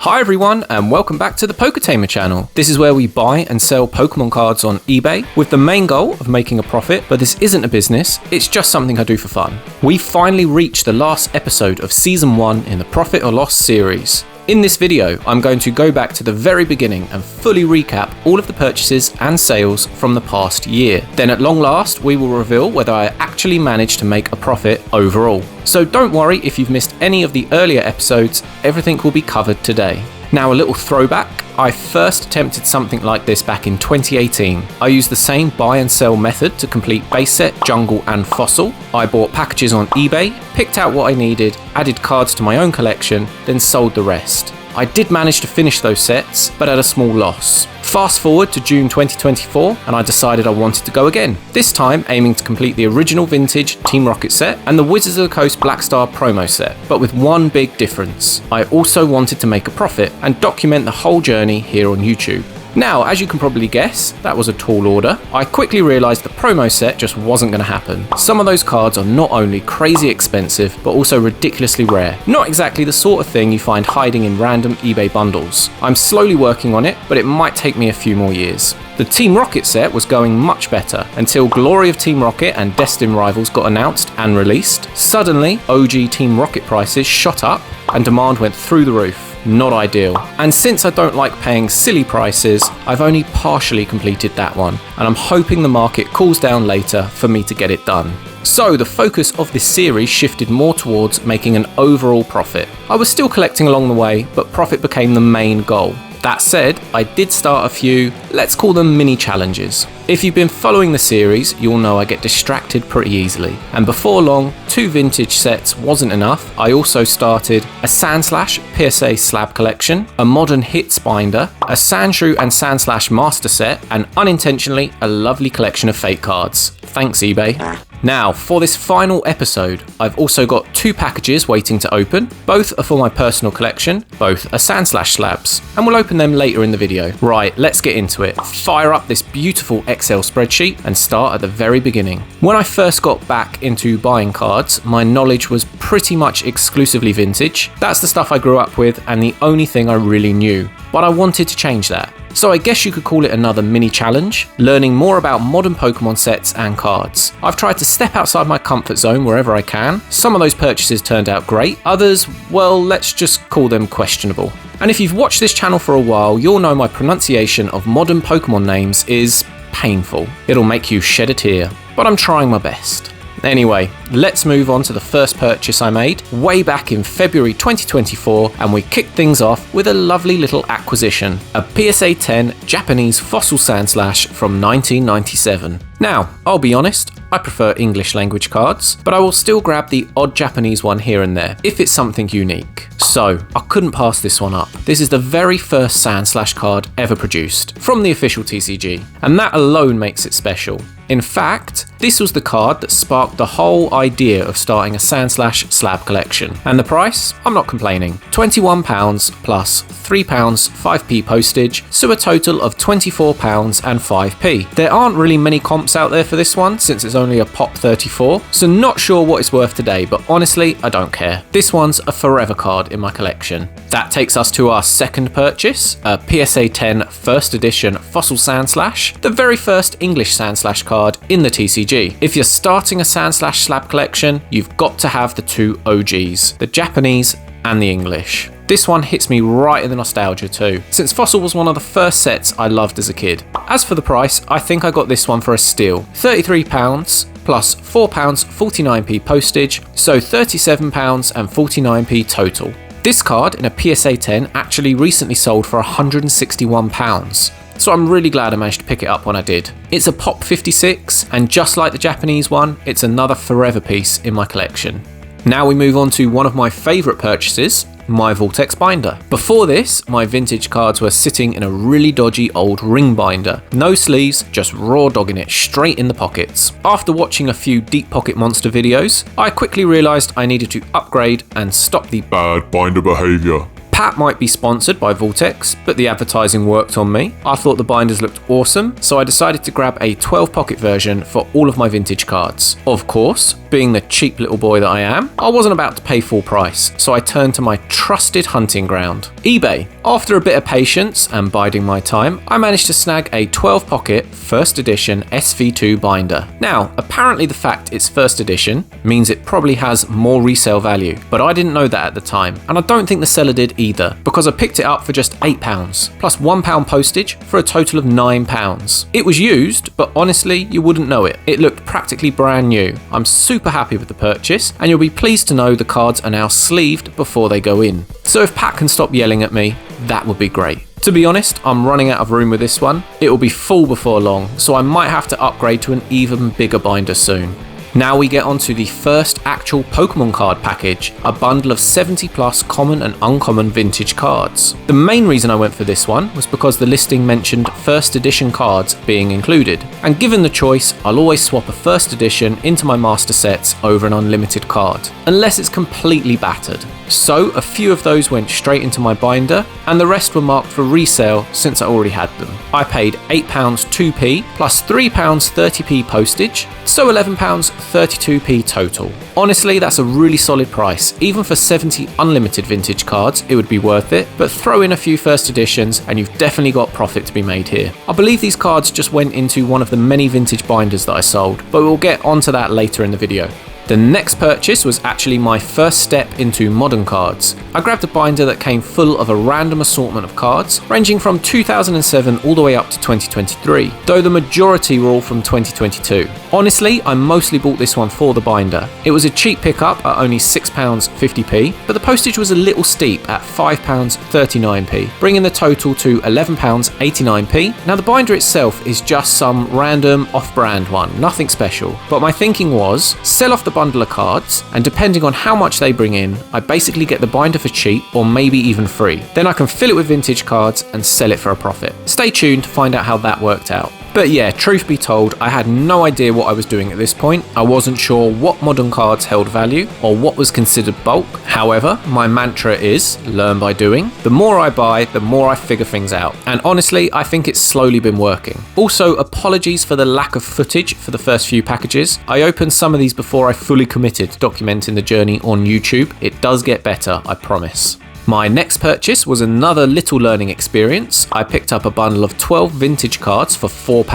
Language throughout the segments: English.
Hi everyone, and welcome back to the PokeTamer channel. This is where we buy and sell Pokemon cards on eBay with the main goal of making a profit, but this isn't a business, it's just something I do for fun. We finally reached the last episode of Season 1 in the Profit or Loss series. In this video, I'm going to go back to the very beginning and fully recap all of the purchases and sales from the past year. Then at long last, we will reveal whether I actually managed to make a profit overall. So don't worry if you've missed any of the earlier episodes, everything will be covered today. Now a little throwback, I first attempted something like this back in 2018. I used the same buy and sell method to complete base set, jungle and fossil. I bought packages on eBay, picked out what I needed, added cards to my own collection, then sold the rest. I did manage to finish those sets, but at a small loss. Fast forward to June 2024, and I decided I wanted to go again. This time aiming to complete the original vintage Team Rocket set and the Wizards of the Coast Black Star promo set, but with one big difference. I also wanted to make a profit and document the whole journey here on YouTube. Now, as you can probably guess, that was a tall order. I quickly realised the promo set just wasn't going to happen. Some of those cards are not only crazy expensive, but also ridiculously rare. Not exactly the sort of thing you find hiding in random eBay bundles. I'm slowly working on it, but it might take me a few more years. The Team Rocket set was going much better, until Glory of Team Rocket and Destin Rivals got announced and released. Suddenly, OG Team Rocket prices shot up, and demand went through the roof. Not ideal. And since I don't like paying silly prices, I've only partially completed that one, and I'm hoping the market cools down later for me to get it done. So the focus of this series shifted more towards making an overall profit. I was still collecting along the way, but profit became the main goal. That said, I did start a few, let's call them mini challenges. If you've been following the series, you'll know I get distracted pretty easily. And before long, 2 vintage sets wasn't enough. I also started a Sandslash PSA slab collection, a modern hits binder, a Sandshrew and Sandslash master set, and unintentionally, a lovely collection of fake cards. Thanks eBay. Now, for this final episode, I've also got 2 packages waiting to open. Both are for my personal collection, both are Sandslash slabs, and we'll open them later in the video. Right, let's get into it. Fire up this beautiful Excel spreadsheet and start at the very beginning. When I first got back into buying cards, my knowledge was pretty much exclusively vintage. That's the stuff I grew up with and the only thing I really knew. But I wanted to change that. So I guess you could call it another mini challenge, learning more about modern Pokemon sets and cards. I've tried to step outside my comfort zone wherever I can. Some of those purchases turned out great, others, well, let's just call them questionable. And if you've watched this channel for a while, you'll know my pronunciation of modern Pokemon names is painful. It'll make you shed a tear, but I'm trying my best. Anyway, let's move on to the first purchase I made way back in February 2024, and we kicked things off with a lovely little acquisition, a PSA 10 Japanese Fossil Sandslash from 1997. Now, I'll be honest, I prefer English language cards, but I will still grab the odd Japanese one here and there, if it's something unique. So, I couldn't pass this one up. This is the very first Sandslash card ever produced, from the official TCG, and that alone makes it special. In fact, this was the card that sparked the whole idea of starting a Sandslash slab collection. And the price? I'm not complaining. £21 plus £3 5p postage, so a total of £24 and 5p. There aren't really many comps out there for this one, since it's only a pop 34, so not sure what it's worth today, but honestly, I don't care. This one's a forever card in my collection. That takes us to our second purchase, a PSA 10 first edition Fossil Sandslash, the very first English Sandslash card in the TCG. If you're starting a Sandslash slab collection, you've got to have the 2 OGs, the Japanese and the English. This one hits me right in the nostalgia too, since Fossil was one of the first sets I loved as a kid. As for the price, I think I got this one for a steal. £33 plus £4 49p postage, so £37 and 49p total. This card in a PSA 10 actually recently sold for £161. So I'm really glad I managed to pick it up when I did. It's a pop 56, and just like the Japanese one, it's another forever piece in my collection. Now we move on to one of my favourite purchases, my Vortex binder. Before this, my vintage cards were sitting in a really dodgy old ring binder. No sleeves, just raw dogging it straight in the pockets. After watching a few Deep Pocket Monster videos, I quickly realised I needed to upgrade and stop the bad binder behaviour. Pat might be sponsored by Vortex, but the advertising worked on me. I thought the binders looked awesome, so I decided to grab a 12 pocket version for all of my vintage cards. Of course, being the cheap little boy that I am, I wasn't about to pay full price, so I turned to my trusted hunting ground, eBay. After a bit of patience and biding my time, I managed to snag a 12 pocket first edition SV2 binder. Now, apparently the fact it's first edition means it probably has more resale value, but I didn't know that at the time, and I don't think the seller did either, because I picked it up for just £8, plus £1 postage for a total of £9. It was used, but honestly, you wouldn't know it. It looked practically brand new. I'm super happy with the purchase, and you'll be pleased to know the cards are now sleeved before they go in. So if Pat can stop yelling at me, that would be great. To be honest, I'm running out of room with this one. It will be full before long, so I might have to upgrade to an even bigger binder soon. Now we get onto the first actual Pokemon card package, a bundle of 70 plus common and uncommon vintage cards. The main reason I went for this one was because the listing mentioned first edition cards being included, and given the choice, I'll always swap a first edition into my master sets over an unlimited card, unless it's completely battered. So a few of those went straight into my binder, and the rest were marked for resale since I already had them. I paid £8 2p plus £3 30p postage, so £11 32p total. Honestly, that's a really solid price. Even for 70 unlimited vintage cards, it would be worth it, but throw in a few first editions and you've definitely got profit to be made here. I believe these cards just went into one of the many vintage binders that I sold, but we'll get onto that later in the video. The next purchase was actually my first step into modern cards. I grabbed a binder that came full of a random assortment of cards, ranging from 2007 all the way up to 2023, though the majority were all from 2022. Honestly, I mostly bought this one for the binder. It was a cheap pickup at only £6 50p, but the postage was a little steep at £5 39p, bringing the total to £11 89p. Now the binder itself is just some random off-brand one, nothing special, but my thinking was, sell off the bundle of cards, and depending on how much they bring in, I basically get the binder for cheap or maybe even free. Then I can fill it with vintage cards and sell it for a profit. Stay tuned to find out how that worked out. But yeah, truth be told, I had no idea what I was doing at this point. I wasn't sure what modern cards held value or what was considered bulk. However, my mantra is learn by doing. The more I buy, the more I figure things out. And honestly, I think it's slowly been working. Also, apologies for the lack of footage for the first few packages. I opened some of these before I fully committed to documenting the journey on YouTube. It does get better, I promise. My next purchase was another little learning experience. I picked up a bundle of 12 vintage cards for £4,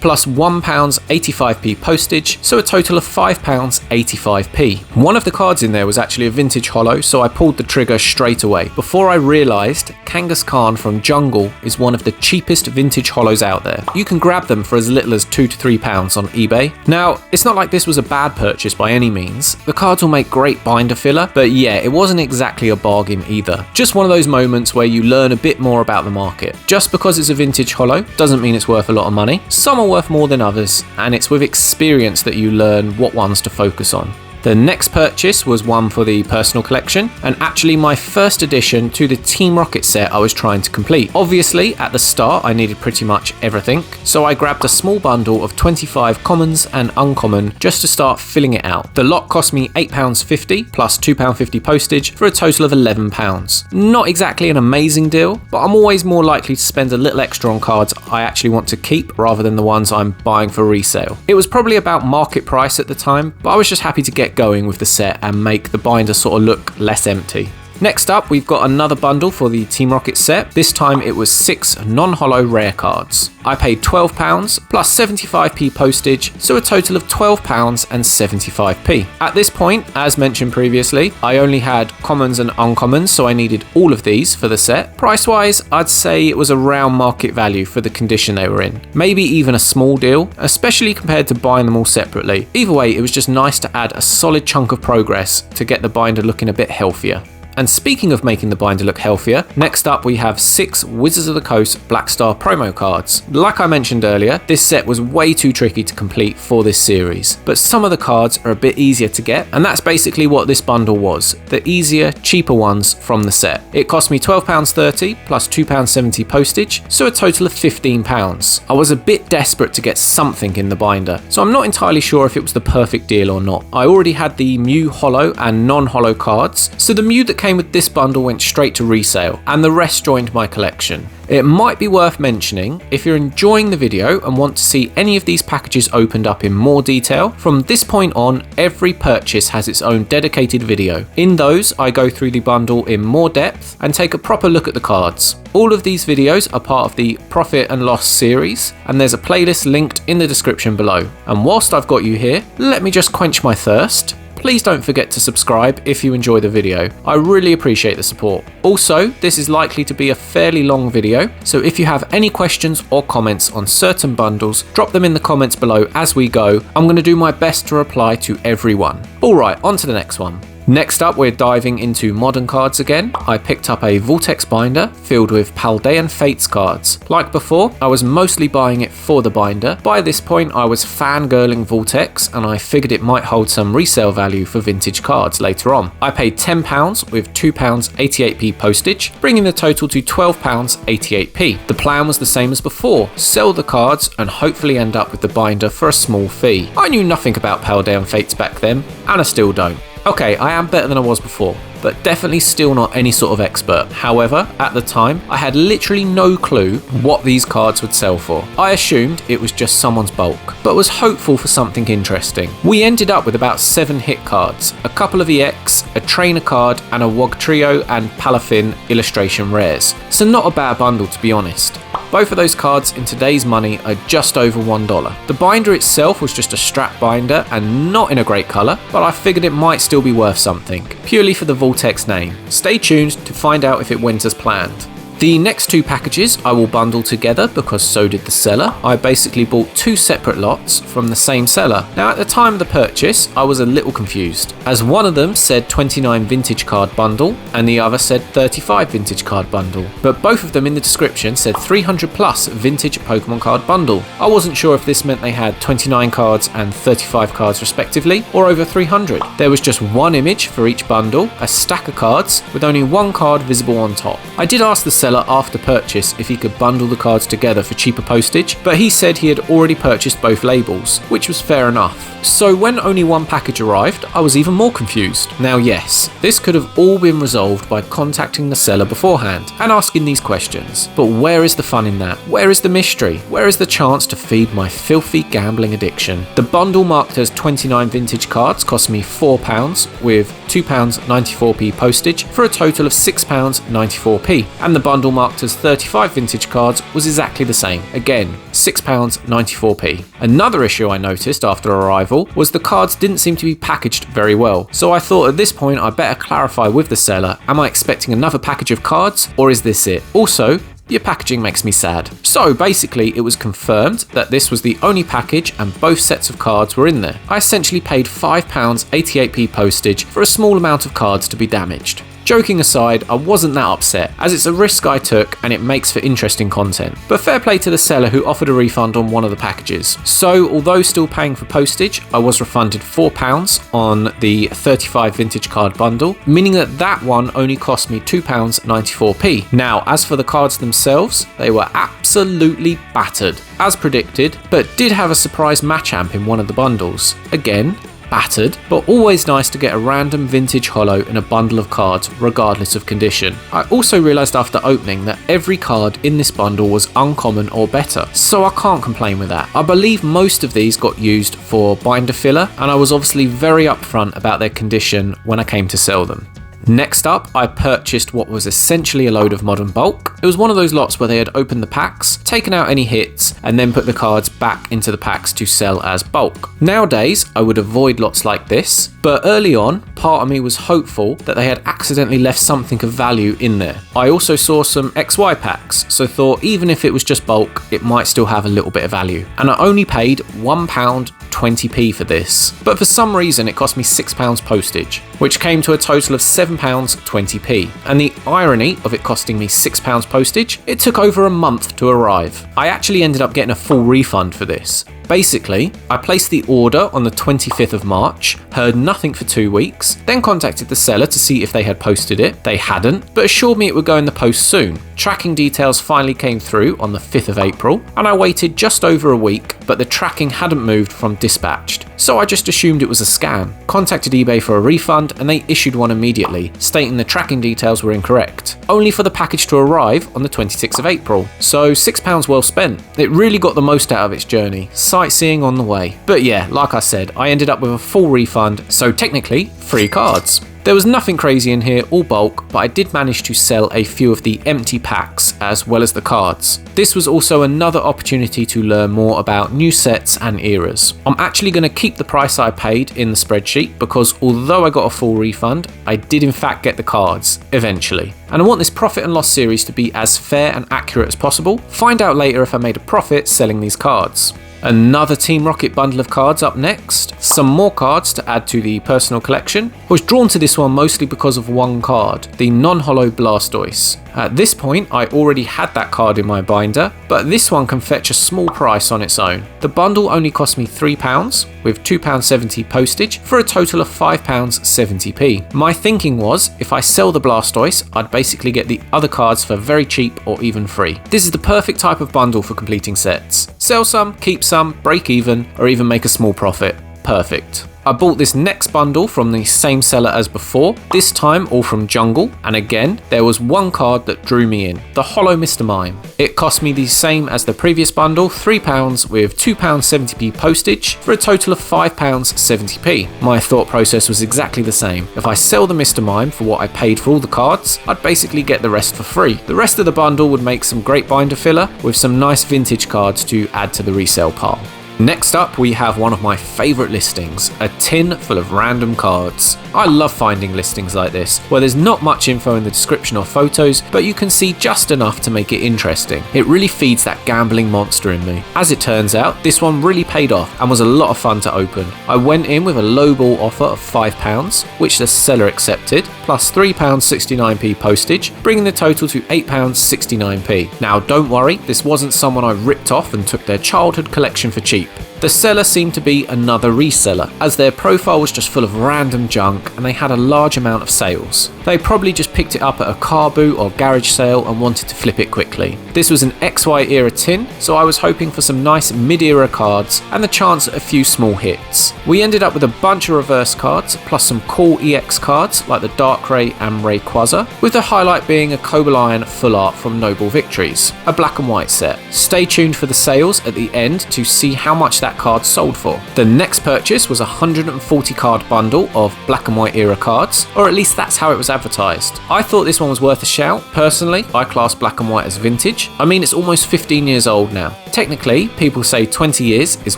plus £1 85p postage, so a total of £5 85p. One of the cards in there was actually a vintage holo, so I pulled the trigger straight away, before I realised Kangaskhan from Jungle is one of the cheapest vintage holos out there. You can grab them for as little as £2 to £3 on eBay. Now, it's not like this was a bad purchase by any means. The cards will make great binder filler, but yeah, it wasn't exactly a bargain either. Just one of those moments where you learn a bit more about the market. Just because it's a vintage holo doesn't mean it's worth a lot of money. Some are worth more than others, and it's with experience that you learn what ones to focus on. The next purchase was one for the personal collection, and actually my first addition to the Team Rocket set I was trying to complete. Obviously, at the start I needed pretty much everything, so I grabbed a small bundle of 25 commons and uncommon just to start filling it out. The lot cost me £8 50 plus £2 50 postage for a total of £11. Not exactly an amazing deal, but I'm always more likely to spend a little extra on cards I actually want to keep rather than the ones I'm buying for resale. It was probably about market price at the time, but I was just happy to get going with the set and make the binder sort of look less empty. Next up, we've got another bundle for the Team Rocket set. This time it was 6 non-holo rare cards. I paid £12 plus 75p postage, so a total of £12 and 75p. At this point, as mentioned previously, I only had commons and uncommons, so I needed all of these for the set. Price-wise, I'd say it was around market value for the condition they were in. Maybe even a small deal, especially compared to buying them all separately. Either way, it was just nice to add a solid chunk of progress to get the binder looking a bit healthier. And speaking of making the binder look healthier, next up we have 6 Wizards of the Coast Black Star promo cards. Like I mentioned earlier, this set was way too tricky to complete for this series, but some of the cards are a bit easier to get, and that's basically what this bundle was, the easier, cheaper ones from the set. It cost me £12 30 plus £2 70 postage, so a total of £15. I was a bit desperate to get something in the binder, so I'm not entirely sure if it was the perfect deal or not. I already had the Mew holo and non-holo cards, so the Mew that came with this bundle went straight to resale, and the rest joined my collection. It might be worth mentioning, if you're enjoying the video and want to see any of these packages opened up in more detail, from this point on, every purchase has its own dedicated video. In those, I go through the bundle in more depth and take a proper look at the cards. All of these videos are part of the Profit and Loss series, and there's a playlist linked in the description below. And whilst I've got you here, let me just quench my thirst. Please don't forget to subscribe if you enjoy the video. I really appreciate the support. Also, this is likely to be a fairly long video, so if you have any questions or comments on certain bundles, drop them in the comments below as we go. I'm going to do my best to reply to everyone. Alright, on to the next one. Next up, we're diving into modern cards again. I picked up a Vortex binder filled with Paldean Fates cards. Like before, I was mostly buying it for the binder. By this point, I was fangirling Vortex, and I figured it might hold some resale value for vintage cards later on. I paid £10 with £2.88p postage, bringing the total to £12.88p. The plan was the same as before: sell the cards and hopefully end up with the binder for a small fee. I knew nothing about Paldean Fates back then, and I still don't. Okay, I am better than I was before, but definitely still not any sort of expert. However, at the time, I had literally no clue what these cards would sell for. I assumed it was just someone's bulk, but was hopeful for something interesting. We ended up with about 7 hit cards, a couple of EX, a trainer card, and a Wogtrio and Palafin illustration rares. So not a bad bundle, to be honest. Both of those cards in today's money are just over $1. The binder itself was just a strap binder and not in a great colour, but I figured it might still be worth something, purely for the Vortex name. Stay tuned to find out if it went as planned. The next 2 packages I will bundle together because so did the seller. I basically bought 2 separate lots from the same seller. Now, at the time of the purchase, I was a little confused, as one of them said 29 vintage card bundle and the other said 35 vintage card bundle, but both of them in the description said 300 plus vintage Pokemon card bundle. I wasn't sure if this meant they had 29 cards and 35 cards respectively, or over 300. There was just one image for each bundle, a stack of cards with only one card visible on top. I did ask the seller after purchase if he could bundle the cards together for cheaper postage, but he said he had already purchased both labels, which was fair enough. So when only one package arrived, I was even more confused. Now yes, this could have all been resolved by contacting the seller beforehand and asking these questions. But where is the fun in that? Where is the mystery? Where is the chance to feed my filthy gambling addiction? The bundle marked as 29 vintage cards cost me £4 with £2.94p postage for a total of £6.94p, and the bundle marked as 35 vintage cards was exactly the same, again £6.94p. Another issue I noticed after arrival was the cards didn't seem to be packaged very well, so I thought at this point I better clarify with the seller, am I expecting another package of cards or is this it? Also, your packaging makes me sad. So basically it was confirmed that this was the only package and both sets of cards were in there. I essentially paid £5.88p postage for a small amount of cards to be damaged. Joking aside, I wasn't that upset, as it's a risk I took and it makes for interesting content. But fair play to the seller who offered a refund on one of the packages. So although still paying for postage, I was refunded £4 on the 35 vintage card bundle, meaning that that one only cost me £2.94p. Now, as for the cards themselves, they were absolutely battered, as predicted, but did have a surprise Machamp in one of the bundles. Again, battered, but always nice to get a random vintage holo in a bundle of cards regardless of condition. I also realised after opening that every card in this bundle was uncommon or better, so I can't complain with that. I believe most of these got used for binder filler, and I was obviously very upfront about their condition when I came to sell them. Next up, I purchased what was essentially a load of modern bulk. It was one of those lots where they had opened the packs, taken out any hits, and then put the cards back into the packs to sell as bulk. Nowadays, I would avoid lots like this, but early on, part of me was hopeful that they had accidentally left something of value in there. I also saw some XY packs, so thought even if it was just bulk, it might still have a little bit of value. And I only paid £1.20p for this, but for some reason it cost me £6 postage, which came to a total of £7.20p. And the irony of it costing me £6 postage, it took over a month to arrive. I actually ended up getting a full refund for this. Basically, I placed the order on the 25th of March, heard nothing for 2 weeks, then contacted the seller to see if they had posted it. They hadn't, but assured me it would go in the post soon. Tracking details finally came through on the 5th of April, and I waited just over a week, but the tracking hadn't moved from dispatched. so I just assumed it was a scam, contacted eBay for a refund, and they issued one immediately, stating the tracking details were incorrect, only for the package to arrive on the 26th of April, so £6 well spent. It really got the most out of its journey, sightseeing on the way. But yeah, like I said, I ended up with a full refund, so technically, free cards. There was nothing crazy in here, all bulk, but I did manage to sell a few of the empty packs as well as the cards. This was also another opportunity to learn more about new sets and eras. I'm actually going to keep the price I paid in the spreadsheet because although I got a full refund, I did in fact get the cards, eventually. And I want this profit and loss series to be as fair and accurate as possible. Find out later if I made a profit selling these cards. Another Team Rocket bundle of cards up next, some more cards to add to the personal collection. I was drawn to this one mostly because of one card, the non-holo Blastoise. At this point I already had that card in my binder, but this one can fetch a small price on its own. The bundle only cost me £3 with £2.70 postage for a total of £5.70p. My thinking was if I sell the Blastoise I'd basically get the other cards for very cheap or even free. This is the perfect type of bundle for completing sets. Sell some, keep some, break even, or even make a small profit. Perfect. I bought this next bundle from the same seller as before, this time all from Jungle, and again, there was one card that drew me in, the Holo Mr. Mime. It cost me the same as the previous bundle, £3 with £2.70p postage, for a total of £5.70p. My thought process was exactly the same. If I sell the Mr. Mime for what I paid for all the cards, I'd basically get the rest for free. The rest of the bundle would make some great binder filler, with some nice vintage cards to add to the resale pile. Next up, we have one of my favourite listings, a tin full of random cards. I love finding listings like this, where there's not much info in the description or photos, but you can see just enough to make it interesting. It really feeds that gambling monster in me. As it turns out, this one really paid off and was a lot of fun to open. I went in with a lowball offer of £5, which the seller accepted, plus £3.69p postage, bringing the total to £8.69p. Now don't worry, this wasn't someone I ripped off and took their childhood collection for cheap. The seller seemed to be another reseller, as their profile was just full of random junk and they had a large amount of sales. They probably just picked it up at a car boot or garage sale and wanted to flip it quickly. This was an XY era tin, so I was hoping for some nice mid-era cards and the chance at a few small hits. We ended up with a bunch of reverse cards, plus some cool EX cards like the Darkrai and Rayquaza, with the highlight being a Cobalion full art from Noble Victories, a black and white set. Stay tuned for the sales at the end to see how much that card sold for. The next purchase was a 140 card bundle of black and white era cards, or at least that's how it was advertised. I thought this one was worth a shout. Personally, I class black and white as vintage. I mean, it's almost 15 years old now. Technically, people say 20 years is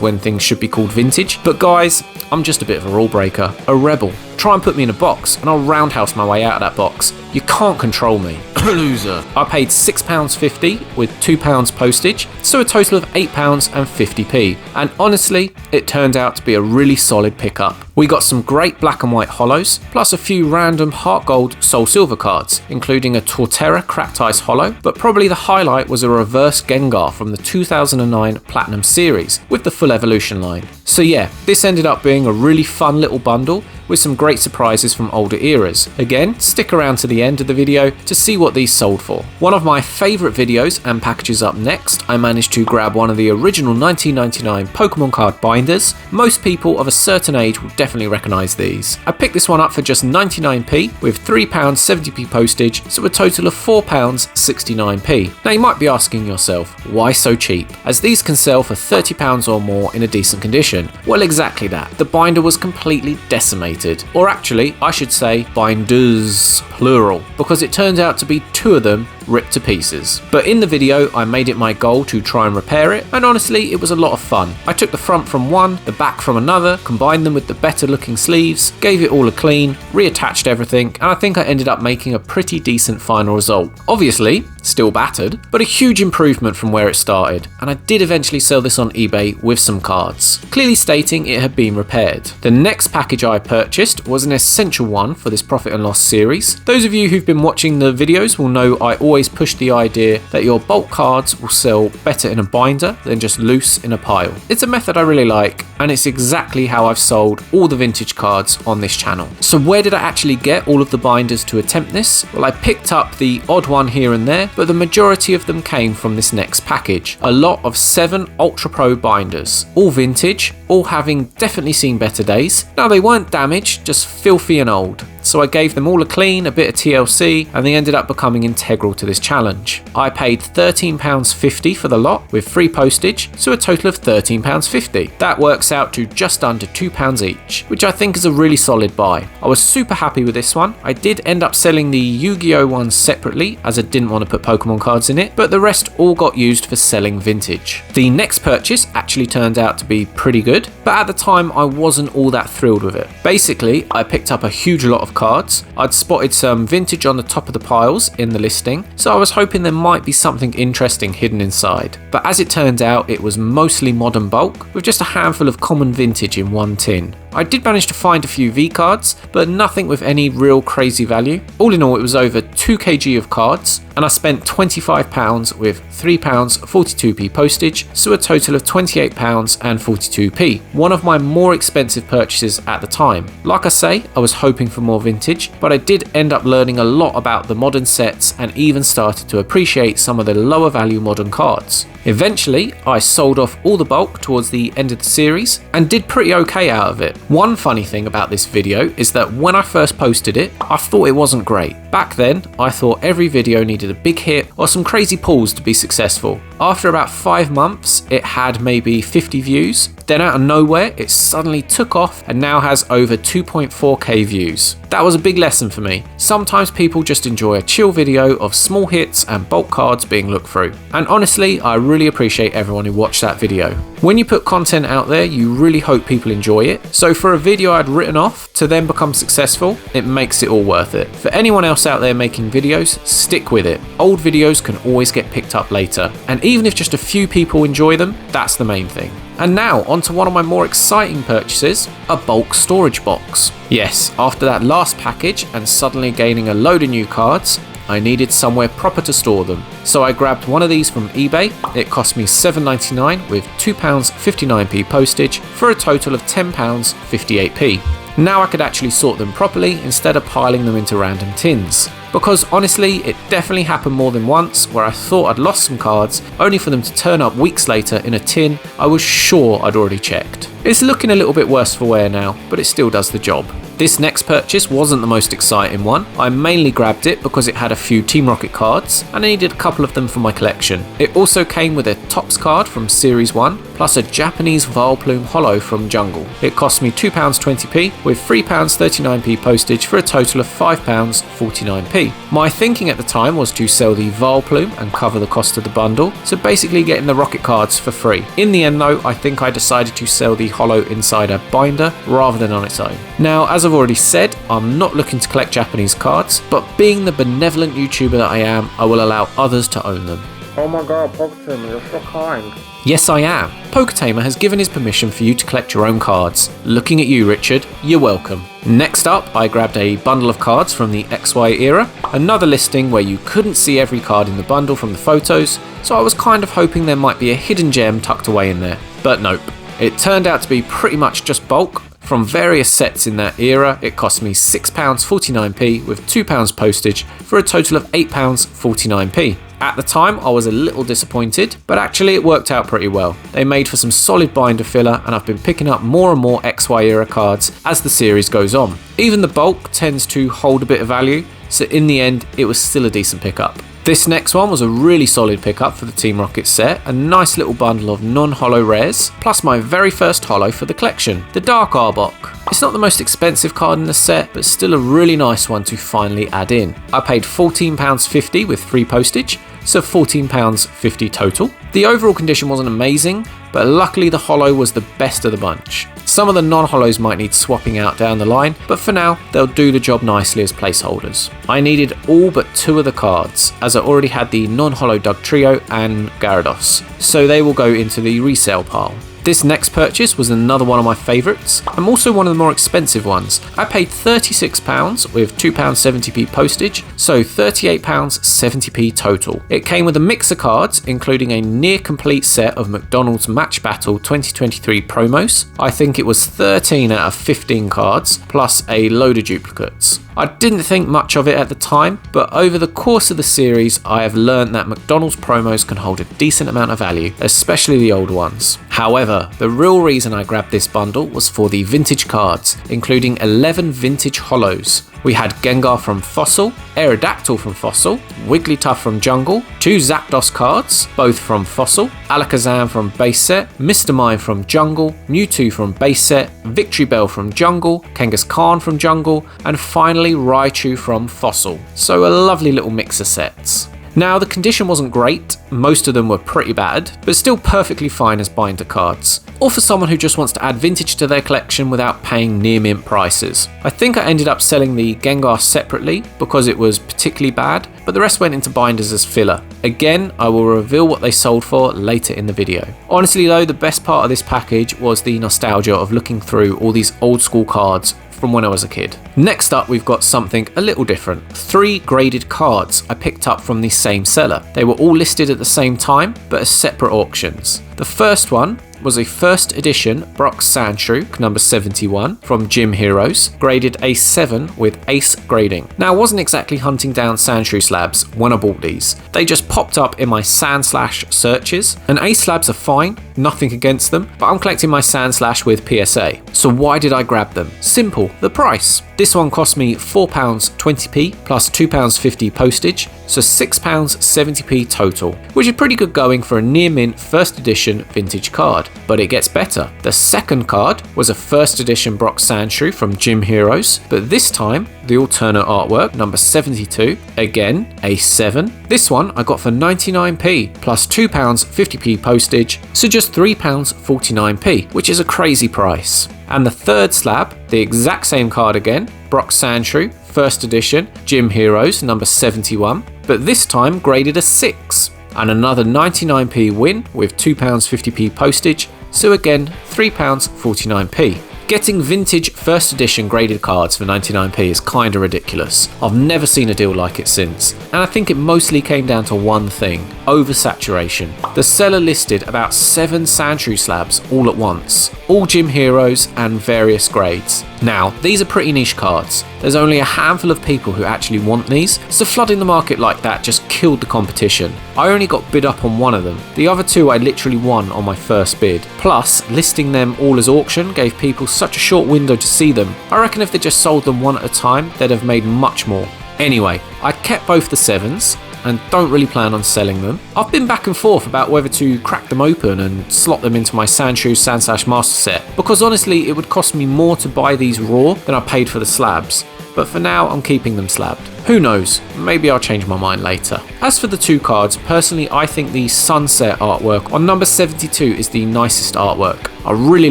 when things should be called vintage, but guys, I'm just a bit of a rule breaker, a rebel. Try and put me in a box and I'll roundhouse my way out of that box. You can't control me. Loser. I paid £6.50 with £2 postage, so a total of £8.50p. And honestly, it turned out to be a really solid pickup. We got some great black and white holos, plus a few random Heart Gold Soul Silver cards, including a Torterra Cracked Ice holo, but probably the highlight was a reverse Gengar from the 2009 Platinum series with the full evolution line. So yeah, this ended up being a really fun little bundle with some great surprises from older eras. Again, stick around to the end of the video to see what these sold for. One of my favourite videos and packages up next, I managed to grab one of the original 1999 Pokemon card binders. Most people of a certain age will definitely recognise these. I picked this one up for just 99p with £3.70p postage, so a total of £4.69p. Now you might be asking yourself, why so cheap? As these can sell for £30 or more in a decent condition. Well, exactly that. The binder was completely decimated. Or actually, I should say binders, plural, because it turns out to be two of them ripped to pieces. But in the video, I made it my goal to try and repair it, and honestly, it was a lot of fun. I took the front from one, the back from another, combined them with the better looking sleeves, gave it all a clean, reattached everything, and I think I ended up making a pretty decent final result. Obviously, still battered, but a huge improvement from where it started, and I did eventually sell this on eBay with some cards, clearly stating it had been repaired. The next package I purchased was an essential one for this profit and loss series. Those of you who've been watching the videos will know I always push the idea that your bulk cards will sell better in a binder than just loose in a pile. It's a method I really like, and it's exactly how I've sold all the vintage cards on this channel. So where did I actually get all of the binders to attempt this? Well, I picked up the odd one here and there, but the majority of them came from this next package. A lot of 7 Ultra Pro binders, all vintage, all having definitely seen better days. Now they weren't damaged, just filthy and old. So I gave them all a clean, a bit of TLC, and they ended up becoming integral to this challenge. I paid £13.50 for the lot with free postage, so a total of £13.50. That works out to just under £2 each, which I think is a really solid buy. I was super happy with this one. I did end up selling the Yu-Gi-Oh ones separately as I didn't want to put Pokemon cards in it, but the rest all got used for selling vintage. The next purchase actually turned out to be pretty good, but at the time I wasn't all that thrilled with it. Basically, I picked up a huge lot of cards. I'd spotted some vintage on the top of the piles in the listing, so I was hoping there might be something interesting hidden inside. But as it turned out, it was mostly modern bulk, with just a handful of common vintage in one tin. I did manage to find a few V cards, but nothing with any real crazy value. All in all, it was over 2 kg of cards, and I spent £25 with £3.42p postage, so a total of £28.42. One of my more expensive purchases at the time. Like I say, I was hoping for more vintage, but I did end up learning a lot about the modern sets and even started to appreciate some of the lower value modern cards. Eventually, I sold off all the bulk towards the end of the series and did pretty okay out of it. One funny thing about this video is that when I first posted it, I thought it wasn't great. Back then, I thought every video needed a big hit or some crazy pulls to be successful. After about 5 months, it had maybe 50 views. Then out of nowhere, it suddenly took off and now has over 2.4k views. That was a big lesson for me. Sometimes people just enjoy a chill video of small hits and bulk cards being looked through. And honestly, I really appreciate everyone who watched that video. When you put content out there, you really hope people enjoy it. So for a video I'd written off to then become successful, it makes it all worth it. For anyone else out there making videos, stick with it. Old videos can always get picked up later. And even if just a few people enjoy them, that's the main thing. And now, onto one of my more exciting purchases, a bulk storage box. Yes, after that last package and suddenly gaining a load of new cards, I needed somewhere proper to store them. So I grabbed one of these from eBay. It cost me £7.99 with £2.59p postage for a total of £10.58p. Now I could actually sort them properly instead of piling them into random tins. Because honestly, it definitely happened more than once where I thought I'd lost some cards, only for them to turn up weeks later in a tin I was sure I'd already checked. It's looking a little bit worse for wear now, but it still does the job. This next purchase wasn't the most exciting one. I mainly grabbed it because it had a few Team Rocket cards and I needed a couple of them for my collection. It also came with a Topps card from Series 1 plus a Japanese Vileplume Holo from Jungle. It cost me £2.20p with £3.39p postage for a total of £5.49p. My thinking at the time was to sell the Vileplume and cover the cost of the bundle, so basically getting the Rocket cards for free. In the end though, I think I decided to sell the Holo inside a binder rather than on its own. Now, as I've already said, I'm not looking to collect Japanese cards, but being the benevolent YouTuber that I am, I will allow others to own them. Oh my god, PokeTamer, you're so kind. Yes, I am. PokeTamer has given his permission for you to collect your own cards. Looking at you, Richard, you're welcome. Next up, I grabbed a bundle of cards from the XY era, another listing where you couldn't see every card in the bundle from the photos, so I was kind of hoping there might be a hidden gem tucked away in there. But nope. It turned out to be pretty much just bulk. From various sets in that era, it cost me £6.49p with £2 postage for a total of £8.49p. At the time, I was a little disappointed, but actually it worked out pretty well. They made for some solid binder filler, and I've been picking up more and more XY era cards as the series goes on. Even the bulk tends to hold a bit of value, so in the end, it was still a decent pickup. This next one was a really solid pickup for the Team Rocket set, a nice little bundle of non-holo rares, plus my very first holo for the collection, the Dark Arbok. It's not the most expensive card in the set, but still a really nice one to finally add in. I paid £14.50 with free postage, so £14.50 total. The overall condition wasn't amazing, but luckily the holo was the best of the bunch. Some of the non-holos might need swapping out down the line, but for now, they'll do the job nicely as placeholders. I needed all but 2 of the cards, as I already had the non-holo Dugtrio and Gyarados, so they will go into the resale pile. This next purchase was another one of my favourites, and also one of the more expensive ones. I paid £36 with £2.70p postage, so £38.70p total. It came with a mix of cards, including a near complete set of McDonald's Match Battle 2023 promos. I think it was 13 out of 15 cards, plus a load of duplicates. I didn't think much of it at the time, but over the course of the series, I have learned that McDonald's promos can hold a decent amount of value, especially the old ones. However, the real reason I grabbed this bundle was for the vintage cards, including 11 vintage holos. We had Gengar from Fossil, Aerodactyl from Fossil, Wigglytuff from Jungle, 2 Zapdos cards, both from Fossil, Alakazam from base set, Mr. Mime from Jungle, Mewtwo from base set, Victory Bell from Jungle, Kangaskhan from Jungle, and finally Raichu from Fossil. So a lovely little mix of sets. Now, the condition wasn't great, most of them were pretty bad, but still perfectly fine as binder cards, or for someone who just wants to add vintage to their collection without paying near mint prices. I think I ended up selling the Gengar separately because it was particularly bad, but the rest went into binders as filler. Again, I will reveal what they sold for later in the video. Honestly though, the best part of this package was the nostalgia of looking through all these old school cards from when I was a kid. Next up, we've got something a little different. 3 graded cards I picked up from the same seller. They were all listed at the same time, but as separate auctions. The first one was a first edition Brock Sandshrew, number 71, from Gym Heroes, graded a 7 with ace grading. Now, I wasn't exactly hunting down Sandshrew slabs when I bought these. They just popped up in my Sandslash searches, and ace slabs are fine, nothing against them, but I'm collecting my Sandslash with PSA. So why did I grab them? Simple, the price. This one cost me £4.20p plus £2.50 postage, so £6.70p total, which is pretty good going for a near mint first edition vintage card. But it gets better. The second card was a first edition Brock Sandshrew from Gym Heroes, but this time the alternate artwork, number 72, again a 7. This one I got for 99p plus £2.50p postage, so just £3.49p, which is a crazy price. And the third slab, the exact same card again, Brock Sandshrew, first edition, Gym Heroes, number 71, but this time graded a 6. And another 99p win with £2.50p postage, so again £3.49p. Getting vintage first edition graded cards for 99p is kinda ridiculous. I've never seen a deal like it since, and I think it mostly came down to one thing: oversaturation. The seller listed about 7 Sandshrew slabs all at once, all Gym Heroes and various grades. Now, these are pretty niche cards. There's only a handful of people who actually want these, so flooding the market like that just killed the competition. I only got bid up on one of them. The other 2 I literally won on my first bid. Plus, listing them all as auction gave people such a short window to see them. I reckon if they just sold them one at a time, they'd have made much more. Anyway, I kept both the 7s and don't really plan on selling them. I've been back and forth about whether to crack them open and slot them into my Sandshrew Sandslash Master Set, because honestly it would cost me more to buy these raw than I paid for the slabs. But for now, I'm keeping them slabbed. Who knows, maybe I'll change my mind later. As for the 2 cards, personally I think the Sunset artwork on number 72 is the nicest artwork. I really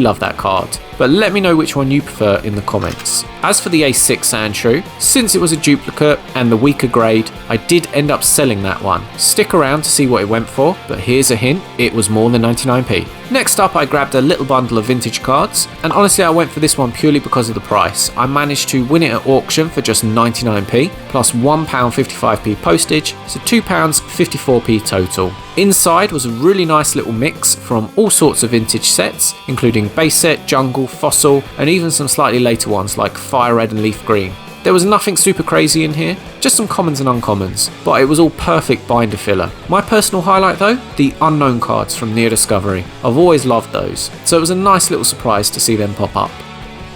love that card, but let me know which one you prefer in the comments. As for the A6 Sandshrew, since it was a duplicate and the weaker grade, I did end up selling that one. Stick around to see what it went for, but here's a hint, it was more than 99p. Next up, I grabbed a little bundle of vintage cards, and honestly I went for this one purely because of the price. I managed to win it at auction for just 99p, plus £1.55p postage, so £2.54p total. Inside was a really nice little mix from all sorts of vintage sets, including base set, jungle, fossil, and even some slightly later ones like fire red and leaf green. There was nothing super crazy in here, just some commons and uncommons, but it was all perfect binder filler. My personal highlight though, the unknown cards from Near Discovery. I've always loved those, so it was a nice little surprise to see them pop up.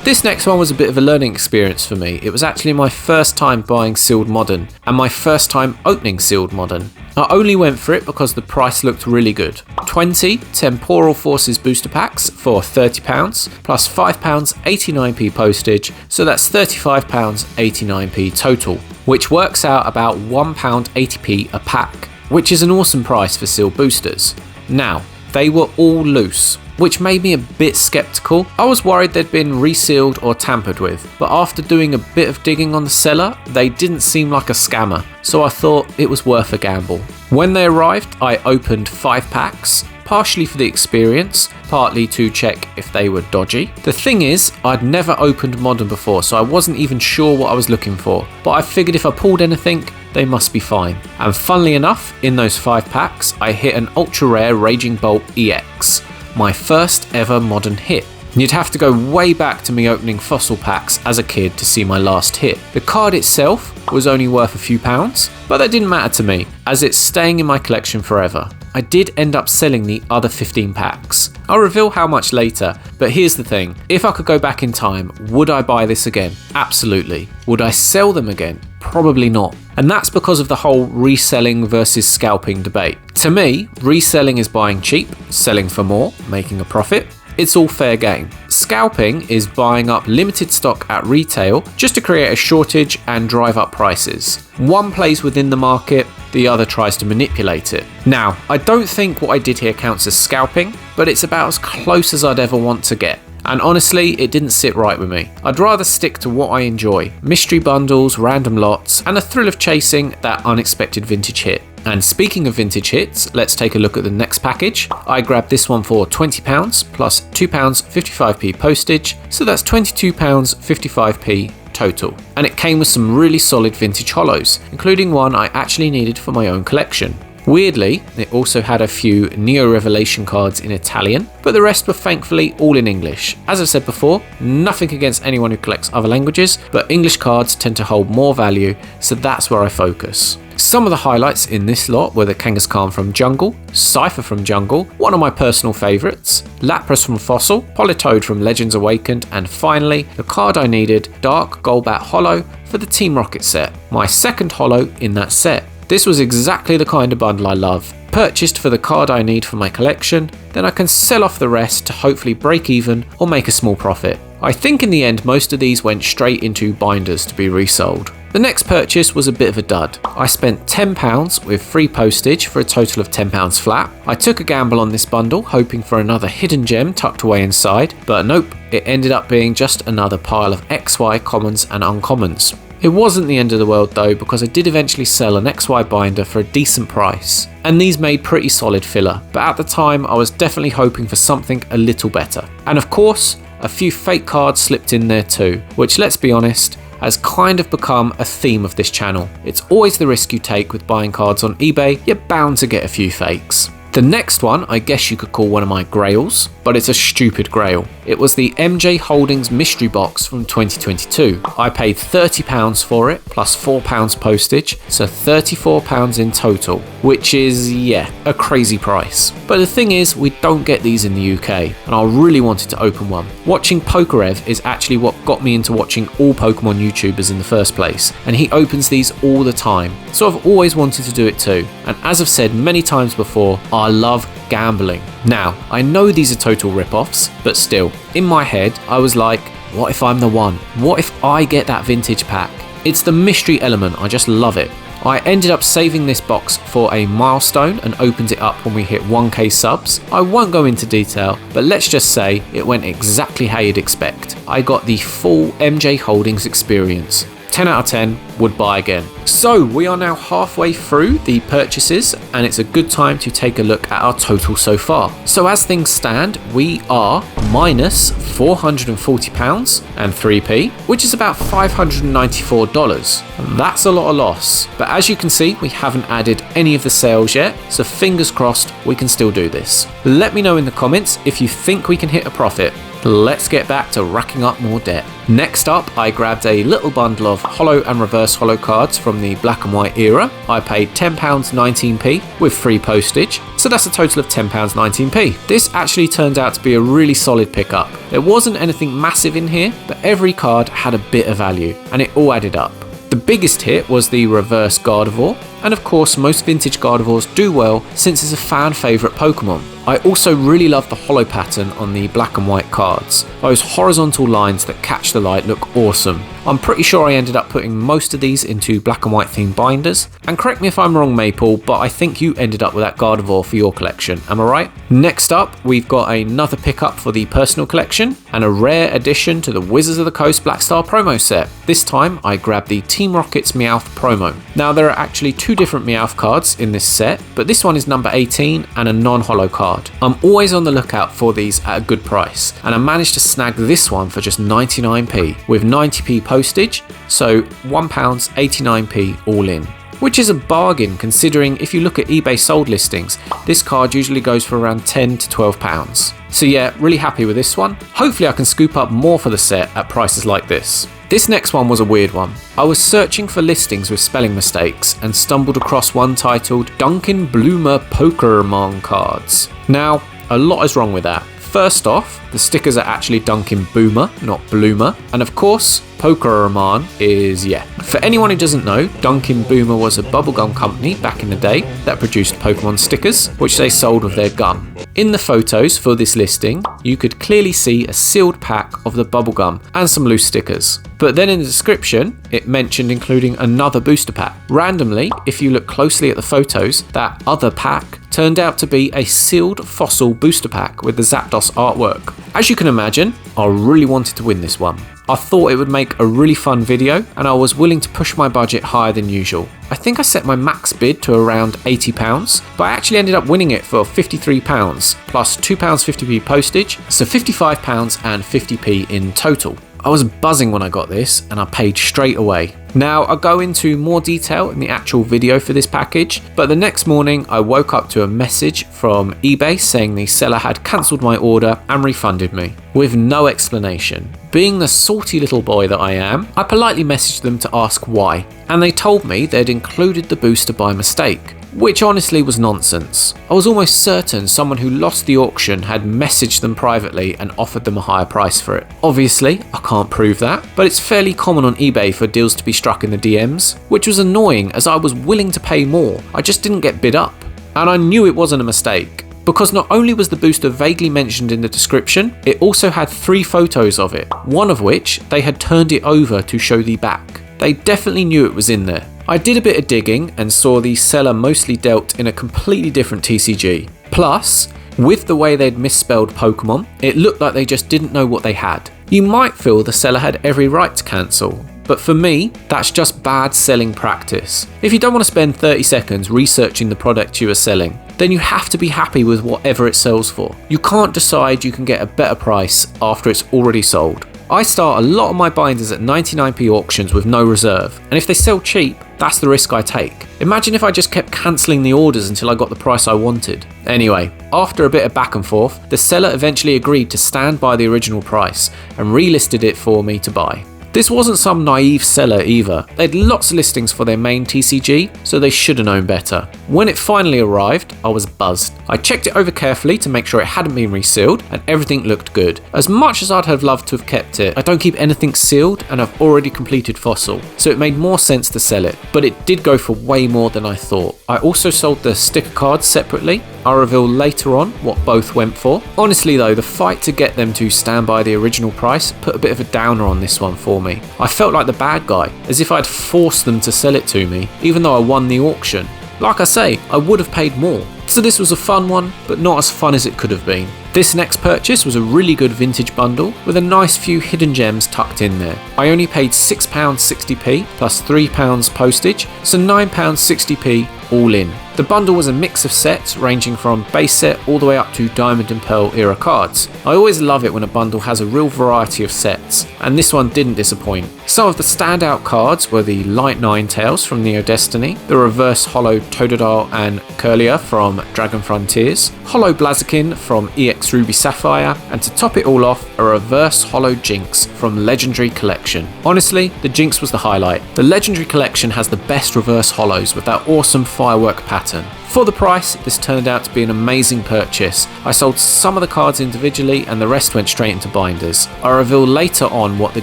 This next one was a bit of a learning experience for me. It was actually my first time buying sealed modern, and my first time opening sealed modern. I only went for it because the price looked really good. 20 Temporal Forces booster packs for £30, plus £5.89p postage, so that's £35.89p total, which works out about £1.80p a pack, which is an awesome price for sealed boosters. Now, they were all loose, which made me a bit skeptical. I was worried they'd been resealed or tampered with, but after doing a bit of digging on the seller, they didn't seem like a scammer, so I thought it was worth a gamble. When they arrived, I opened 5 packs, partially for the experience, partly to check if they were dodgy. The thing is, I'd never opened modern before, so I wasn't even sure what I was looking for, but I figured if I pulled anything, they must be fine. And funnily enough, in those 5 packs, I hit an ultra rare Raging Bolt EX. My first ever modern hit. You'd have to go way back to me opening fossil packs as a kid to see my last hit. The card itself was only worth a few pounds, but that didn't matter to me, as it's staying in my collection forever. I did end up selling the other 15 packs. I'll reveal how much later, but here's the thing. If I could go back in time, would I buy this again? Absolutely. Would I sell them again? Probably not. And that's because of the whole reselling versus scalping debate. To me, reselling is buying cheap, selling for more, making a profit. It's all fair game. Scalping is buying up limited stock at retail just to create a shortage and drive up prices. One plays within the market, the other tries to manipulate it. Now, I don't think what I did here counts as scalping, but it's about as close as I'd ever want to get. And honestly, it didn't sit right with me. I'd rather stick to what I enjoy: mystery bundles, random lots, and a thrill of chasing that unexpected vintage hit. And speaking of vintage hits, let's take a look at the next package. I grabbed this one for £20 plus £2.55p postage, so that's £22.55p total. And it came with some really solid vintage holos, including one I actually needed for my own collection. Weirdly, it also had a few Neo Revelation cards in Italian, but the rest were thankfully all in English. As I've said before, nothing against anyone who collects other languages, but English cards tend to hold more value, so that's where I focus. Some of the highlights in this lot were the Kangaskhan from Jungle, Cypher from Jungle, one of my personal favourites, Lapras from Fossil, Politoed from Legends Awakened, and finally, the card I needed, Dark Golbat Holo for the Team Rocket set, my second holo in that set. This was exactly the kind of bundle I love. Purchased for the card I need for my collection, then I can sell off the rest to hopefully break even or make a small profit. I think in the end most of these went straight into binders to be resold. The next purchase was a bit of a dud. I spent £10 with free postage for a total of £10 flat. I took a gamble on this bundle, hoping for another hidden gem tucked away inside, but nope, it ended up being just another pile of XY commons and uncommons. It wasn't the end of the world though, because I did eventually sell an XY binder for a decent price, and these made pretty solid filler, but at the time I was definitely hoping for something a little better. And of course, a few fake cards slipped in there too, which, let's be honest, has kind of become a theme of this channel. It's always the risk you take with buying cards on eBay, you're bound to get a few fakes. The next one I guess you could call one of my grails, but it's a stupid grail. It was the MJ Holdings mystery box from 2022. I paid £30 for it, plus £4 postage, so £34 in total, which is, yeah, a crazy price. But the thing is, we don't get these in the UK, and I really wanted to open one. Watching Pokerev is actually what got me into watching all Pokemon YouTubers in the first place, and he opens these all the time, so I've always wanted to do it too. And as I've said many times before, I love gambling. Now, I know these are total rip-offs, but still, in my head, I was like, what if I'm the one? What if I get that vintage pack? It's the mystery element, I just love it. I ended up saving this box for a milestone and opened it up when we hit 1k subs. I won't go into detail, but let's just say it went exactly how you'd expect. I got the full MJ Holdings experience. 10 out of 10, would buy again. So we are now halfway through the purchases, and it's a good time to take a look at our total so far. So as things stand, we are minus £440 and 3p, which is about $594. That's a lot of loss, but as you can see, we haven't added any of the sales yet, so fingers crossed we can still do this. Let me know in the comments if you think we can hit a profit. Let's get back to racking up more debt. Next up, I grabbed a little bundle of holo and reverse holo cards from the black and white era. I paid £10.19p with free postage, so that's a total of £10.19p. This actually turned out to be a really solid pickup. There wasn't anything massive in here, but every card had a bit of value, and it all added up. The biggest hit was the reverse Gardevoir, and of course most vintage Gardevoirs do well since it's a fan favourite Pokemon. I also really love the holo pattern on the black and white cards. Those horizontal lines that catch the light look awesome. I'm pretty sure I ended up putting most of these into black and white themed binders. And correct me if I'm wrong, Maple, but I think you ended up with that Gardevoir for your collection, am I right? Next up, we've got another pickup for the personal collection and a rare addition to the Wizards of the Coast Black Star promo set. This time I grabbed the Team Rocket's Meowth promo. Now there are actually two different Meowth cards in this set, but this one is number 18 and a non-holo card. I'm always on the lookout for these at a good price, and I managed to snag this one for just 99p with 90p postage, so £1.89p all in. which is a bargain considering if you look at eBay sold listings, this card usually goes for around £10 to £12. So yeah, really happy with this one. Hopefully I can scoop up more for the set at prices like this. This next one was a weird one. I was searching for listings with spelling mistakes and stumbled across one titled Duncan Bloomer Pokémon cards. Now, a lot is wrong with that. First off, the stickers are actually Duncan Boomer, not Bloomer. And of course, Pokémon is, For anyone who doesn't know, Duncan Boomer was a bubblegum company back in the day that produced Pokemon stickers, which they sold with their gum. In the photos for this listing, you could clearly see a sealed pack of the bubblegum and some loose stickers. But then in the description, it mentioned including another booster pack. Randomly, if you look closely at the photos, that other pack turned out to be a sealed fossil booster pack with the Zapdos artwork. As you can imagine, I really wanted to win this one. I thought it would make a really fun video and I was willing to push my budget higher than usual. I think I set my max bid to around £80, but I actually ended up winning it for £53 plus £2.50p postage, so £55 and 50p in total. I was buzzing when I got this and I paid straight away. Now I'll go into more detail in the actual video for this package, but the next morning I woke up to a message from eBay saying the seller had cancelled my order and refunded me, with no explanation. Being the salty little boy that I am, I politely messaged them to ask why, and they told me they'd included the booster by mistake, which honestly was nonsense. I was almost certain someone who lost the auction had messaged them privately and offered them a higher price for it. Obviously, I can't prove that, but it's fairly common on eBay for deals to be struck in the DMs, which was annoying as I was willing to pay more, I just didn't get bid up. And I knew it wasn't a mistake, because not only was the booster vaguely mentioned in the description, it also had 3 photos of it, one of which they had turned it over to show the back. They definitely knew it was in there. I did a bit of digging and saw the seller mostly dealt in a completely different TCG. Plus, with the way they'd misspelled Pokemon, it looked like they just didn't know what they had. You might feel the seller had every right to cancel, but for me, that's just bad selling practice. If you don't want to spend 30 seconds researching the product you are selling, then you have to be happy with whatever it sells for. You can't decide you can get a better price after it's already sold. I start a lot of my binders at 99p auctions with no reserve, and if they sell cheap, that's the risk I take. Imagine if I just kept cancelling the orders until I got the price I wanted. Anyway, after a bit of back and forth, the seller eventually agreed to stand by the original price and relisted it for me to buy. This wasn't some naive seller either. They had lots of listings for their main TCG, so they should have known better. When it finally arrived, I was buzzed. I checked it over carefully to make sure it hadn't been resealed and everything looked good. As much as I'd have loved to have kept it, I don't keep anything sealed and I've already completed Fossil, so it made more sense to sell it. But it did go for way more than I thought. I also sold the sticker cards separately. I'll reveal later on what both went for. Honestly though, the fight to get them to stand by the original price put a bit of a downer on this one for me. I felt like the bad guy, as if I'd forced them to sell it to me, even though I won the auction. Like I say, I would have paid more. So this was a fun one, but not as fun as it could have been. This next purchase was a really good vintage bundle with a nice few hidden gems tucked in there. I only paid £6.60p plus £3 postage, so £9.60p all in. The bundle was a mix of sets ranging from base set all the way up to Diamond and Pearl era cards. I always love it when a bundle has a real variety of sets, and this one didn't disappoint. Some of the standout cards were the Light Ninetales from Neo Destiny, the Reverse Holo Totodile and Curlier from Dragon Frontiers, Holo Blaziken from EX Ruby Sapphire, and to top it all off, a Reverse Holo Jinx from Legendary Collection. Honestly, the Jinx was the highlight. The Legendary Collection has the best Reverse Holos with that awesome firework pattern. For the price, this turned out to be an amazing purchase. I sold some of the cards individually and the rest went straight into binders. I'll reveal later on what the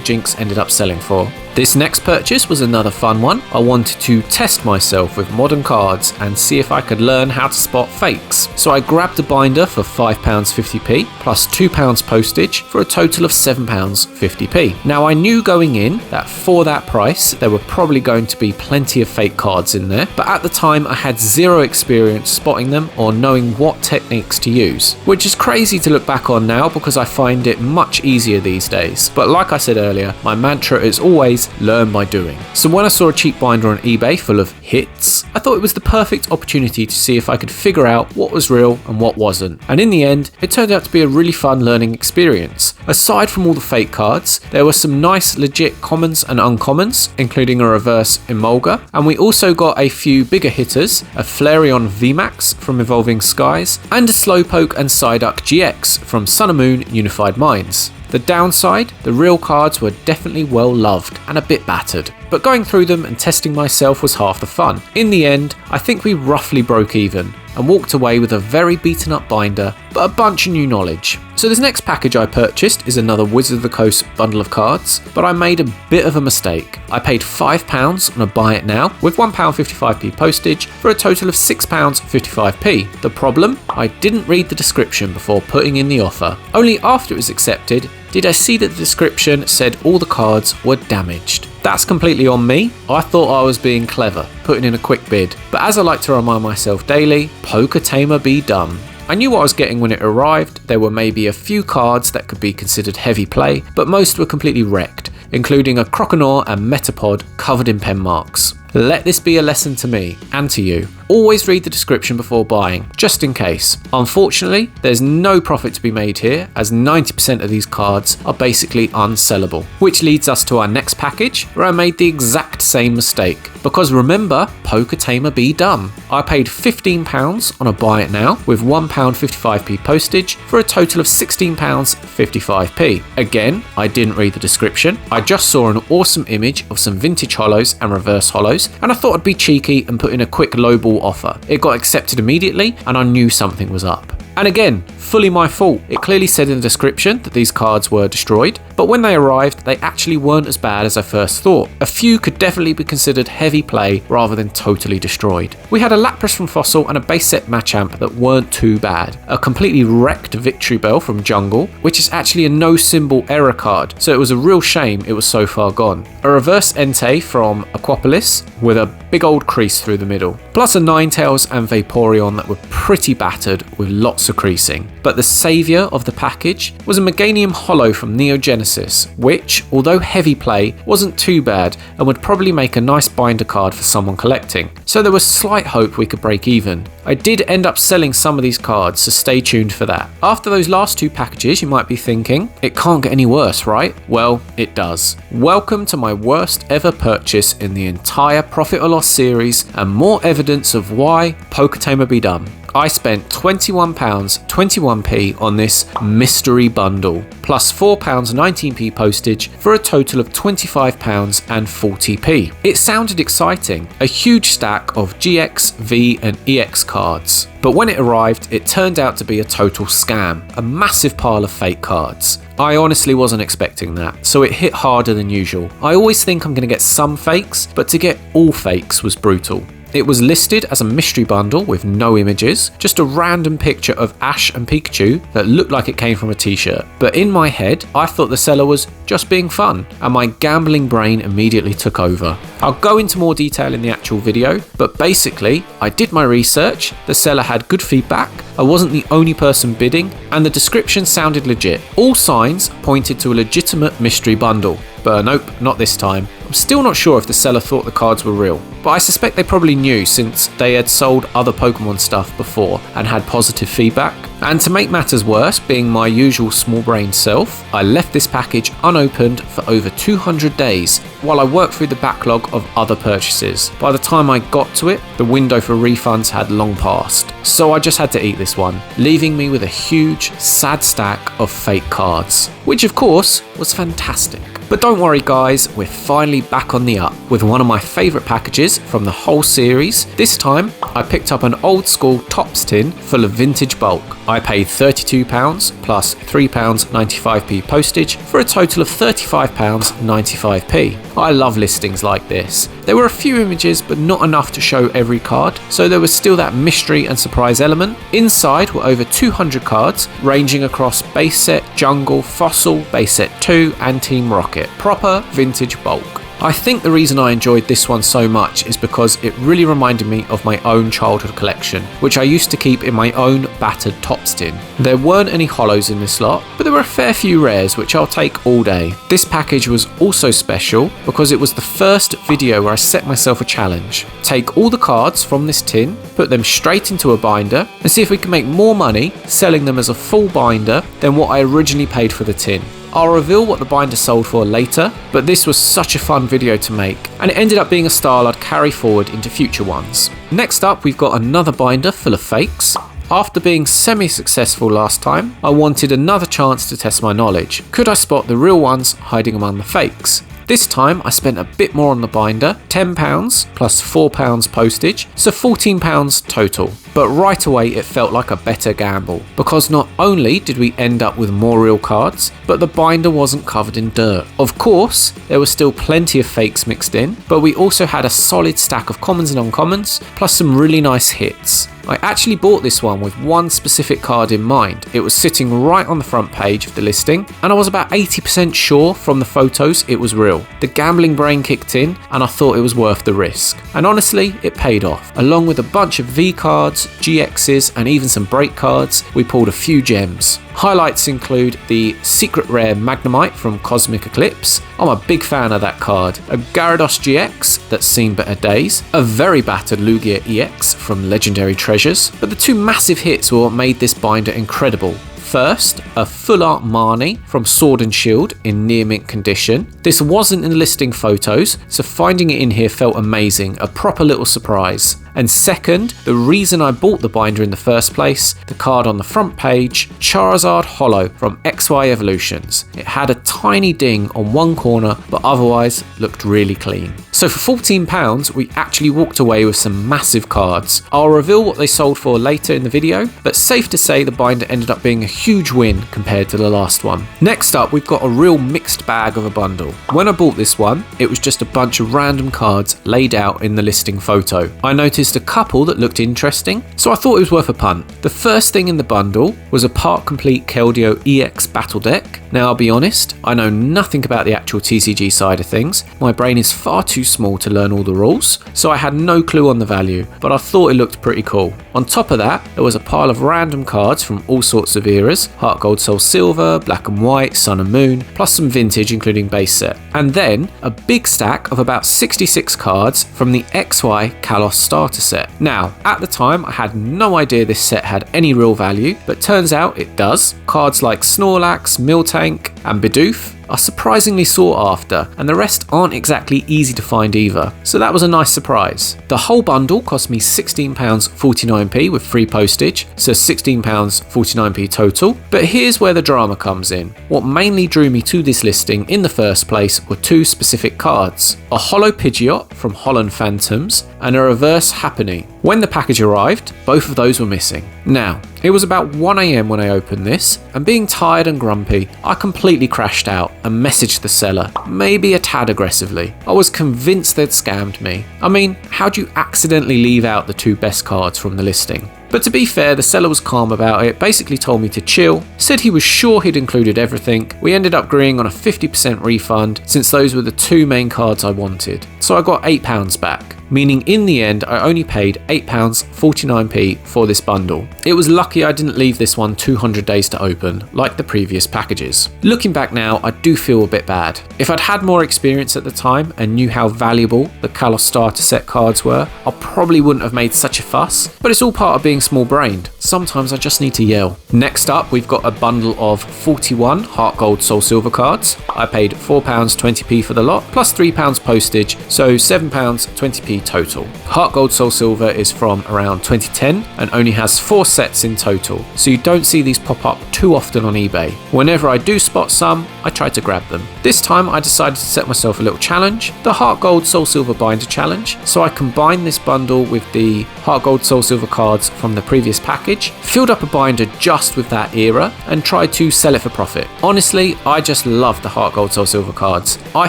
Jinx ended up selling for. This next purchase was another fun one. I wanted to test myself with modern cards and see if I could learn how to spot fakes. So I grabbed a binder for £5.50p plus £2 postage for a total of £7.50p. Now I knew going in that for that price there were probably going to be plenty of fake cards in there, but at the time I had zero experience experience spotting them or knowing what techniques to use, which is crazy to look back on now because I find it much easier these days. But like I said earlier, my mantra is always learn by doing. So when I saw a cheap binder on eBay full of hits, I thought it was the perfect opportunity to see if I could figure out what was real and what wasn't. And in the end, it turned out to be a really fun learning experience. Aside from all the fake cards, there were some nice legit commons and uncommons, including a reverse Emolga, and we also got a few bigger hitters, a Flareon VMAX from Evolving Skies, and a Slowpoke and Psyduck GX from Sun and Moon Unified Minds. The downside, the real cards were definitely well loved and a bit battered, but going through them and testing myself was half the fun. In the end, I think we roughly broke even and walked away with a very beaten up binder, but a bunch of new knowledge. So this next package I purchased is another Wizard of the Coast bundle of cards, but I made a bit of a mistake. I paid £5 on a buy it now with £1.55p postage for a total of £6.55p. The problem? I didn't read the description before putting in the offer. Only after it was accepted did I see that the description said all the cards were damaged. That's completely on me. I thought I was being clever, putting in a quick bid. But as I like to remind myself daily, PokeTamer be dumb. I knew what I was getting when it arrived. There were maybe a few cards that could be considered heavy play, but most were completely wrecked, including a Croconaw and Metapod covered in pen marks. Let this be a lesson to me and to you. Always read the description before buying, just in case. Unfortunately, there's no profit to be made here, as 90% of these cards are basically unsellable. Which leads us to our next package, where I made the exact same mistake. Because remember, PokeTamer be dumb. I paid £15 on a buy it now, with £1.55p postage, for a total of £16.55p. Again, I didn't read the description. I just saw an awesome image of some vintage holos and reverse holos, and I thought I'd be cheeky and put in a quick lowball offer. It got accepted immediately, and I knew something was up. And again, fully my fault. It clearly said in the description that these cards were destroyed, but when they arrived, they actually weren't as bad as I first thought. A few could definitely be considered heavy play rather than totally destroyed. We had a Lapras from Fossil and a base set Machamp that weren't too bad. A completely wrecked Victory Bell from Jungle, which is actually a no symbol error card, so it was a real shame it was so far gone. A reverse Entei from Aquapolis with a big old crease through the middle, plus a Ninetales and Vaporeon that were pretty battered with lots of creasing. But the saviour of the package was a Meganium Holo from Neo Genesis, which, although heavy play, wasn't too bad and would probably make a nice binder card for someone collecting. So there was slight hope we could break even. I did end up selling some of these cards, so stay tuned for that. After those last two packages, you might be thinking, it can't get any worse, right? Well, it does. Welcome to my worst ever purchase in the entire Profit or Loss series, and more evidence of why PokeTamer be dumb. I spent £21.21p on this mystery bundle, plus £4.19p postage for a total of £25.40p. It sounded exciting, a huge stack of GX, V and EX cards. But when it arrived, it turned out to be a total scam, a massive pile of fake cards. I honestly wasn't expecting that, so it hit harder than usual. I always think I'm going to get some fakes, but to get all fakes was brutal. It was listed as a mystery bundle with no images, just a random picture of Ash and Pikachu that looked like it came from a t-shirt. But in my head, I thought the seller was just being fun, and my gambling brain immediately took over. I'll go into more detail in the actual video, but basically, I did my research, the seller had good feedback, I wasn't the only person bidding, and the description sounded legit. All signs pointed to a legitimate mystery bundle. But nope, not this time. I'm still not sure if the seller thought the cards were real, but I suspect they probably knew since they had sold other Pokemon stuff before and had positive feedback. And to make matters worse, being my usual small brain self, I left this package unopened for over 200 days while I worked through the backlog of other purchases. By the time I got to it, the window for refunds had long passed. So I just had to eat this one, leaving me with a huge, sad stack of fake cards, which of course was fantastic. But don't worry guys, we're finally back on the up with one of my favourite packages from the whole series. This time, I picked up an old school Tops tin full of vintage bulk. I paid £32 plus £3.95p postage for a total of £35.95p. I love listings like this. There were a few images but not enough to show every card, so there was still that mystery and surprise element. Inside were over 200 cards ranging across base set, jungle, fossil, base set 2 and Team Rocket. Proper vintage bulk. I think the reason I enjoyed this one so much is because it really reminded me of my own childhood collection, which I used to keep in my own battered Topps tin. There weren't any holos in this lot, but there were a fair few rares which I'll take all day. This package was also special because it was the first video where I set myself a challenge. Take all the cards from this tin, put them straight into a binder, and see if we can make more money selling them as a full binder than what I originally paid for the tin. I'll reveal what the binder sold for later, but this was such a fun video to make, and it ended up being a style I'd carry forward into future ones. Next up, we've got another binder full of fakes. After being semi-successful last time, I wanted another chance to test my knowledge. Could I spot the real ones hiding among the fakes? This time I spent a bit more on the binder, £10 plus £4 postage, so £14 total. But right away it felt like a better gamble, because not only did we end up with more real cards, but the binder wasn't covered in dirt. Of course, there was still plenty of fakes mixed in, but we also had a solid stack of commons and uncommons, plus some really nice hits. I actually bought this one with one specific card in mind. It was sitting right on the front page of the listing, and I was about 80% sure from the photos it was real. The gambling brain kicked in, and I thought it was worth the risk. And honestly, it paid off. Along with a bunch of V cards, GXs, and even some break cards, we pulled a few gems. Highlights include the secret rare Magnemite from Cosmic Eclipse. I'm a big fan of that card. A Gyarados GX that's seen better days. A very battered Lugia EX from Legendary Treasures. But the two massive hits were what made this binder incredible. First, a full art Marnie from Sword and Shield in near mint condition. This wasn't in the listing photos, so finding it in here felt amazing, a proper little surprise. And second, the reason I bought the binder in the first place, the card on the front page, Charizard Holo from XY Evolutions. It had a tiny ding on one corner, but otherwise looked really clean. So for £14, we actually walked away with some massive cards. I'll reveal what they sold for later in the video, but safe to say the binder ended up being a huge win compared to the last one. Next up, we've got a real mixed bag of a bundle. When I bought this one, it was just a bunch of random cards laid out in the listing photo. I noticed a couple that looked interesting, so I thought it was worth a punt. The first thing in the bundle was a part complete Keldeo EX battle deck. Now I'll be honest, I know nothing about the actual TCG side of things. My brain is far too small to learn all the rules, so I had no clue on the value, but I thought it looked pretty cool. On top of that, there was a pile of random cards from all sorts of eras, Heart Gold Soul Silver, Black and White, Sun and Moon, plus some vintage including base set. And then a big stack of about 66 cards from the XY Kalos starter set. Now, at the time I had no idea this set had any real value, but turns out it does. Cards like Snorlax, Miltank and Bidoof are surprisingly sought after, and the rest aren't exactly easy to find either, so that was a nice surprise. The whole bundle cost me £16.49 with free postage, so £16.49 total, but here's where the drama comes in. What mainly drew me to this listing in the first place were two specific cards, a Holo Pidgeot from Holland Phantoms and a reverse Happiny. When the package arrived, both of those were missing. Now, it was about 1 AM when I opened this, and being tired and grumpy, I completely crashed out and messaged the seller, maybe a tad aggressively. I was convinced they'd scammed me. I mean, how'd you accidentally leave out the two best cards from the listing? But to be fair, the seller was calm about it, basically told me to chill, said he was sure he'd included everything. We ended up agreeing on a 50% refund since those were the two main cards I wanted. So I got £8 back, meaning in the end I only paid £8.49 for this bundle. It was lucky I didn't leave this one 200 days to open, like the previous packages. Looking back now, I do feel a bit bad. If I'd had more experience at the time and knew how valuable the Kalos starter set cards were, I probably wouldn't have made such a fuss, but it's all part of being small-brained. Sometimes I just need to yell. Next up, we've got a bundle of 41 Heart Gold Soul Silver cards. I paid £4.20 for the lot, plus £3 postage, so £7.20 total. Heart Gold Soul Silver is from around 2010 and only has 4 sets in total, so you don't see these pop up too often on eBay. Whenever I do spot some, I try to grab them. This time I decided to set myself a little challenge, the Heart Gold Soul Silver Binder Challenge, so I combined this bundle with the Heart Gold Soul Silver cards from the previous package, filled up a binder just with that era, and tried to sell it for profit. Honestly, I just love the Heart Gold Soul Silver cards. I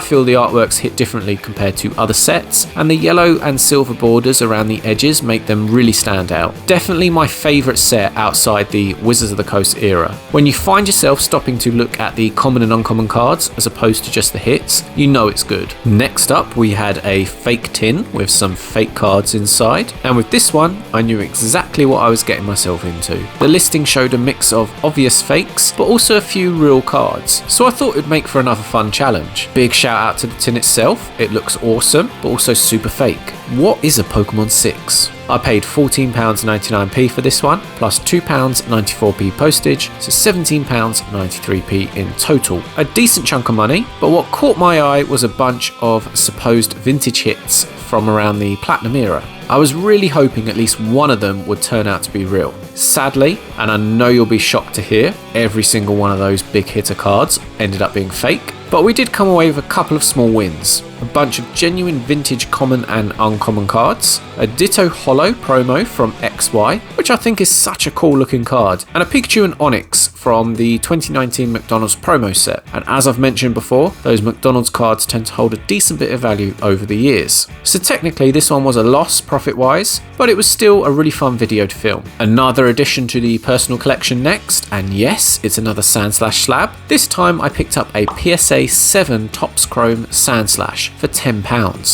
feel the artworks hit differently compared to other sets, and the yellow and silver borders around the edges make them really stand out. Definitely my favourite set outside the Wizards of the Coast era. When you find yourself stopping to look at the common and uncommon cards as opposed to just the hits, you know it's good. Next up, we had a fake tin with some fake cards inside, and with this one I knew exactly what I was getting myself into. The listing showed a mix of obvious fakes but also a few real cards, so I thought it'd make for another fun challenge. Big shout out to the tin itself, it looks awesome but also super fake. What is a Pokemon 6? I paid £14.99p for this one, plus £2.94p postage, so £17.93p in total. A decent chunk of money, but what caught my eye was a bunch of supposed vintage hits from around the Platinum era. I was really hoping at least one of them would turn out to be real. Sadly, and I know you'll be shocked to hear, every single one of those big hitter cards ended up being fake, but we did come away with a couple of small wins. A bunch of genuine vintage common and uncommon cards, a Ditto Holo promo from XY, which I think is such a cool looking card, and a Pikachu and Onix from the 2019 McDonald's promo set. And as I've mentioned before, those McDonald's cards tend to hold a decent bit of value over the years. So technically this one was a loss profit wise, but it was still a really fun video to film. Another addition to the personal collection next, and yes, it's another Sandslash slab. This time I picked up a PSA 7 Topps Chrome Sandslash for £10,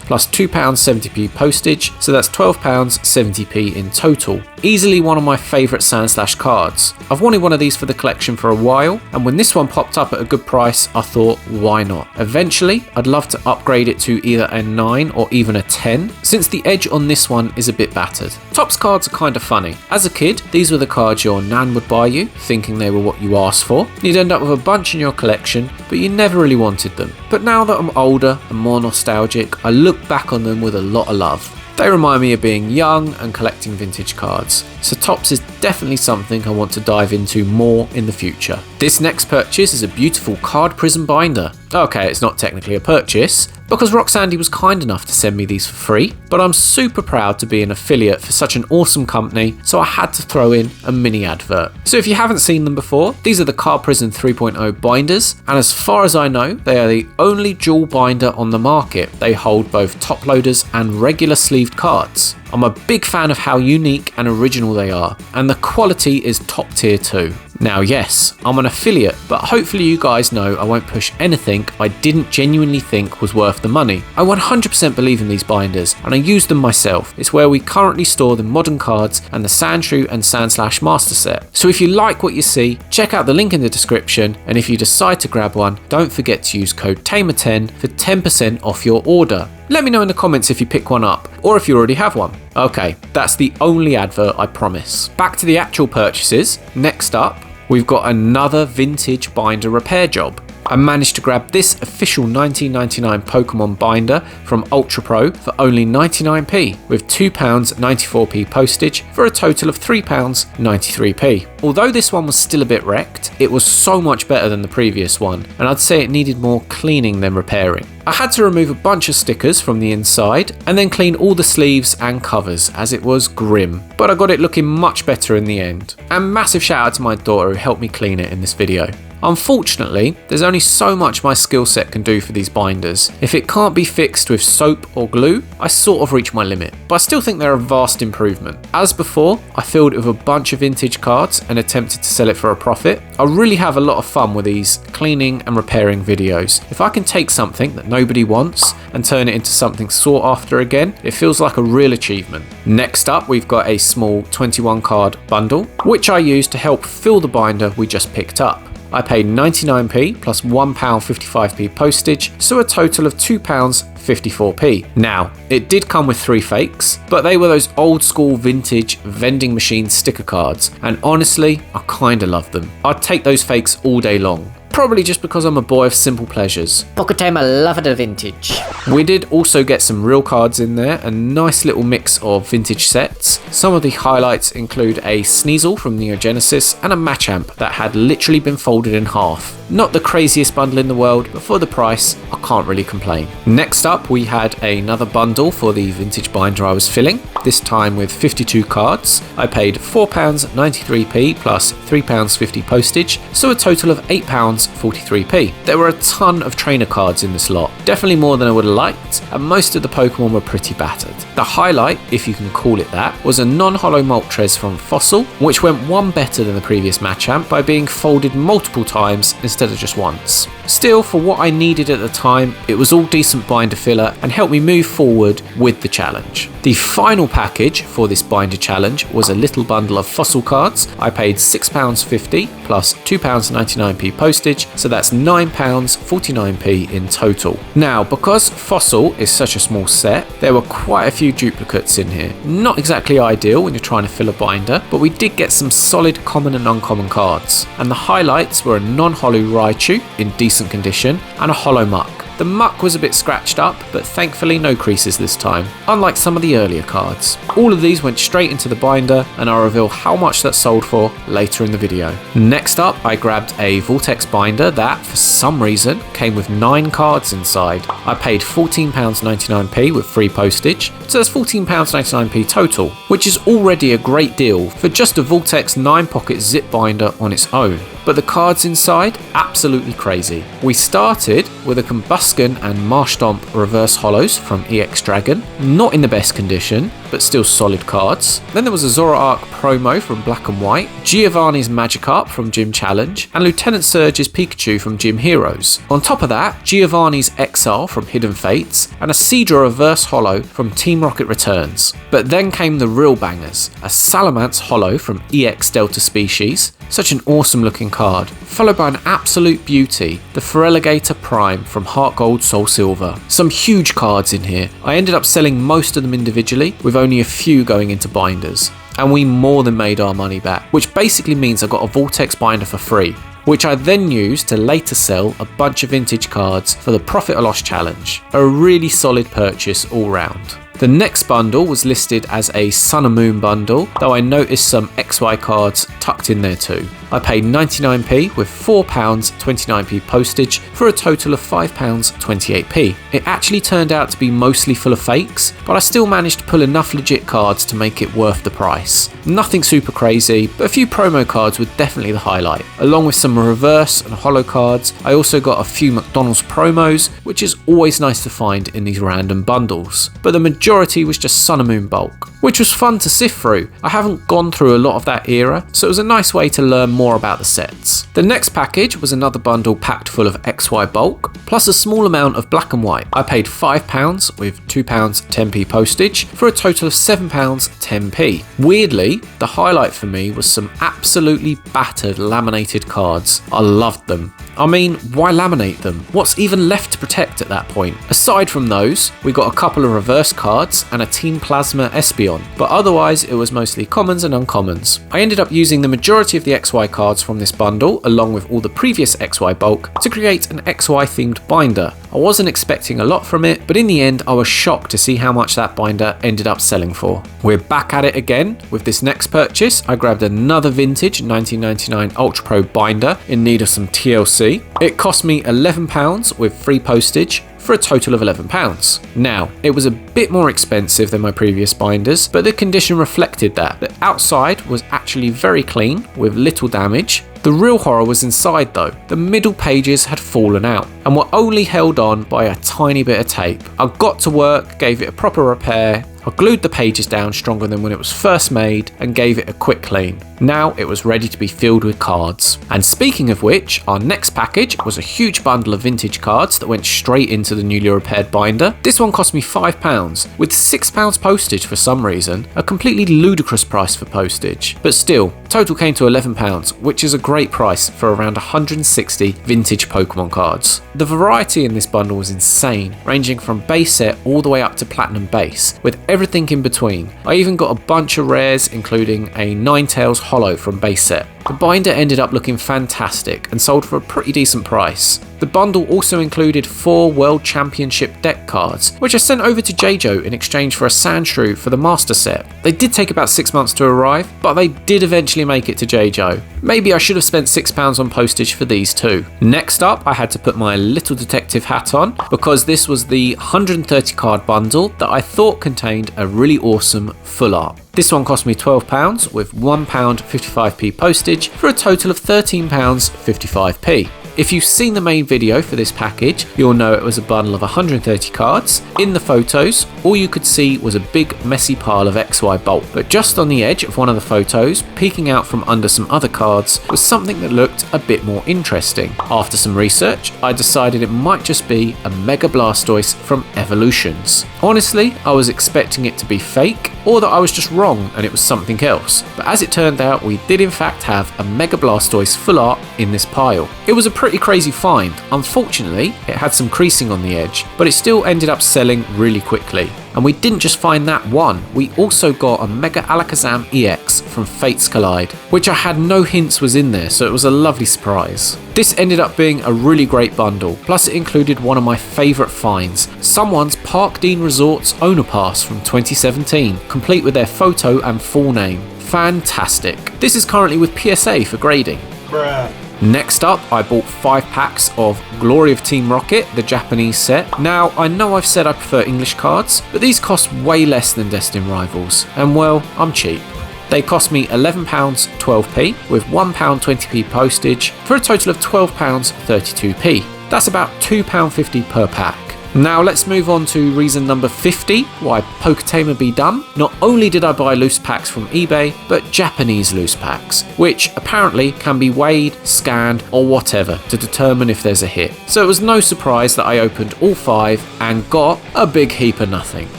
plus £2.70p postage, so that's £12.70p in total. Easily one of my favourite Sandslash cards. I've wanted one of these for the collection for a while, and when this one popped up at a good price, I thought, why not? Eventually, I'd love to upgrade it to either a 9 or even a 10, since the edge on this one is a bit battered. Topps cards are kind of funny. As a kid, these were the cards your nan would buy you, thinking they were what you asked for. You'd end up with a bunch in your collection, but you never really wanted them. But now that I'm older and more nostalgic, I look back on them with a lot of love. They remind me of being young and collecting vintage cards, so Topps is definitely something I want to dive into more in the future. This next purchase is a beautiful card prism binder. Okay, it's not technically a purchase, because Roxandy was kind enough to send me these for free, but I'm super proud to be an affiliate for such an awesome company, so I had to throw in a mini advert. So if you haven't seen them before, these are the Card Prism 3.0 binders, and as far as I know, they are the only dual binder on the market. They hold both top loaders and regular sleeved cards. I'm a big fan of how unique and original they are, and the quality is top tier too. Now yes, I'm an affiliate, but hopefully you guys know I won't push anything I didn't genuinely think was worth the money. I 100% believe in these binders, and I use them myself. It's where we currently store the modern cards and the Sandshrew and Sandslash master set. So if you like what you see, check out the link in the description, and if you decide to grab one, don't forget to use code TAMER10 for 10% off your order. Let me know in the comments if you pick one up, or if you already have one. Okay, that's the only advert, I promise. Back to the actual purchases. Next up, we've got another vintage binder repair job. I managed to grab this official 1999 Pokemon binder from Ultra Pro for only 99p, with £2.94p postage for a total of £3.93p. Although this one was still a bit wrecked, it was so much better than the previous one, and I'd say it needed more cleaning than repairing. I had to remove a bunch of stickers from the inside and then clean all the sleeves and covers, as it was grim, but I got it looking much better in the end. And massive shout out to my daughter who helped me clean it in this video. Unfortunately, there's only so much my skill set can do for these binders. If it can't be fixed with soap or glue, I sort of reach my limit, but I still think they're a vast improvement. As before, I filled it with a bunch of vintage cards and attempted to sell it for a profit. I really have a lot of fun with these cleaning and repairing videos. If I can take something that nobody wants and turn it into something sought after again, it feels like a real achievement. Next up, we've got a small 21 card bundle, which I used to help fill the binder we just picked up. I paid 99p plus £1.55p postage, so a total of £2.54p. Now, it did come with 3 fakes, but they were those old school vintage vending machine sticker cards, and honestly, I kinda love them. I'd take those fakes all day long. Probably just because I'm a boy of simple pleasures. PokeTamer love the vintage. We did also get some real cards in there, a nice little mix of vintage sets. Some of the highlights include a Sneasel from Neo Genesis and a Machamp that had literally been folded in half. Not the craziest bundle in the world, but for the price, I can't really complain. Next up, we had another bundle for the vintage binder I was filling. this time with 52 cards. I paid £4.93p plus £3.50 postage, so a total of £8.43p. There were a ton of trainer cards in this lot, definitely more than I would have liked, and most of the Pokemon were pretty battered. The highlight, if you can call it that, was a non-holo Moltres from Fossil, which went one better than the previous Machamp by being folded multiple times instead of just once. Still, for what I needed at the time, it was all decent binder filler and helped me move forward with the challenge. The final package for this binder challenge was a little bundle of Fossil cards. I paid £6.50 plus £2.99p postage, so that's £9.49p in total. Now, because Fossil is such a small set, there were quite a few duplicates in here. Not exactly ideal when you're trying to fill a binder, but we did get some solid common and uncommon cards. And the highlights were a non-holo Raichu in decent condition and a holo Muck. The Muck was a bit scratched up, but thankfully no creases this time, unlike some of the earlier cards. All of these went straight into the binder, and I'll reveal how much that sold for later in the video. Next up, I grabbed a Vortex binder that, for some reason, came with 9 cards inside. I paid £14.99p with free postage, so that's £14.99p total, which is already a great deal for just a Vortex 9-pocket zip binder on its own. But the cards inside, absolutely crazy. We started with a Combusken and Marshtomp reverse holos from EX Dragon, not in the best condition, but still solid cards. Then there was a Zoroark promo from Black and White, Giovanni's Magikarp from Gym Challenge, and Lieutenant Surge's Pikachu from Gym Heroes. On top of that, Giovanni's Exile from Hidden Fates, and a Seadra reverse holo from Team Rocket Returns. But then came the real bangers, a Salamence holo from EX Delta Species, such an awesome looking card, followed by an absolute beauty, the Feraligatr Prime from Heart Gold Soul Silver. Some huge cards in here. I ended up selling most of them individually, with only a few going into binders. And we more than made our money back, which basically means I got a Vortex binder for free, which I then used to later sell a bunch of vintage cards for the Profit or Loss challenge. A really solid purchase all round. The next bundle was listed as a Sun and Moon bundle, though I noticed some XY cards tucked in there too. I paid 99p with £4.29p postage for a total of £5.28p. It actually turned out to be mostly full of fakes, but I still managed to pull enough legit cards to make it worth the price. Nothing super crazy, but a few promo cards were definitely the highlight. Along with some reverse and holo cards, I also got a few McDonald's promos, which is always nice to find in these random bundles. But the majority was just Sun and Moon bulk, which was fun to sift through. I haven't gone through a lot of that era, so it was a nice way to learn more about the sets. The next package was another bundle packed full of XY bulk, plus a small amount of Black and White. I paid £5 with £2.10p postage for a total of £7.10p. Weirdly, the highlight for me was some absolutely battered laminated cards. I loved them. I mean, why laminate them? What's even left to protect at that point? Aside from those, we got a couple of reverse cards and a Team Plasma Espeon, but otherwise it was mostly commons and uncommons. I ended up using the majority of the XY cards from this bundle, along with all the previous XY bulk, to create an XY themed binder. I wasn't expecting a lot from it, but in the end I was shocked to see how much that binder ended up selling for. We're back at it again. With this next purchase, I grabbed another vintage 1999 Ultra Pro binder in need of some TLC. It cost me £11 with free postage for a total of £11. Now, it was a bit more expensive than my previous binders, but the condition reflected that. The outside was actually very clean with little damage. The real horror was inside though. The middle pages had fallen out and were only held on by a tiny bit of tape. I got to work, gave it a proper repair. I glued the pages down stronger than when it was first made and gave it a quick clean. Now it was ready to be filled with cards. And speaking of which, our next package was a huge bundle of vintage cards that went straight into the newly repaired binder. This one cost me £5 with £6 postage for some reason, a completely ludicrous price for postage. But still, total came to £11, which is a great price for around 160 vintage Pokemon cards. The variety in this bundle was insane, ranging from base set all the way up to platinum base, with everything in between. I even got a bunch of rares, including a Ninetales holo from base set. The binder ended up looking fantastic and sold for a pretty decent price. The bundle also included 4 World Championship deck cards, which I sent over to J-Jo in exchange for a Sandshrew for the Master Set. They did take about 6 months to arrive, but they did eventually make it to J-Jo. Maybe I should have spent £6 on postage for these too. Next up, I had to put my little detective hat on, because this was the 130 card bundle that I thought contained a really awesome full art. This one cost me £12 with £1.55p postage for a total of £13.55p. If you've seen the main video for this package, you'll know it was a bundle of 130 cards. In the photos, all you could see was a big messy pile of XY bolt, but just on the edge of one of the photos, peeking out from under some other cards, was something that looked a bit more interesting. After some research, I decided it might just be a Mega Blastoise from Evolutions. Honestly, I was expecting it to be fake, or that I was just wrong and it was something else, but as it turned out, we did in fact have a Mega Blastoise full art in this pile. It was a pretty crazy find. Unfortunately, it had some creasing on the edge, but it still ended up selling really quickly. And we didn't just find that one, we also got a Mega Alakazam EX from Fates Collide, which I had no hints was in there, so it was a lovely surprise. This ended up being a really great bundle, plus it included one of my favourite finds, someone's Park Dean Resorts owner pass from 2017, complete with their photo and full name. Fantastic. This is currently with PSA for grading. Bruh. Next up, I bought 5 packs of Glory of Team Rocket, the Japanese set. Now, I know I've said I prefer English cards, but these cost way less than Destined Rivals, and well, I'm cheap. They cost me £11.12p with £1.20p postage for a total of £12.32p. That's about £2.50 per pack. Now let's move on to reason number 50, why PokeTamer be done. Not only did I buy loose packs from eBay, but Japanese loose packs, which apparently can be weighed, scanned, or whatever to determine if there's a hit. So it was no surprise that I opened all 5 and got a big heap of nothing.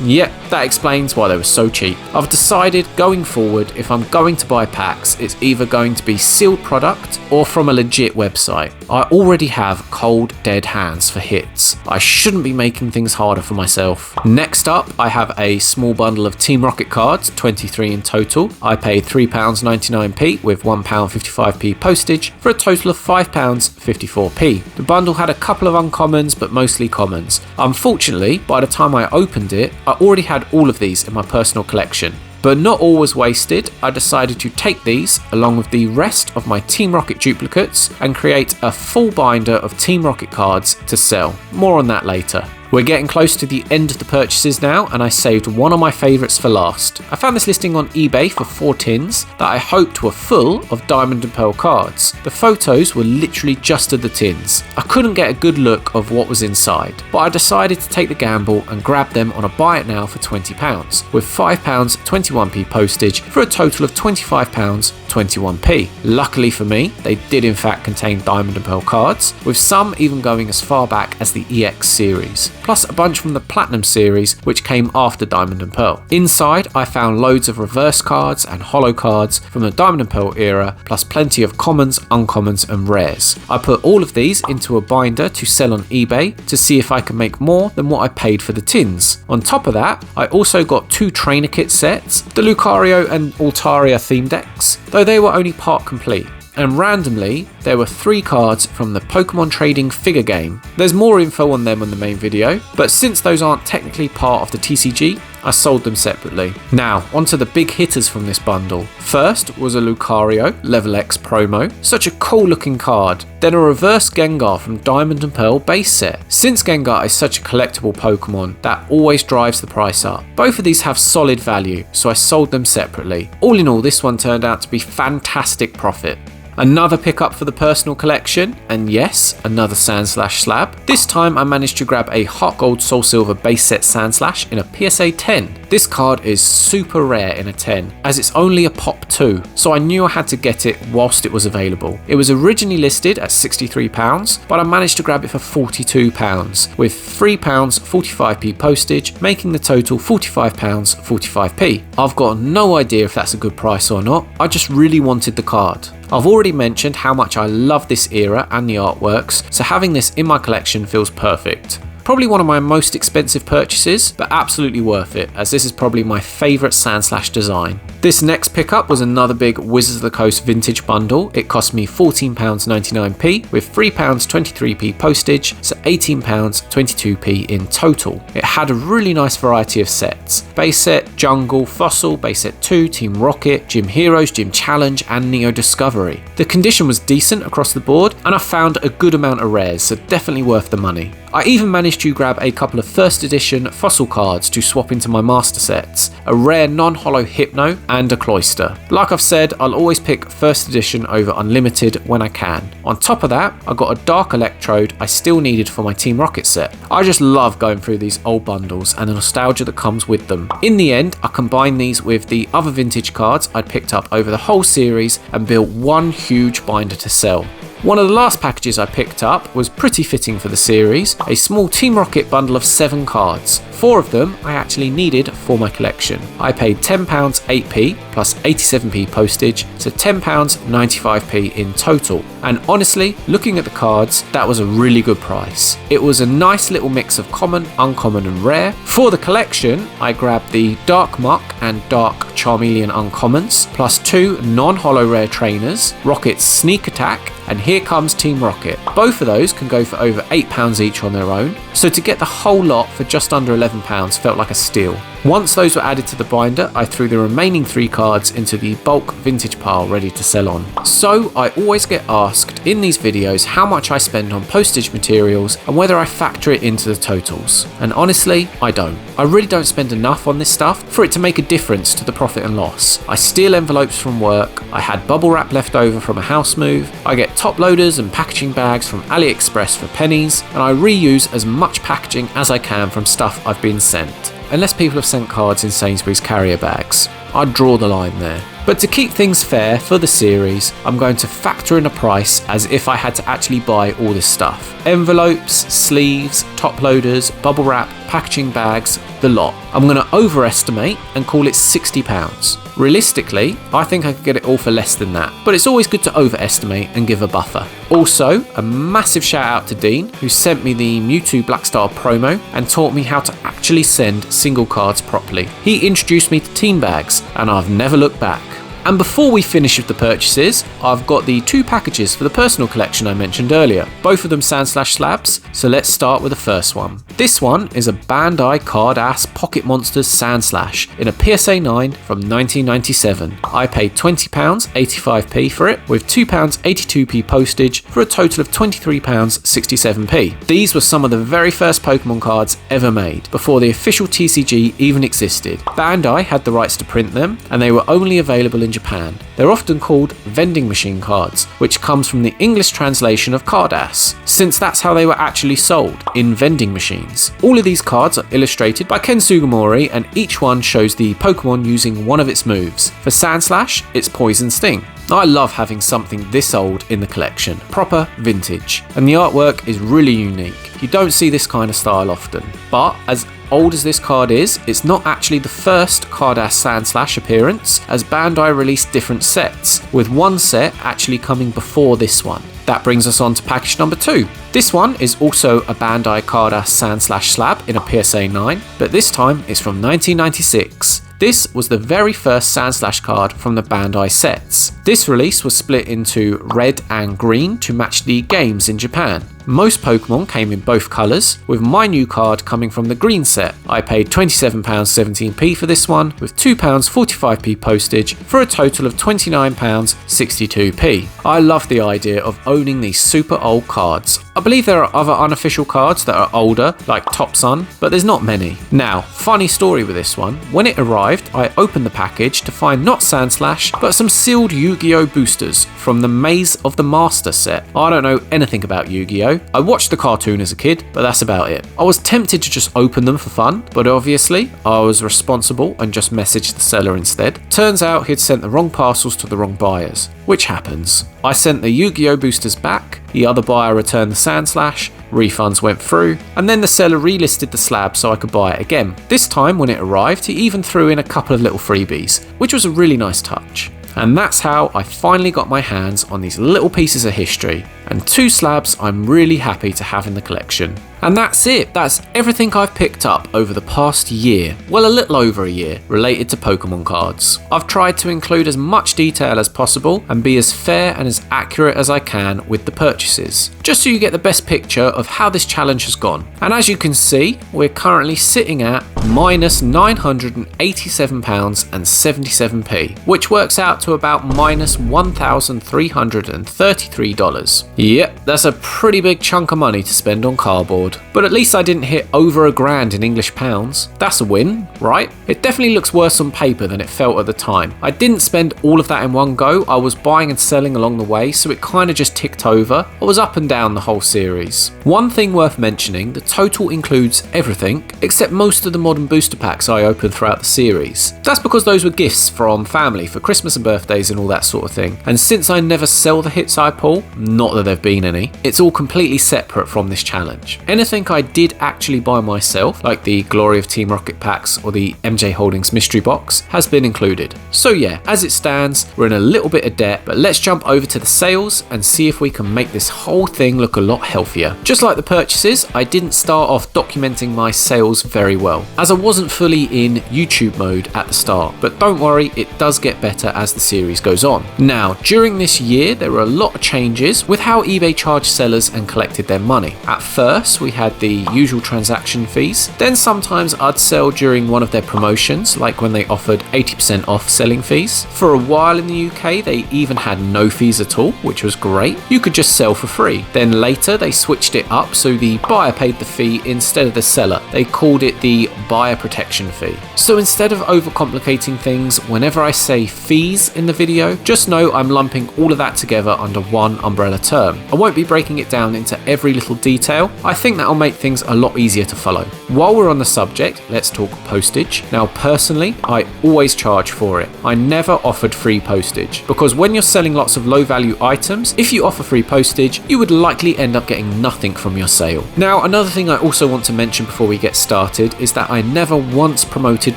Yep, that explains why they were so cheap. I've decided going forward, if I'm going to buy packs, it's either going to be sealed product or from a legit website. I already have cold, dead hands for hits. I shouldn't be making things harder for myself. Next up, I have a small bundle of Team Rocket cards, 23 in total. I paid £3.99p with £1.55p postage for a total of £5.54p. The bundle had a couple of uncommons, but mostly commons. Unfortunately, by the time I opened it, I already had all of these in my personal collection. But not all was wasted. I decided to take these along with the rest of my Team Rocket duplicates and create a full binder of Team Rocket cards to sell. More on that later. We're getting close to the end of the purchases now, and I saved one of my favourites for last. I found this listing on eBay for 4 tins that I hoped were full of Diamond and Pearl cards. The photos were literally just of the tins. I couldn't get a good look of what was inside, but I decided to take the gamble and grab them on a buy it now for £20, with £5.21p postage for a total of £25.21p. Luckily for me, they did in fact contain Diamond and Pearl cards, with some even going as far back as the EX series, plus a bunch from the Platinum series which came after Diamond and Pearl. Inside I found loads of reverse cards and holo cards from the Diamond and Pearl era, plus plenty of commons, uncommons and rares. I put all of these into a binder to sell on eBay to see if I can make more than what I paid for the tins. On top of that, I also got 2 trainer kit sets, the Lucario and Altaria theme decks, though they were only part complete. And randomly, there were 3 cards from the Pokemon trading figure game. There's more info on them on the main video, but since those aren't technically part of the TCG, I sold them separately. Now, onto the big hitters from this bundle. First was a Lucario Level X promo, such a cool looking card. Then a reverse Gengar from Diamond and Pearl base set. Since Gengar is such a collectible Pokemon, that always drives the price up. Both of these have solid value, so I sold them separately. All in all, this one turned out to be fantastic profit. Another pickup for the personal collection, and yes, another Sandslash slab. This time I managed to grab a Heart Gold Soul Silver base set Sandslash in a PSA 10. This card is super rare in a 10, as it's only a pop 2, so I knew I had to get it whilst it was available. It was originally listed at £63, but I managed to grab it for £42, with £3.45p postage, making the total £45.45p. I've got no idea if that's a good price or not, I just really wanted the card. I've already mentioned how much I love this era and the artworks, so having this in my collection feels perfect. Probably one of my most expensive purchases, but absolutely worth it, as this is probably my favourite Sandslash design. This next pickup was another big Wizards of the Coast vintage bundle. It cost me £14.99p with £3.23p postage, so £18.22p in total. It had a really nice variety of sets. Base set, Jungle, Fossil, Base set 2, Team Rocket, Gym Heroes, Gym Challenge and Neo Discovery. The condition was decent across the board and I found a good amount of rares, so definitely worth the money. I even managed to grab a couple of first edition Fossil cards to swap into my master sets, a rare non-holo Hypno and a Cloyster. Like I've said, I'll always pick first edition over unlimited when I can. On top of that, I got a Dark Electrode I still needed for my Team Rocket set. I just love going through these old bundles and the nostalgia that comes with them. In the end, I combined these with the other vintage cards I'd picked up over the whole series and built one huge binder to sell. One of the last packages I picked up was pretty fitting for the series, a small Team Rocket bundle of 7 cards. 4 of them I actually needed for my collection. I paid £10 8p plus 87p postage, so £10.95p in total. And honestly, looking at the cards, that was a really good price. It was a nice little mix of common, uncommon and rare. For the collection, I grabbed the Dark Muck and Dark Charmeleon uncommons, plus 2 non-holo rare trainers, Rocket's Sneak Attack, and here comes Team Rocket. Both of those can go for over £8 each on their own, so to get the whole lot for just under £11 felt like a steal. Once those were added to the binder, I threw the remaining 3 cards into the bulk vintage pile ready to sell on. So I always get asked in these videos how much I spend on postage materials and whether I factor it into the totals. And honestly, I don't. I really don't spend enough on this stuff for it to make a difference to the profit and loss. I steal envelopes from work, I had bubble wrap left over from a house move, I get top loaders and packaging bags from AliExpress for pennies, and I reuse as much packaging as I can from stuff I've been sent. Unless people have sent cards in Sainsbury's carrier bags. I'd draw the line there. But to keep things fair for the series, I'm going to factor in a price as if I had to actually buy all this stuff. Envelopes, sleeves, top loaders, bubble wrap, packaging bags, the lot. I'm going to overestimate and call it £60. Realistically, I think I could get it all for less than that, but it's always good to overestimate and give a buffer. Also, a massive shout out to Dean, who sent me the Mewtwo Blackstar promo and taught me how to actually send single cards properly. He introduced me to team bags, and I've never looked back. And before we finish with the purchases, I've got the 2 packages for the personal collection I mentioned earlier, both of them Sandslash slabs, so let's start with the first one. This one is a Bandai card-ass Pocket Monsters Sandslash in a PSA 9 from 1997. I paid £20 85p for it, with £2.82p postage for a total of £23 67p. These were some of the very first Pokemon cards ever made, before the official TCG even existed. Bandai had the rights to print them, and they were only available in Japan. They're often called vending machine cards, which comes from the English translation of card-ass, since that's how they were actually sold, in vending machines. All of these cards are illustrated by Ken Sugimori, and each one shows the Pokemon using one of its moves. For Sandslash, it's Poison Sting. I love having something this old in the collection, proper vintage, and the artwork is really unique. You don't see this kind of style often, but as old as this card is, it's not actually the first card-ass Sandslash appearance, as Bandai released different sets, with one set actually coming before this one. That brings us on to package number 2. This one is also a Bandai card-ass Sandslash slab in a PSA 9, but this time it's from 1996. This was the very first Sandslash card from the Bandai sets. This release was split into red and green to match the games in Japan. Most Pokemon came in both colours, with my new card coming from the green set. I paid £27.17p for this one, with £2.45p postage for a total of £29.62p. I love the idea of owning these super old cards. I believe there are other unofficial cards that are older, like Top Sun, but there's not many. Now, funny story with this one. When it arrived, I opened the package to find not Sandslash, but some sealed Yu-Gi-Oh! Boosters from the Maze of the Master set. I don't know anything about Yu-Gi-Oh! I watched the cartoon as a kid, but that's about it. I was tempted to just open them for fun, but obviously I was responsible and just messaged the seller instead. Turns out he'd sent the wrong parcels to the wrong buyers, which happens. I sent the Yu-Gi-Oh! Boosters back, the other buyer returned the Sandslash, refunds went through, and then the seller relisted the slab so I could buy it again. This time when it arrived, he even threw in a couple of little freebies, which was a really nice touch. And that's how I finally got my hands on these little pieces of history, and 2 slabs I'm really happy to have in the collection. And that's it. That's everything I've picked up over the past year, well, a little over a year, related to Pokemon cards. I've tried to include as much detail as possible and be as fair and as accurate as I can with the purchases, just so you get the best picture of how this challenge has gone. And as you can see, we're currently sitting at minus £987.77p, which works out to about minus $1,333. Yep, that's a pretty big chunk of money to spend on cardboard. But at least I didn't hit over £1,000 in English pounds. That's a win, right? It definitely looks worse on paper than it felt at the time. I didn't spend all of that in one go. I was buying and selling along the way, so it kind of just ticked over. I was up and down the whole series. One thing worth mentioning, the total includes everything except most of the modern booster packs I opened throughout the series. That's because those were gifts from family for Christmas and birthdays and all that sort of thing. And since I never sell the hits I pull, not that there've been any, it's all completely separate from this challenge. Anything I did actually buy myself, like the Glory of Team Rocket packs or the MJ Holdings mystery box, has been included. So yeah, as it stands, we're in a little bit of debt, but let's jump over to the sales and see if we can make this whole thing look a lot healthier. Just like the purchases, I didn't start off documenting my sales very well, as I wasn't fully in YouTube mode at the start, but don't worry, it does get better as the series goes on. Now, during this year, there were a lot of changes with how eBay charged sellers and collected their money. At first, we had the usual transaction fees, then sometimes I'd sell during one of their promotions, like when they offered 80% off selling fees. For a while in the UK, they even had no fees at all, which was great. You could just sell for free. Then later, they switched it up so the buyer paid the fee instead of the seller. They called it the buyer protection fee. So instead of overcomplicating things, whenever I say fees in the video, just know I'm lumping all of that together under one umbrella term. I won't be breaking it down into every little detail. I think that'll make things a lot easier to follow. While we're on the subject, let's talk postage. Now personally, I always charge for it. I never offered free postage, because when you're selling lots of low value items, if you offer free postage, you would likely end up getting nothing from your sale. Now, another thing I also want to mention before we get started is that I never once promoted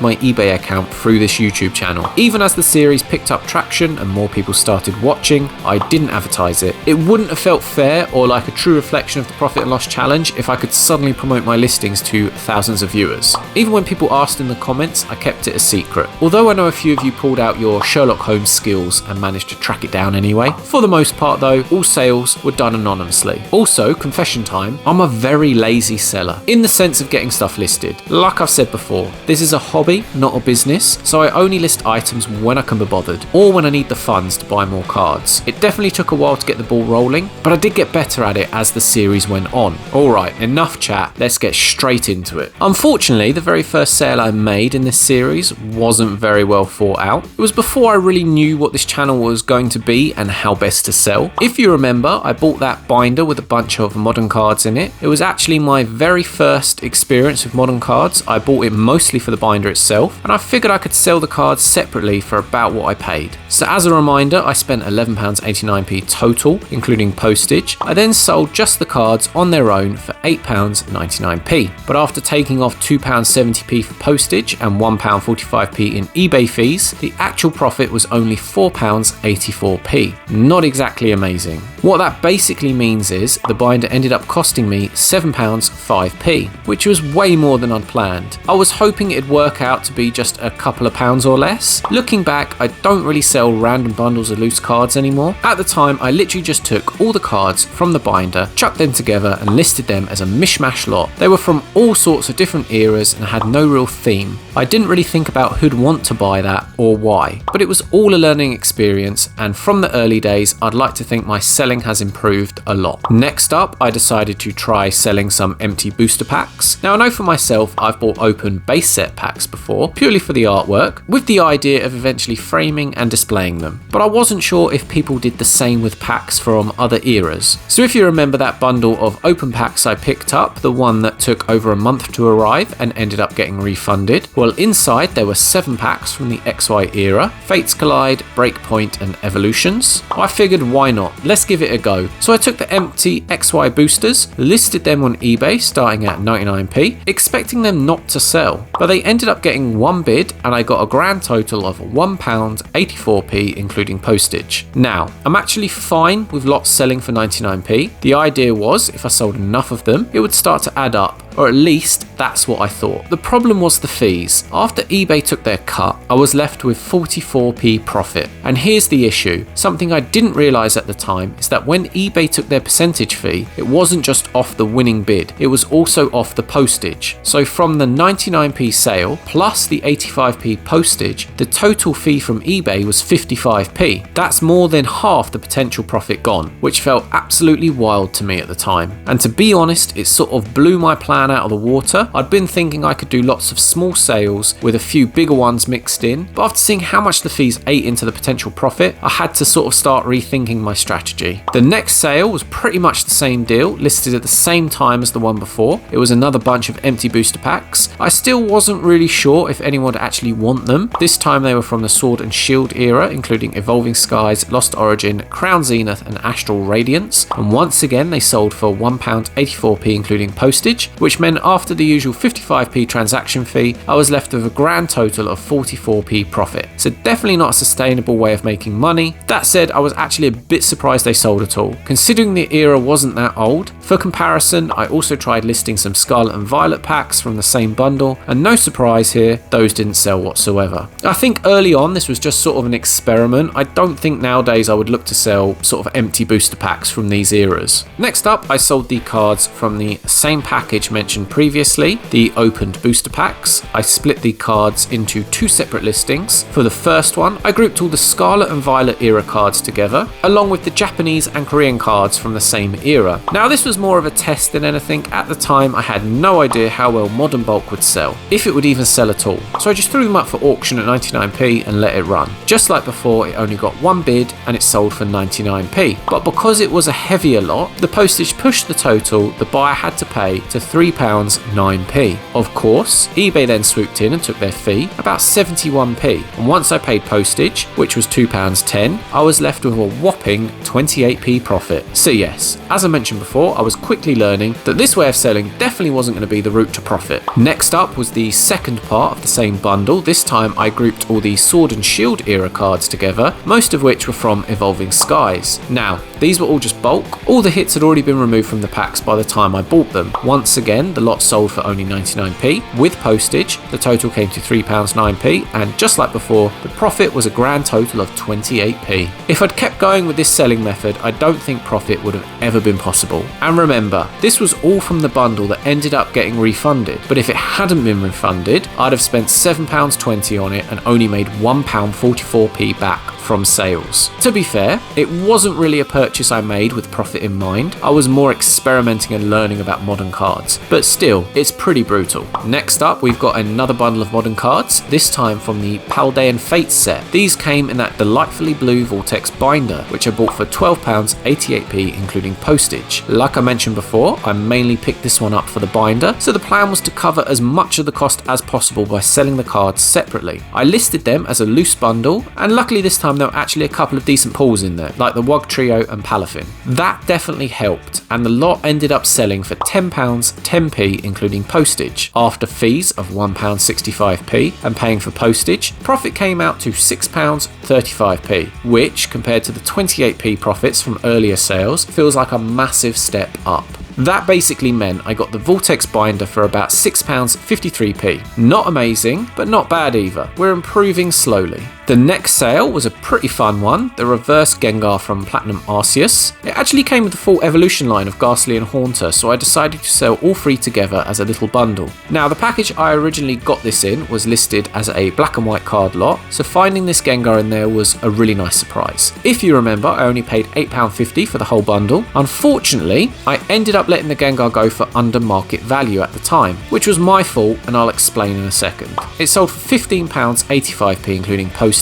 my eBay account through this YouTube channel. Even as the series picked up traction and more people started watching, I didn't advertise it. It wouldn't have felt fair or like a true reflection of the profit and loss challenge if I could suddenly promote my listings to thousands of viewers. Even when people asked in the comments, I kept it a secret. Although I know a few of you pulled out your Sherlock Holmes skills and managed to track it down anyway. For the most part though, all sales were done anonymously. Also, confession time, I'm a very lazy seller, in the sense of getting stuff listed. Like I've said before, this is a hobby, not a business, so I only list items when I can be bothered, or when I need the funds to buy more cards. It definitely took a while to get the ball rolling, but I did get better at it as the series went on. Alright, enough chat, let's get straight into it. Unfortunately, the very first sale I made in this series wasn't very well thought out. It was before I really knew what this channel was going to be and how best to sell. If you remember, I bought that binder with a bunch of modern cards in it. It was actually my very first experience with modern cards. I bought it mostly for the binder itself, and I figured I could sell the cards separately for about what I paid. So as a reminder, I spent £11.89p total, including postage. I then sold just the cards on their own for £8.99p. But after taking off £2.70p for postage and £1.45p in eBay fees, the actual profit was only £4.84p. Not exactly amazing. What that basically means is the binder ended up costing me £7.05p, which was way more than I'd planned. I was hoping it'd work out to be just a couple of pounds or less. Looking back, I don't really sell random bundles of loose cards anymore. At the time, I literally just took all the cards from the binder, chucked them together and listed them as a mishmash lot. They were from all sorts of different eras and had no real theme. I didn't really think about who'd want to buy that or why, but it was all a learning experience, and from the early days, I'd like to think my selling has improved a lot. Next up, I decided to try selling some empty booster packs. Now I know for myself, I've bought open base set packs before, purely for the artwork, with the idea of eventually framing and displaying them. But I wasn't sure if people did the same with packs from other eras. So if you remember that bundle of open packs I picked up, the one that took over a month to arrive and ended up getting refunded, well, inside there were 7 packs from the XY era, Fates Collide, Breakpoint and Evolutions. I figured why not, let's give it a go. So I took the empty XY boosters, listed them on eBay starting at 99p, expecting them not to sell, but they ended up getting one bid and I got a grand total of £1.84p including postage. Now, I'm actually fine with lots selling for 99p. The idea was if I sold enough of them them, it would start to add up. Or at least, that's what I thought. The problem was the fees. After eBay took their cut, I was left with 44p profit. And here's the issue. Something I didn't realise at the time is that when eBay took their percentage fee, it wasn't just off the winning bid, it was also off the postage. So from the 99p sale plus the 85p postage, the total fee from eBay was 55p. That's more than half the potential profit gone, which felt absolutely wild to me at the time. And to be honest, it sort of blew my plan out of the water. I'd been thinking I could do lots of small sales with a few bigger ones mixed in, but after seeing how much the fees ate into the potential profit, I had to sort of start rethinking my strategy. The next sale was pretty much the same deal, listed at the same time as the one before. It was another bunch of empty booster packs. I still wasn't really sure if anyone would actually want them. This time they were from the Sword and Shield era, including Evolving Skies, Lost Origin, Crown Zenith and Astral Radiance, and once again they sold for £1.84p including postage, which meant after the usual 55p transaction fee, I was left with a grand total of 44p profit. So definitely not a sustainable way of making money. That said, I was actually a bit surprised they sold at all, considering the era wasn't that old. For comparison, I also tried listing some Scarlet and Violet packs from the same bundle, and no surprise here, those didn't sell whatsoever. I think early on this was just sort of an experiment. I don't think nowadays I would look to sell sort of empty booster packs from these eras. Next up, I sold the cards from the same package mentioned previously, the opened booster packs. I split the cards into two separate listings. For the first one, I grouped all the Scarlet and Violet era cards together, along with the Japanese and Korean cards from the same era. Now this was more of a test than anything. At the time, I had no idea how well Modern Bulk would sell, if it would even sell at all. So I just threw them up for auction at 99p and let it run. Just like before, it only got one bid and it sold for 99p. But because it was a heavier lot, the postage pushed the total the buyer had to pay to £3.09p. Of course, eBay then swooped in and took their fee, about 71p. And once I paid postage, which was £2.10, I was left with a whopping 28p profit. So yes, as I mentioned before, I was quickly learning that this way of selling definitely wasn't going to be the route to profit. Next up was the second part of the same bundle. This time I grouped all the Sword and Shield era cards together, most of which were from Evolving Skies. Now, these were all just bulk. All the hits had already been removed from the packs by the time I bought them. Once again, the lot sold for only 99p. With postage, the total came to £3.09p, and just like before, the profit was a grand total of 28p. If I'd kept going with this selling method, I don't think profit would have ever been possible. And remember, this was all from the bundle that ended up getting refunded, but if it hadn't been refunded, I'd have spent £7.20 on it and only made £1.44p back from sales. To be fair, it wasn't really a purchase I made with profit in mind. I was more experimenting and learning about modern cards, but still, it's pretty brutal. Next up, we've got another bundle of modern cards, this time from the Paldean Fates set. These came in that delightfully blue Vortex binder, which I bought for £12.88p including postage. Like I mentioned before, I mainly picked this one up for the binder, so the plan was to cover as much of the cost as possible by selling the cards separately. I listed them as a loose bundle, and luckily this time there were actually a couple of decent pulls in there, like the Wog Trio and Palafin. That definitely helped, and the lot ended up selling for £10, 10p including postage. After fees of £1.65p and paying for postage, profit came out to £6.35p, which, compared to the 28p profits from earlier sales, feels like a massive step up. That basically meant I got the Vortex binder for about £6.53p. Not amazing, but not bad either. We're improving slowly. The next sale was a pretty fun one, the reverse Gengar from Platinum Arceus. It actually came with the full evolution line of Ghastly and Haunter, so I decided to sell all three together as a little bundle. Now, the package I originally got this in was listed as a black and white card lot, so finding this Gengar in there was a really nice surprise. If you remember, I only paid £8.50 for the whole bundle. Unfortunately, I ended up letting the Gengar go for under market value at the time, which was my fault, and I'll explain in a second. It sold for £15.85p including postage,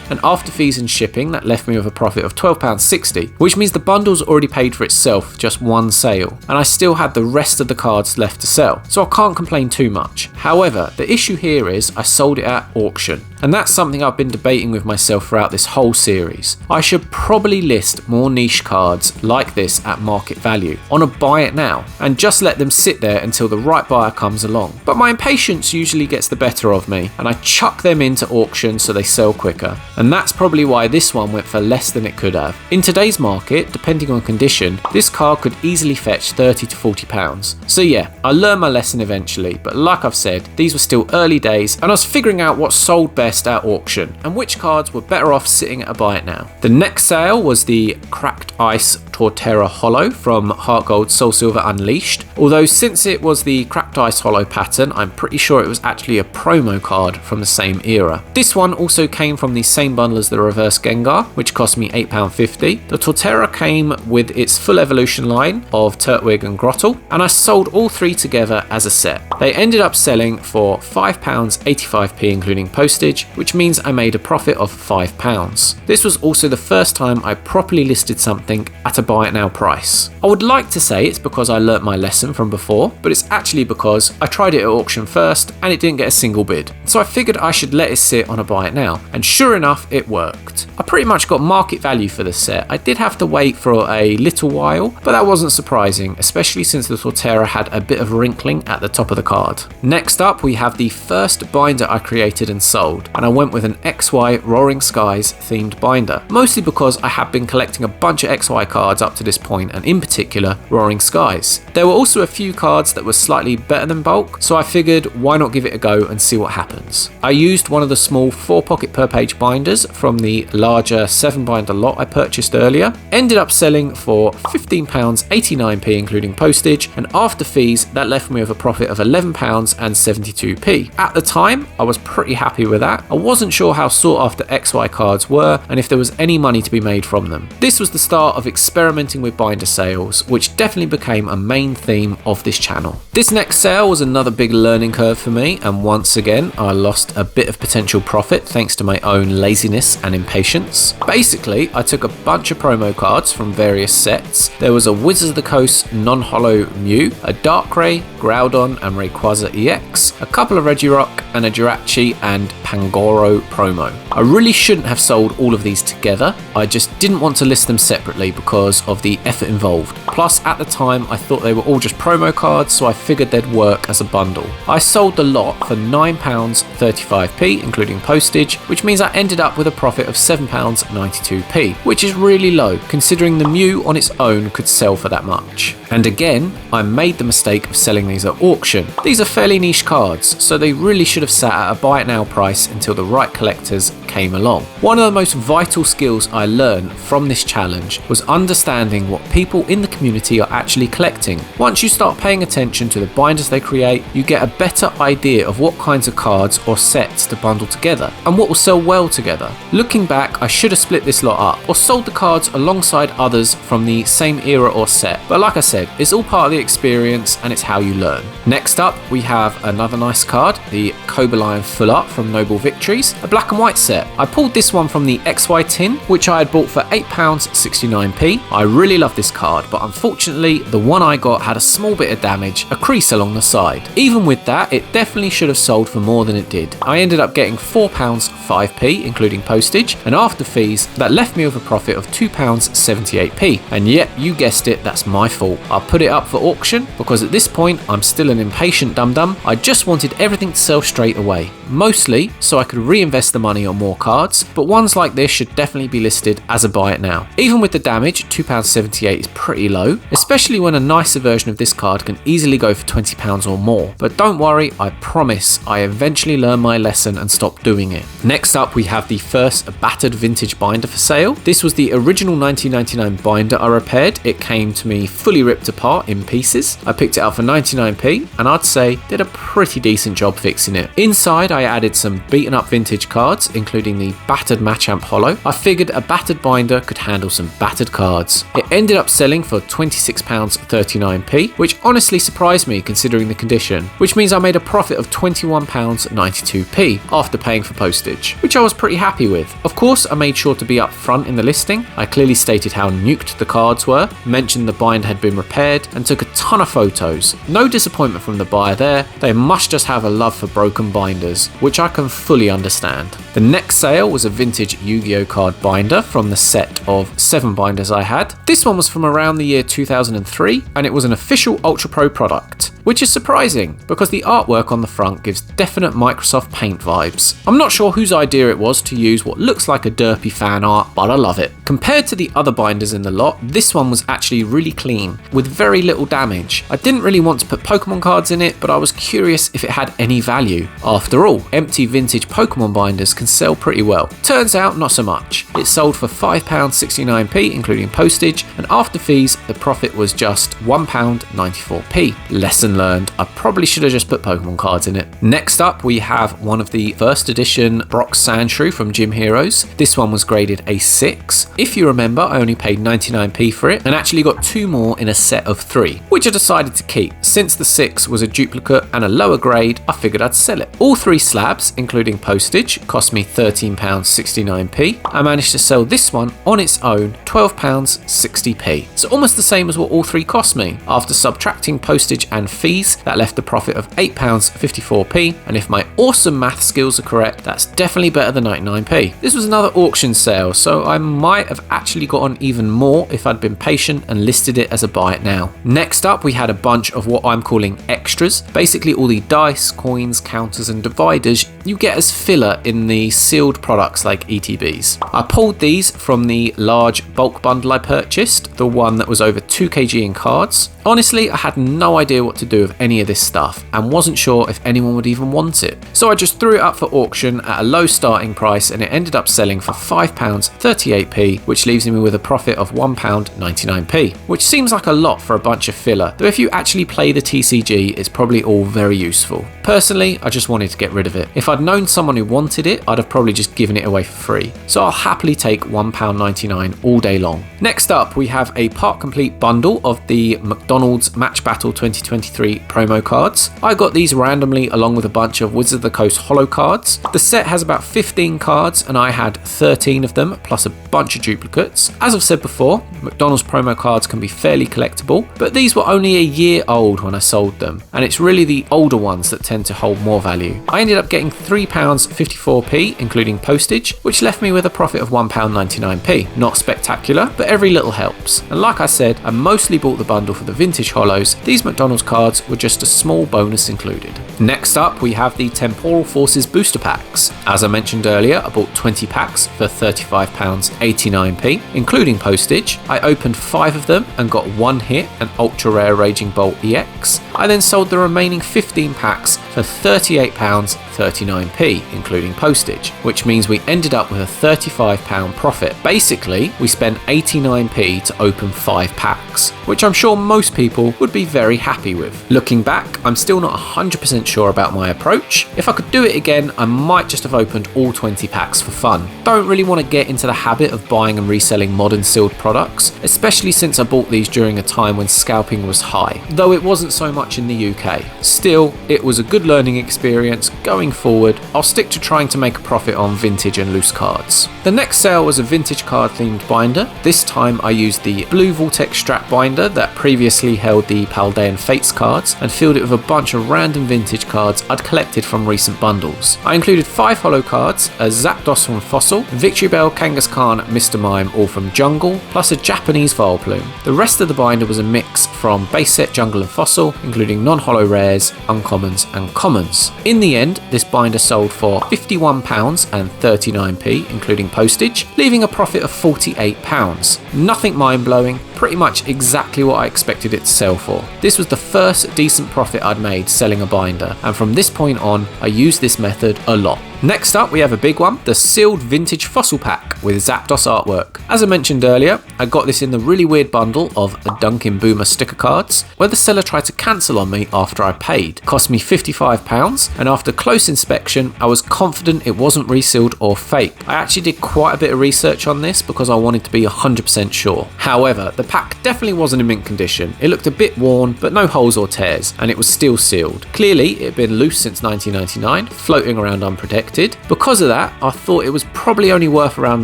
and after fees and shipping that left me with a profit of £12.60, which means the bundle's already paid for itself with just one sale, and I still had the rest of the cards left to sell, so I can't complain too much. However, the issue here is I sold it at auction, and that's something I've been debating with myself throughout this whole series. I should probably list more niche cards like this at market value on a buy it now, and just let them sit there until the right buyer comes along. But my impatience usually gets the better of me, and I chuck them into auction so they sell quick. quicker, and that's probably why this one went for less than it could have. In today's market, depending on condition, this card could easily fetch £30 to £40. So yeah, I learned my lesson eventually, but like I've said, these were still early days and I was figuring out what sold best at auction and which cards were better off sitting at a buy it now. The next sale was the Cracked Ice Torterra Holo from Heart Gold Soul Silver Unleashed, although since it was the Cracked Ice Holo pattern, I'm pretty sure it was actually a promo card from the same era. This one also came from the same bundle as the Reverse Gengar, which cost me £8.50. The Torterra came with its full evolution line of Turtwig and Grottle, and I sold all three together as a set. They ended up selling for £5.85p including postage, which means I made a profit of £5. This was also the first time I properly listed something at a buy it now price. I would like to say it's because I learnt my lesson from before, but it's actually because I tried it at auction first and it didn't get a single bid. So I figured I should let it sit on a buy it now, and sure enough it worked. I pretty much got market value for the set. I did have to wait for a little while, but that wasn't surprising, especially since the Torterra had a bit of wrinkling at the top of the card. Next up we have the first binder I created and sold, and I went with an XY Roaring Skies themed binder, mostly because I had been collecting a bunch of XY cards up to this point, and in particular Roaring Skies. There were also a few cards that were slightly better than bulk, so I figured why not give it a go and see what happens. I used one of the small 4 pocket per page binders from the larger 7 binder lot I purchased earlier, ended up selling for £15.89p including postage, and after fees that left me with a profit of £11.72p. At the time I was pretty happy with that. I wasn't sure how sought after XY cards were and if there was any money to be made from them. This was the start of experimenting with binder sales, which definitely became a main theme of this channel. This next sale was another big learning curve for me, and once again I lost a bit of potential profit thanks to my own laziness and impatience. Basically, I took a bunch of promo cards from various sets. There was a Wizards of the Coast non-holo Mew, a Darkrai, Groudon and Rayquaza EX, a couple of Regirock, and a Jirachi and Pangoro promo. I really shouldn't have sold all of these together. I just didn't want to list them separately because of the effort involved. Plus at the time I thought they were all just promo cards, so I figured they'd work as a bundle. I sold the lot for £9.35p including postage, which means I ended up with a profit of £7.92p, which is really low considering the Mew on its own could sell for that much. And again, I made the mistake of selling these at auction. These are fairly niche cards, so they really should have sat at a buy it now price until the right collectors came along. One of the most vital skills I learned from this challenge was understanding what people in the community are actually collecting. Once you start paying attention to the binders they create, you get a better idea of what kinds of cards or sets to bundle together and what will sell well together. Looking back, I should have split this lot up or sold the cards alongside others from the same era or set, but like I said, it's all part of the experience and it's how you learn. Next up we have another nice card, the Cobalion Full Art from Noble Victories, a black and white set. I pulled this one from the XY tin, which I had bought for £8.69p. I really love this card, but unfortunately the one I got had a small bit of damage, a crease along the side. Even with that, it definitely should have sold for more than it did. I ended up getting £4.05p including postage, and after fees that left me with a profit of £2.78p. And yep, you guessed it, that's my fault. I put it up for auction because at this point I'm still an impatient dum-dum. I just wanted everything to sell straight away, mostly so I could reinvest the money on more cards, but ones like this should definitely be listed as a buy it now. Even with the damage, £2.78 is pretty low, especially when a nicer version of this card can easily go for £20 or more. But don't worry, I promise I eventually learned my lesson and stopped doing it. Next up we have the first battered vintage binder for sale. This was the original 1999 binder I repaired. It came to me fully ripped apart in pieces. I picked it up for 99p and I'd say did a pretty decent job fixing it. Inside I added some beaten up vintage cards, including the battered Machamp Holo. I figured a battered binder could handle some battered cards. It ended up selling for £26.39p, which honestly surprised me considering the condition, which means I made a profit of £21.92p after paying for postage, which I was pretty happy with. Of course, I made sure to be up front in the listing. I clearly stated how nuked the cards were, mentioned the binder had been repaired, and took a ton of photos. No disappointment from the buyer there. They must just have a love for broken binders, which I can fully understand. The next sale was a vintage Yu-Gi-Oh card binder from the set of 7 binders I had. This one was from around the year 2003 and it was an official Ultra Pro product, which is surprising because the artwork on the front gives definite Microsoft Paint vibes. I'm not sure whose idea it was to use what looks like a derpy fan art, but I love it. Compared to the other binders in the lot, this one was actually really clean, with very little damage. I didn't really want to put Pokemon cards in it, but I was curious if it had any value. After all, empty vintage Pokemon binders can sell pretty well. Turns out, not so much. It sold for £5.69p, including postage, and after fees, the profit was just £1.94p. Lesson learned, I probably should have just put Pokemon cards in it. Next up, we have one of the first edition Brock Sandshrew from Gym Heroes. This one was graded a 6. If you remember, I only paid 99p for it and actually got 2 more in a set of 3, which I decided to keep. Since the 6 was a duplicate and a lower grade, I figured I'd sell it. All 3 slabs, including postage, cost me £13.69p. I managed to sell this one on its own £12.60p. So almost the same as what all 3 cost me. After subtracting postage and fees, that left a profit of £8.54p, and if my awesome math skills are correct, that's definitely better than 99p. This was another auction sale, so I might have actually gotten even more if I'd been patient and listed it as a buy it now. Next up, we had a bunch of what I'm calling extras, basically all the dice, coins, counters and dividers you get as filler in the sealed products like ETBs. I pulled these from the large bulk bundle I purchased, the one that was over 2 kg in cards. Honestly, I had no idea what to do with any of this stuff and wasn't sure if anyone would even want it. So I just threw it up for auction at a low starting price and it ended up selling for £5.38p, which leaves me with a profit of £1.99p, which seems like a lot for a bunch of filler, though if you actually play the TCG, it's probably all very useful. Personally, I just wanted to get rid of it. If I'd known someone who wanted it, I'd have probably just given it away for free. So I'll happily take £1.99 all day long. Next up, we have a part complete bundle of the McDonald's Match Battle 2023 promo cards. I got these randomly along with a bunch of Wizards of the Coast holo cards. The set has about 15 cards and I had 13 of them, plus a bunch of duplicates. As I've said before, McDonald's promo cards can be fairly collectible, but these were only a year old when I sold them, and it's really the older ones that tend to hold more value. I ended up getting £3.54p, including postage, which left me with a profit of £1.99p. Not spectacular, but every little helps. And like I said, I mostly bought the bundle for the vintage holos. These McDonald's cards were just a small bonus included. Next up, we have the Temporal Forces booster packs. As I mentioned earlier, I bought 20 packs for £35.89p, including postage. I opened 5 of them and got 1 hit, an ultra rare Raging Bolt EX. I then sold the remaining 15 packs for £38.39p, including postage, which means we ended up with a £35 profit. Basically, we spent 89p to open 5 packs, which I'm sure most people would be very happy with. Looking back, I'm still not 100% sure about my approach. If I could do it again, I might just have opened all 20 packs for fun. Don't really want to get into the habit of buying and reselling modern sealed products, especially since I bought these during a time when scalping was high, though it wasn't so much in the UK. Still, it was a good learning experience. Going forward, I'll stick to trying to make a profit on vintage and loose cards. The next sale was a vintage card themed binder. This time I used the blue Vortex strap binder that previously held the Paldean Fates cards and filled it with a bunch of random vintage cards I'd collected from recent bundles. I included 5 holo cards, a Zapdos from Fossil, Victory Bell, Kangaskhan, Mr. Mime all from Jungle, plus a Japanese Vileplume. The rest of the binder was a mix from base set Jungle and Fossil, including non-holo rares, uncommons and commons. In the end, this binder sold for £51.39p, including postage, leaving a profit of £48. Nothing mind-blowing, pretty much exactly what I expected it to sell for. This was the first decent profit I'd made selling a binder, and from this point on, I used this method a lot. Next up, we have a big one, the sealed vintage fossil pack with Zapdos artwork. As I mentioned earlier, I got this in the really weird bundle of the Dunkin' Boomer sticker cards, where the seller tried to cancel on me after I paid. It cost me £55, and after close inspection, I was confident it wasn't resealed or fake. I actually did quite a bit of research on this because I wanted to be 100% sure. However, the pack definitely wasn't in mint condition. It looked a bit worn, but no holes or tears, and it was still sealed. Clearly, it had been loose since 1999, floating around unprotected. Because of that, I thought it was probably only worth around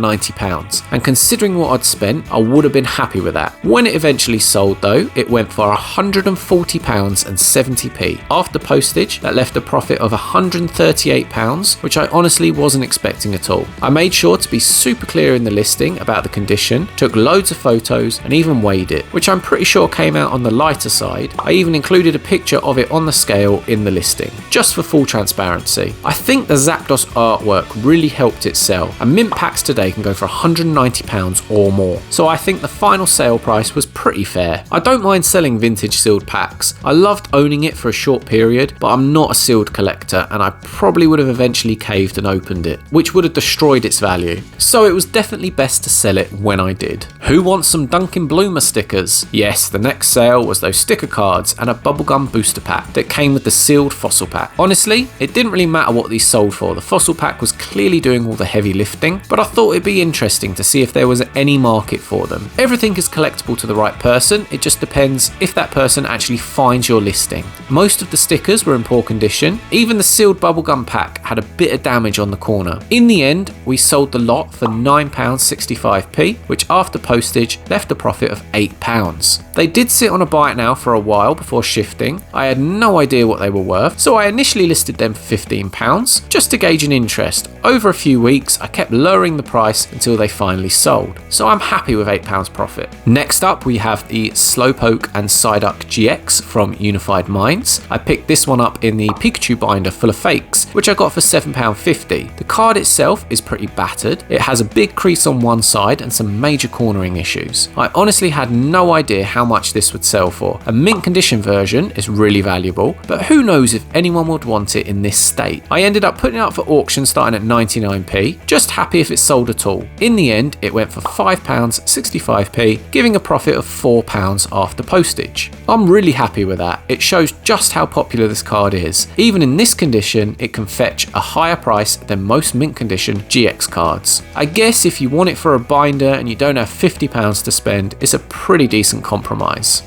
£90, and considering what I'd spent, I would have been happy with that. When it eventually sold though, it went for £140.70p. After postage, that left a profit of £138, which I honestly wasn't expecting at all. I made sure to be super clear in the listing about the condition, took loads of photos, and even weighed it, which I'm pretty sure came out on the lighter side. I even included a picture of it on the scale in the listing, just for full transparency. I think the Zapdos Boss artwork really helped it sell, and mint packs today can go for £190 or more, so I think the final sale price was pretty fair. I don't mind selling vintage sealed packs. I loved owning it for a short period, but I'm not a sealed collector and I probably would have eventually caved and opened it, which would have destroyed its value. So it was definitely best to sell it when I did. Who wants some Duncan Bloomer stickers? Yes, the next sale was those sticker cards and a bubblegum booster pack that came with the sealed fossil pack. Honestly, it didn't really matter what these sold for. The fossil pack was clearly doing all the heavy lifting, but I thought it'd be interesting to see if there was any market for them. Everything is collectible to the right person, it just depends if that person actually finds your listing. Most of the stickers were in poor condition, even the sealed bubblegum pack had a bit of damage on the corner. In the end, we sold the lot for £9.65p, which after postage left a profit of £8. They did sit on a buy it now for a while before shifting. I had no idea what they were worth, so I initially listed them for £15 just to gauge an interest. Over a few weeks, I kept lowering the price until they finally sold, so I'm happy with £8 profit. Next up, we have the Slowpoke and Psyduck GX from Unified Minds. I picked this one up in the Pikachu binder full of fakes, which I got for £7.50. The card itself is pretty battered. It has a big crease on one side and some major cornering issues. I honestly had no idea how much this would sell for. A mint condition version is really valuable, but who knows if anyone would want it in this state. I ended up putting it up for auction starting at 99p, just happy if it sold at all. In the end, it went for £5.65p, giving a profit of £4 after postage. I'm really happy with that. It shows just how popular this card is. Even in this condition, it can fetch a higher price than most mint condition GX cards. I guess if you want it for a binder and you don't have £50 to spend, it's a pretty decent compromise.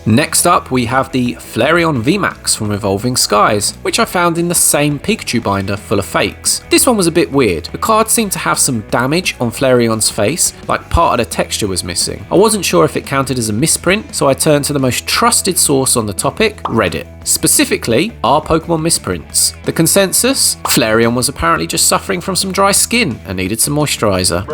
Next up, we have the Flareon VMAX from Evolving Skies, which I found in the same Pikachu binder full of fakes. This one was a bit weird. The card seemed to have some damage on Flareon's face, like part of the texture was missing. I wasn't sure if it counted as a misprint, so I turned to the most trusted source on the topic, Reddit. Specifically, are Pokemon misprints. The consensus? Flareon was apparently just suffering from some dry skin and needed some moisturiser.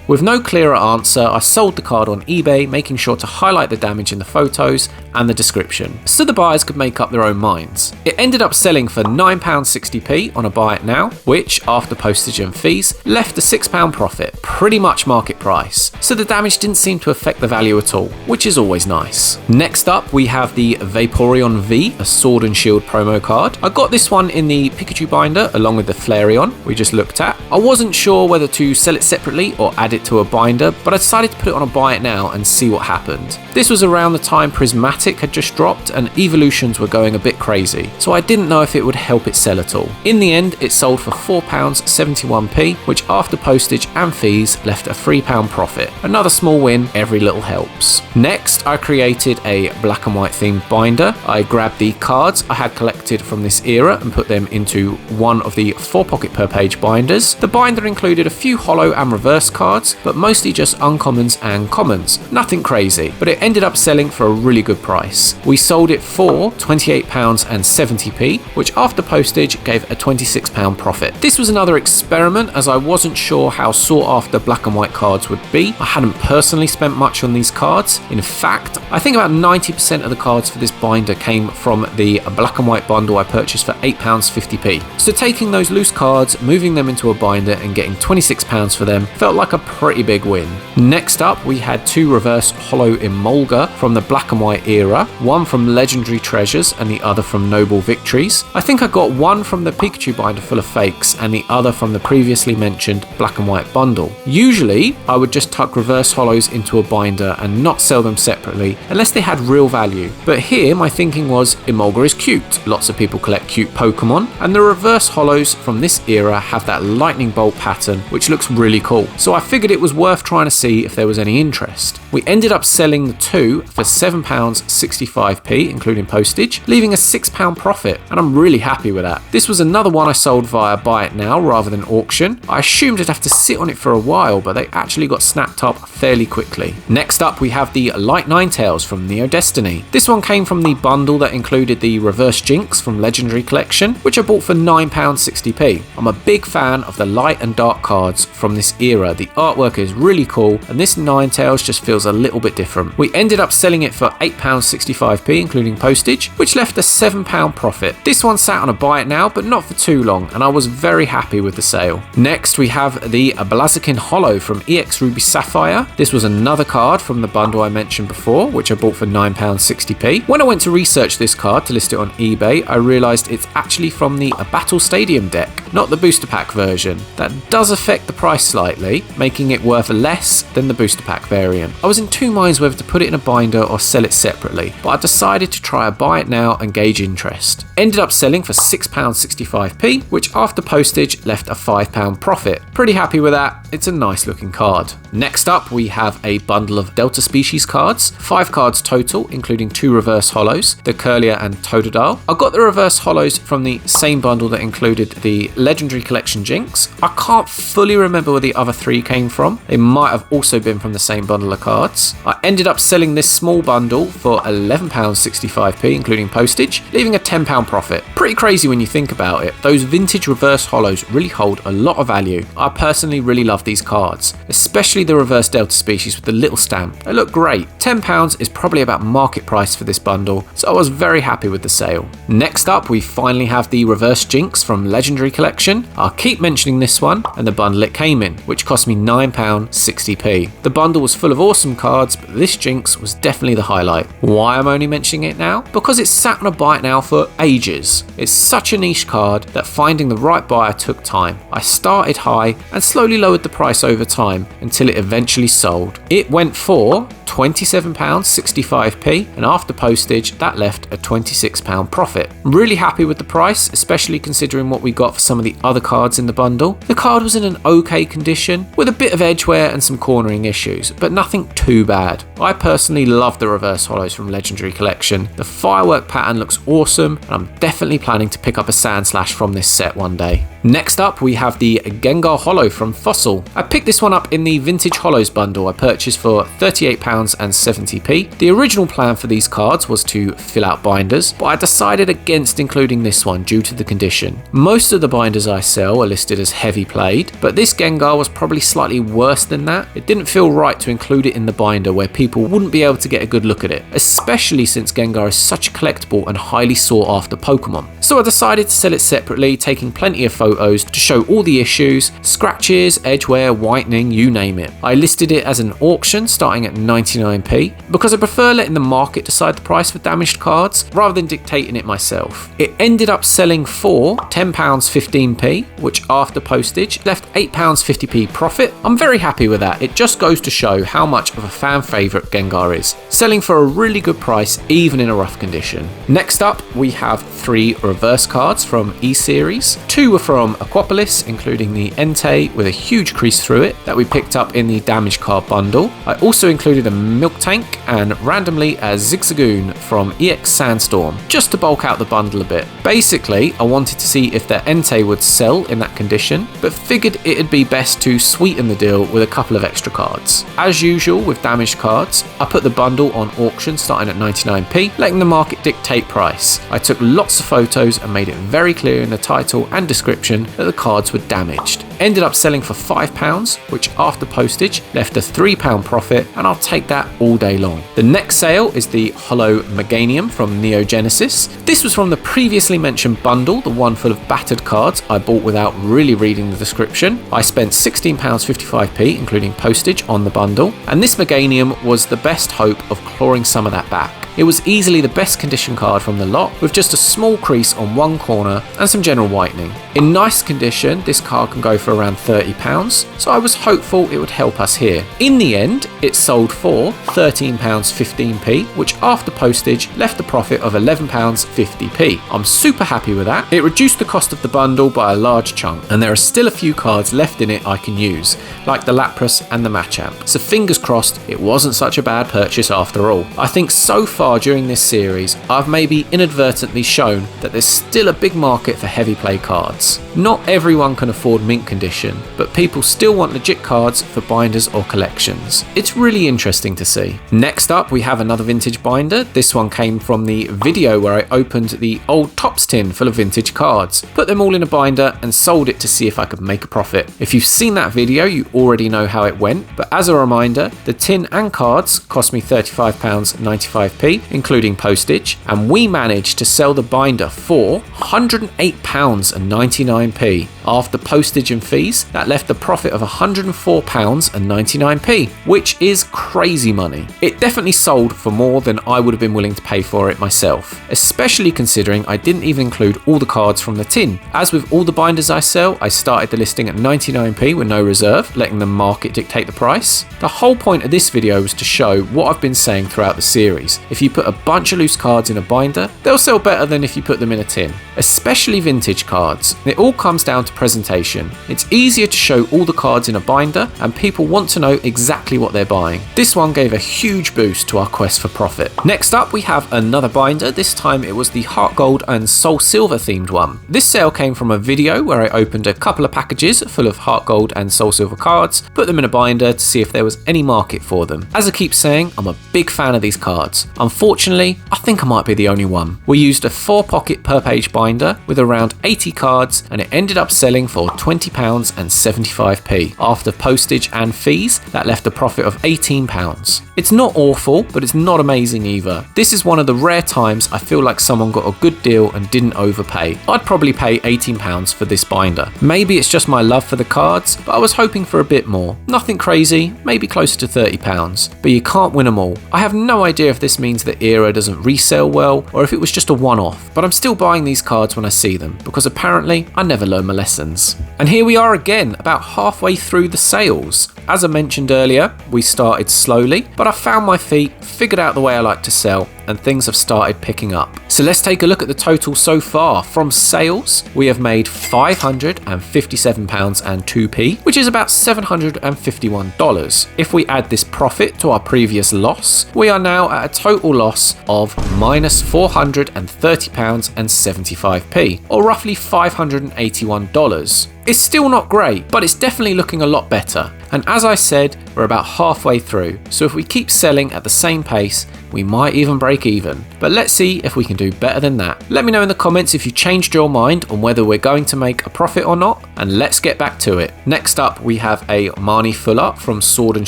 With no clearer answer, I sold the card on eBay, making sure to highlight the damage in the photos and the description, so the buyers could make up their own minds. It ended up selling for £9.60p on a buy it now, which, after postage and fees, left a £6 profit, pretty much market price, so the damage didn't seem to affect the value at all, which is always nice. Next up, we have the Vaporeon V, a Sword and Shield promo card. I got this one in the Pikachu binder along with the Flareon we just looked at. I wasn't sure whether to sell it separately or add it to a binder, but I decided to put it on a buy it now and see what happened. This was around the time Prismatic had just dropped and evolutions were going a bit crazy, so I didn't know if it would help it sell at all. In the end, it sold for £4.71p, which after postage and fees left a £3 profit. Another small win, every little helps. Next, I created a black and white themed binder. I grabbed the cards I had collected from this era and put them into one of the 4 pocket per page binders. The binder included a few holo and reverse cards, but mostly just uncommons and commons. Nothing crazy, but it ended up selling for a really good price. We sold it for £28.70p, which after postage gave a £26 profit. This was another experiment as I wasn't sure how sought after black and white cards would be. I hadn't personally spent much on these cards. In fact, I think about 90% of the cards for this binder came from the black and white bundle I purchased for £8.50p. So taking those loose cards, moving them into a binder and getting £26 for them felt like a pretty big win. Next up, we had 2 reverse holo Emolga from the black and white era, one from Legendary Treasures and the other from Noble Victories. I think I got one from the Pikachu binder full of fakes and the other from the previously mentioned black and white bundle. Usually, I would just tuck reverse holos into a binder and not sell them separately unless they had real value. But here, my thinking was Emolga is cute. Lots of people collect cute Pokemon, and the reverse holos from this era have that lightning bolt pattern, which looks really cool. So I figured it was worth trying to see if there was any interest. We ended up selling the 2 for £7.65p, including postage, leaving a £6 profit, and I'm really happy with that. This was another one I sold via buy it now rather than auction. I assumed I'd have to sit on it for a while, but they actually got snapped up fairly quickly. Next up, we have the Light Ninetales from Neo Destiny. This one came from the bundle that included the Reverse Jinx from Legendary Collection, which I bought for £9.60p. I'm a big fan of the light and dark cards, cards from this era. The artwork is really cool, and this Ninetales just feels a little bit different. We ended up selling it for £8.65p, including postage, which left a £7 profit. This one sat on a buy it now, but not for too long, and I was very happy with the sale. Next, we have the Blaziken Holo from EX Ruby Sapphire. This was another card from the bundle I mentioned before, which I bought for £9.60p. When I went to research this card to list it on eBay, I realised it's actually from the Battle Stadium deck, not the booster pack version. That does affect the price slightly, making it worth less than the booster pack variant. I was in two minds whether to put it in a binder or sell it separately, but I decided to try a buy it now and gauge interest. Ended up selling for £6.65p, which after postage left a £5 profit. Pretty happy with that, it's a nice looking card. Next up, we have a bundle of Delta Species cards, 5 cards total, including 2 reverse holos, the Curlier and Totodile. I got the reverse holos from the same bundle that included the Legendary Collection Jinx. I can't fully remember where the other 3 came from. They might have also been from the same bundle of cards. I ended up selling this small bundle for £11.65p, including postage, leaving a £10 profit. Pretty crazy when you think about it. Those vintage reverse holos really hold a lot of value. I personally really love these cards, especially the reverse Delta Species with the little stamp. They look great. £10 is probably about market price for this bundle, so I was very happy with the sale. Next up, we finally have the reverse Jinx from Legendary Collection. I'll keep mentioning this one and the bundle it came in, which cost me £9.60p. The bundle was full of awesome cards, but this Jinx was definitely the highlight. Why I'm only mentioning it now? Because it's sat on a buy it now for ages. It's such a niche card that finding the right buyer took time. I started high and slowly lowered the price over time until it eventually sold. It went for £27.65p, and after postage that left a £26 profit. Really happy with the price, especially considering what we got for some of the other cards in the bundle. The card was in an okay condition with a bit of edge wear and some cornering issues, but nothing too bad. I personally love the reverse holos from Legendary Collection. The firework pattern looks awesome, and I'm definitely planning to pick up a Sandslash from this set one day. Next up, we have the Gengar Holo from Fossil. I picked this one up in the Vintage Holos bundle I purchased for £38.70p. The original plan for these cards was to fill out binders, but I decided against including this one due to the condition. Most of the binders I sell are listed as heavy played, but this Gengar was probably slightly worse than that. It didn't feel right to include it in the binder where people wouldn't be able to get a good look at it, especially since Gengar is such a collectible and highly sought after Pokemon. So I decided to sell it separately, taking plenty of photos to show all the issues, scratches, edge wear, whitening, you name it. I listed it as an auction starting at 99p because I prefer letting the market decide the price for damaged cards rather than dictating it myself. It ended up selling for £10.15p, which after postage left £8.50p profit. I'm very happy with that. It just goes to show how much of a fan favourite Gengar is, selling for a really good price even in a rough condition. Next up, we have 3 reverse cards from E-Series. 2 were from Aquapolis, including the Entei with a huge crease through it that we picked up in the damaged card bundle. I also included a Milk Tank and randomly a Zigzagoon from EX Sandstorm, just to bulk out the bundle a bit. Basically, I wanted to see if the Entei would sell in that condition, but figured it'd be best to sweeten the deal with a couple of extra cards. As usual with damaged cards, I put the bundle on auction starting at 99p, letting the market dictate price. I took lots of photos and made it very clear in the title and description that the cards were damaged. Ended up selling for £5, which after postage left a £3 profit, and I'll take that all day long. The next sale is the Holo Meganium from Neo Genesis. This was from the previously mentioned bundle, the one full of battered cards I bought without really reading the description. I spent £16.55p, including postage, on the bundle, and this Meganium was the best hope of clawing some of that back. It was easily the best condition card from the lot, with just a small crease on one corner and some general whitening. In nice condition, this card can go for around £30, so I was hopeful it would help us here. In the end, it sold for £13.15p, which after postage left a profit of £11.50p. I'm super happy with that. It reduced the cost of the bundle by a large chunk, and there are still a few cards left in it I can use, like the Lapras and the Machamp. So fingers crossed it wasn't such a bad purchase after all. I think so far during this series, I've maybe inadvertently shown that there's still a big market for heavy play cards. Not everyone can afford mint condition condition, but people still want legit cards for binders or collections. It's really interesting to see. Next up, we have another vintage binder. This one came from the video where I opened the old Topps tin full of vintage cards, put them all in a binder and sold it to see if I could make a profit. If you've seen that video, you already know how it went, but as a reminder, the tin and cards cost me £35.95p, including postage, and we managed to sell the binder for £108.99p. After postage and fees, that left a profit of £104.99p, which is crazy money. It definitely sold for more than I would have been willing to pay for it myself, especially considering I didn't even include all the cards from the tin. As with all the binders I sell, I started the listing at 99p with no reserve, letting the market dictate the price. The whole point of this video was to show what I've been saying throughout the series. If you put a bunch of loose cards in a binder, they'll sell better than if you put them in a tin, especially vintage cards. It all comes down to presentation. It's easier to show all the cards in a binder and people want to know exactly what they're buying. This one gave a huge boost to our quest for profit. Next up, we have another binder. This time it was the Heart Gold and Soul Silver themed one. This sale came from a video where I opened a couple of packages full of Heart Gold and Soul Silver cards, put them in a binder to see if there was any market for them. As I keep saying, I'm a big fan of these cards. Unfortunately, I think I might be the only one. We used a 4-pocket per page binder with around 80 cards and it ended up selling for £20.75p. After postage and fees, that left a profit of £18. It's not awful, but it's not amazing either. This is one of the rare times I feel like someone got a good deal and didn't overpay. I'd probably pay £18 for this binder. Maybe it's just my love for the cards, but I was hoping for a bit more. Nothing crazy, maybe closer to £30, but you can't win them all. I have no idea if this means the era doesn't resell well or if it was just a one-off, but I'm still buying these cards when I see them because apparently I never learn my lessons. And here we are again, about halfway through the sales. As I mentioned earlier, we started slowly, but I found my feet, figured out the way I like to sell, and things have started picking up. So let's take a look at the total so far. From sales, we have made £557.02p, which is about $751. If we add this profit to our previous loss, we are now at a total loss of minus £430.75p, or roughly $581. It's still not great, but it's definitely looking a lot better. And as I said, we're about halfway through, so if we keep selling at the same pace, we might even break even. But let's see if we can do better than that. Let me know in the comments if you changed your mind on whether we're going to make a profit or not, and let's get back to it. Next up, we have a Marnie Full Art from Sword and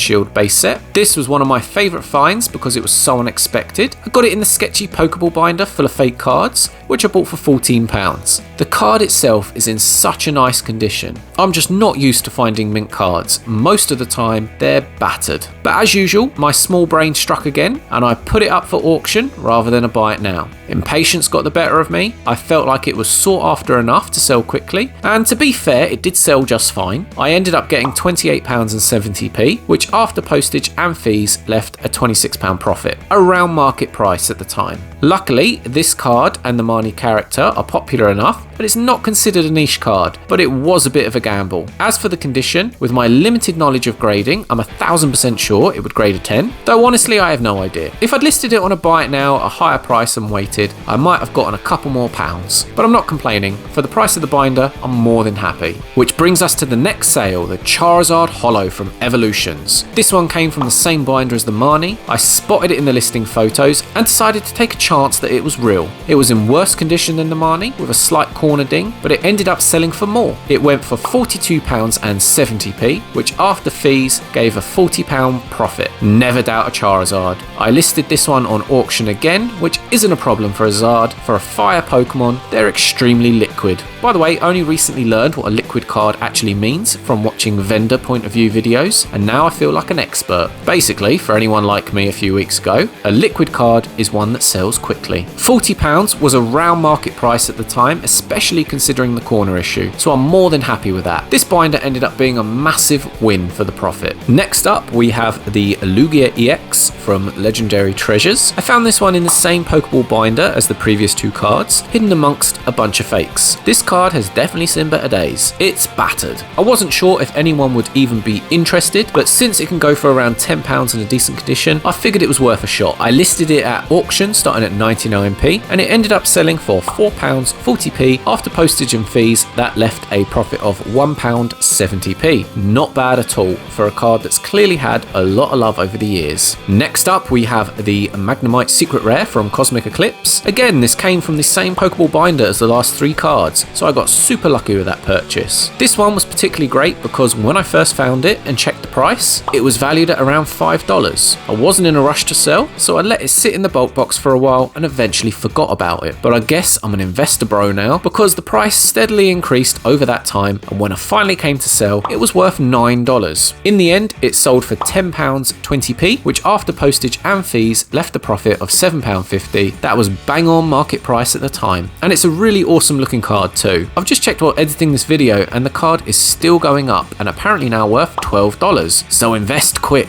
Shield base set. This was one of my favourite finds because it was so unexpected. I got it in the sketchy Pokeball binder full of fake cards, which I bought for £14. The card itself is in such a nice condition. I'm just not used to finding mint cards. Most of the time, they're battered. But as usual, my small brain struck again, and I put it up for auction rather than a buy it now. Impatience got the better of me. I felt like it was sought after enough to sell quickly, and to be fair, it did sell just fine. I ended up getting £28.70p, which after postage and fees left a £26 profit, around market price at the time. Luckily, this card and the Marnie character are popular enough, but it's not considered a niche card, but it was a bit of a gamble. As for the condition, with my limited knowledge of grading, I'm 1000% sure it would grade a 10, though honestly I have no idea. If I'd listed it on a buy it now at a higher price and waited, I might have gotten a couple more pounds. But I'm not complaining. For the price of the binder, I'm more than happy. Which brings us to the next sale, the Charizard Holo from Evolutions. This one came from the same binder as the Marnie. I spotted it in the listing photos and decided to take a chance that it was real. It was in worse condition than the Marnie, with a slight corner ding, but it ended up selling for more. It went for £42.70p, which after fees gave a £40 profit. Never doubt a Charizard. I listed this one on auction again, which isn't a problem for a Zard. For a fire Pokemon, they're extremely liquid. By the way, only recently learned what a liquid card actually means from watching vendor point of view videos, and now I feel like an expert. Basically, for anyone like me a few weeks ago, a liquid card is one that sells quickly. £40 was around market price at the time, especially considering the corner issue, so I'm more than happy with that. This binder ended up being a massive win for the profit. Next up, we have the Lugia EX from Legendary treasures. I found this one in the same Pokeball binder as the previous 2 cards, hidden amongst a bunch of fakes. This card has definitely seen better days. It's battered. I wasn't sure if anyone would even be interested, but since it can go for around £10 in a decent condition, I figured it was worth a shot. I listed it at auction starting at 99p, and it ended up selling for £4.40p after postage and fees. That left a profit of £1.70p. Not bad at all for a card that's clearly had a lot of love over the years. Next up, we have the Magnemite Secret Rare from Cosmic Eclipse. Again, this came from the same Pokeball binder as the last 3 cards, so I got super lucky with that purchase. This one was particularly great because when I first found it and checked the price, it was valued at around $5. I wasn't in a rush to sell, so I let it sit in the bulk box for a while and eventually forgot about it. But I guess I'm an investor bro now, because the price steadily increased over that time, and when I finally came to sell, it was worth $9. In the end, it sold for £10.20p, which after postage and fees left a profit of £7.50. That was bang on market price at the time, and it's a really awesome looking card too. I've just checked while editing this video and the card is still going up and apparently now worth $12, so invest quick.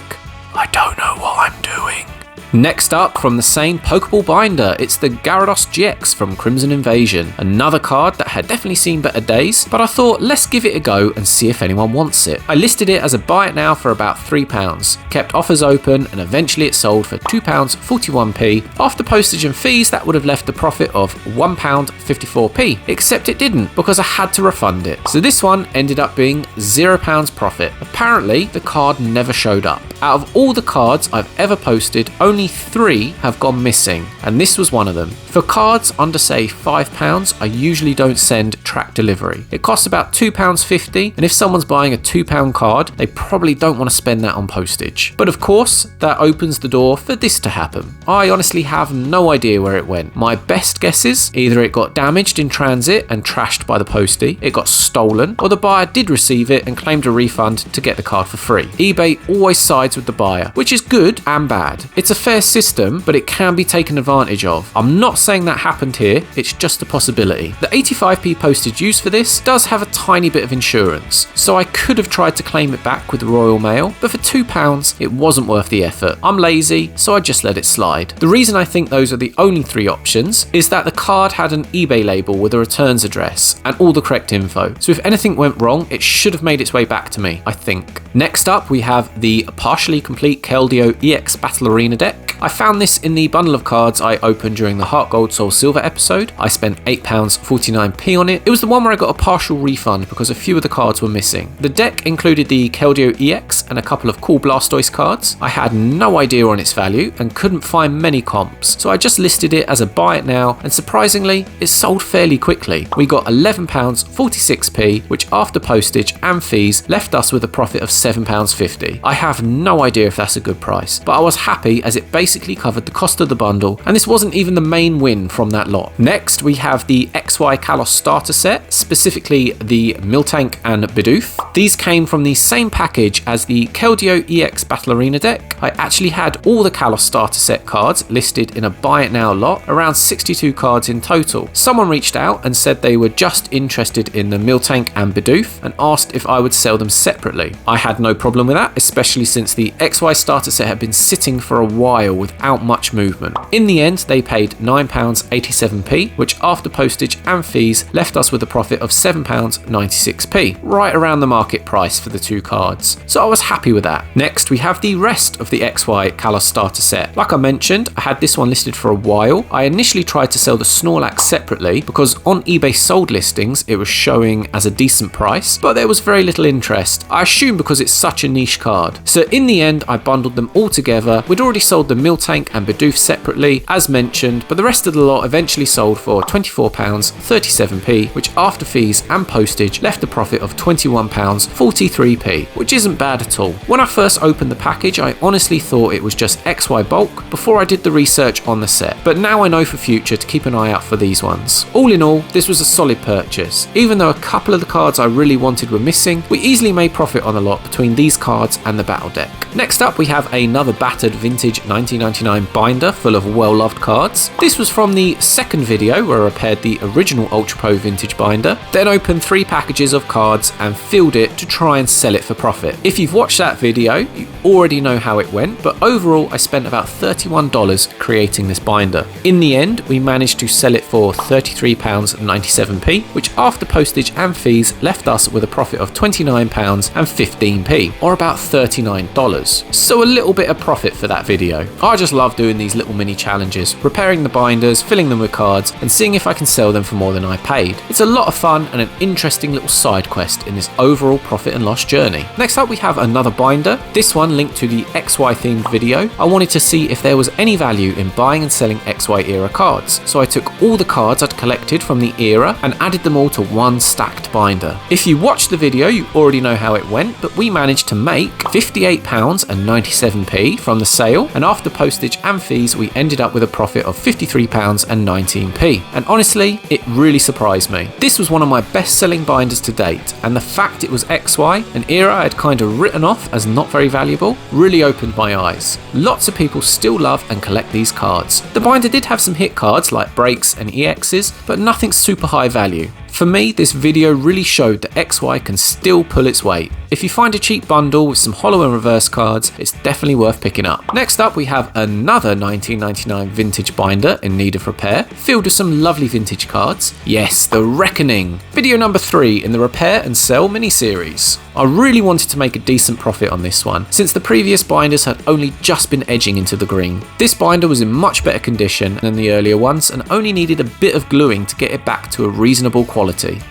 I don't know what I'm doing. Next up, from the same Pokeball binder, it's the Gyarados GX from Crimson Invasion. Another card that had definitely seen better days, but I thought let's give it a go and see if anyone wants it. I listed it as a buy it now for about £3, kept offers open, and eventually it sold for £2.41p. After postage and fees, that would have left a profit of £1.54p, except it didn't because I had to refund it. So this one ended up being £0 profit. Apparently, the card never showed up. Out of all the cards I've ever posted, only 3 have gone missing, and this was one of them. For cards under say £5, I usually don't send track delivery. It costs about £2.50, and if someone's buying a £2 card, they probably don't want to spend that on postage. But of course, that opens the door for this to happen. I honestly have no idea where it went. My best guess is either it got damaged in transit and trashed by the postie, it got stolen, or the buyer did receive it and claimed a refund to get the card for free. eBay always sides with the buyer, which is good and bad. It's a fair system, but it can be taken advantage of. I'm not saying that happened here, it's just a possibility. The 85p postage used for this does have a tiny bit of insurance, so I could have tried to claim it back with the Royal Mail, but for £2 it wasn't worth the effort. I'm lazy, so I just let it slide. The reason I think those are the only 3 options is that the card had an eBay label with a returns address and all the correct info, so if anything went wrong, it should have made its way back to me, I think. Next up, we have the partially complete Keldeo EX Battle Arena deck. I found this in the bundle of cards I opened during the Heart Gold Soul Silver episode. I spent £8.49p on it. It was the one where I got a partial refund because a few of the cards were missing. The deck included the Keldeo EX and a couple of cool Blastoise cards. I had no idea on its value and couldn't find many comps, so I just listed it as a buy it now, and surprisingly, it sold fairly quickly. We got £11.46p, which after postage and fees left us with a profit of £7.50. I have no idea if that's a good price, but I was happy as it basically covered the cost of the bundle, and this wasn't even the main win from that lot. Next, we have the XY Kalos starter set, specifically the Miltank and Bidoof. These came from the same package as the Keldeo EX Battle Arena deck. I actually had all the Kalos starter set cards listed in a buy it now lot, around 62 cards in total. Someone reached out and said they were just interested in the Miltank and Bidoof and asked if I would sell them separately. I had no problem with that, especially since the XY starter set had been sitting for a while without much movement. In the end, they paid £9.87p, which after postage and fees left us with a profit of £7.96p, right around the market price for the 2 cards. So I was happy with that. Next, we have the rest of the XY Kalos starter set. Like I mentioned, I had this one listed for a while. I initially tried to sell the Snorlax separately because on eBay sold listings it was showing as a decent price, but there was very little interest. I assume because it's such a niche card. So in the end, I bundled them all together. We'd already sold the Miltank and Bidoof separately, as mentioned, but the rest of the lot eventually sold for £24.37p, which after fees and postage left a profit of £21.43p, which isn't bad at all. When I first opened the package, I honestly thought it was just XY bulk before I did the research on the set, but now I know for future to keep an eye out for these ones. All in all, this was a solid purchase. Even though a couple of the cards I really wanted were missing, we easily made profit on the lot between these cards and the battle deck. Next up, we have another battered vintage 1999 binder full of well-loved cards. This was from the second video where I repaired the original Ultra Pro vintage binder, then opened 3 packages of cards and filled it to try and sell it for profit. If you've watched that video, you already know how it went, but overall I spent about $31 creating this binder. In the end, we managed to sell it for £33.97, which after postage and fees left us with a profit of £29.15, or about $39. So a little bit of profit for that video. I just love doing these little mini challenges, repairing the binders, filling them with cards, and seeing if I can sell them for more than I paid. It's a lot of fun and an interesting little side quest in this overall profit and loss journey. Next up we have another binder, this one linked to the XY themed video. I wanted to see if there was any value in buying and selling XY era cards, so I took all the cards I'd collected from the era and added them all to one stacked binder. If you watched the video, you already know how it went, but we managed to make £58.97 from the sale, and after postage and fees we ended up with a profit of £53.19, and honestly it really surprised me. This was one of my best selling binders to date, and the fact it was XY, an era I had kind of written off as not very valuable, really opened my eyes. Lots of people still love and collect these cards. The binder did have some hit cards like breaks and EXs, but nothing super high value. For me, this video really showed that XY can still pull its weight. If you find a cheap bundle with some holo and reverse cards, it's definitely worth picking up. Next up we have another 1999 vintage binder in need of repair, filled with some lovely vintage cards. Yes, The Reckoning! Video number 3 in the repair and sell mini-series. I really wanted to make a decent profit on this one, since the previous binders had only just been edging into the green. This binder was in much better condition than the earlier ones and only needed a bit of gluing to get it back to a reasonable quality.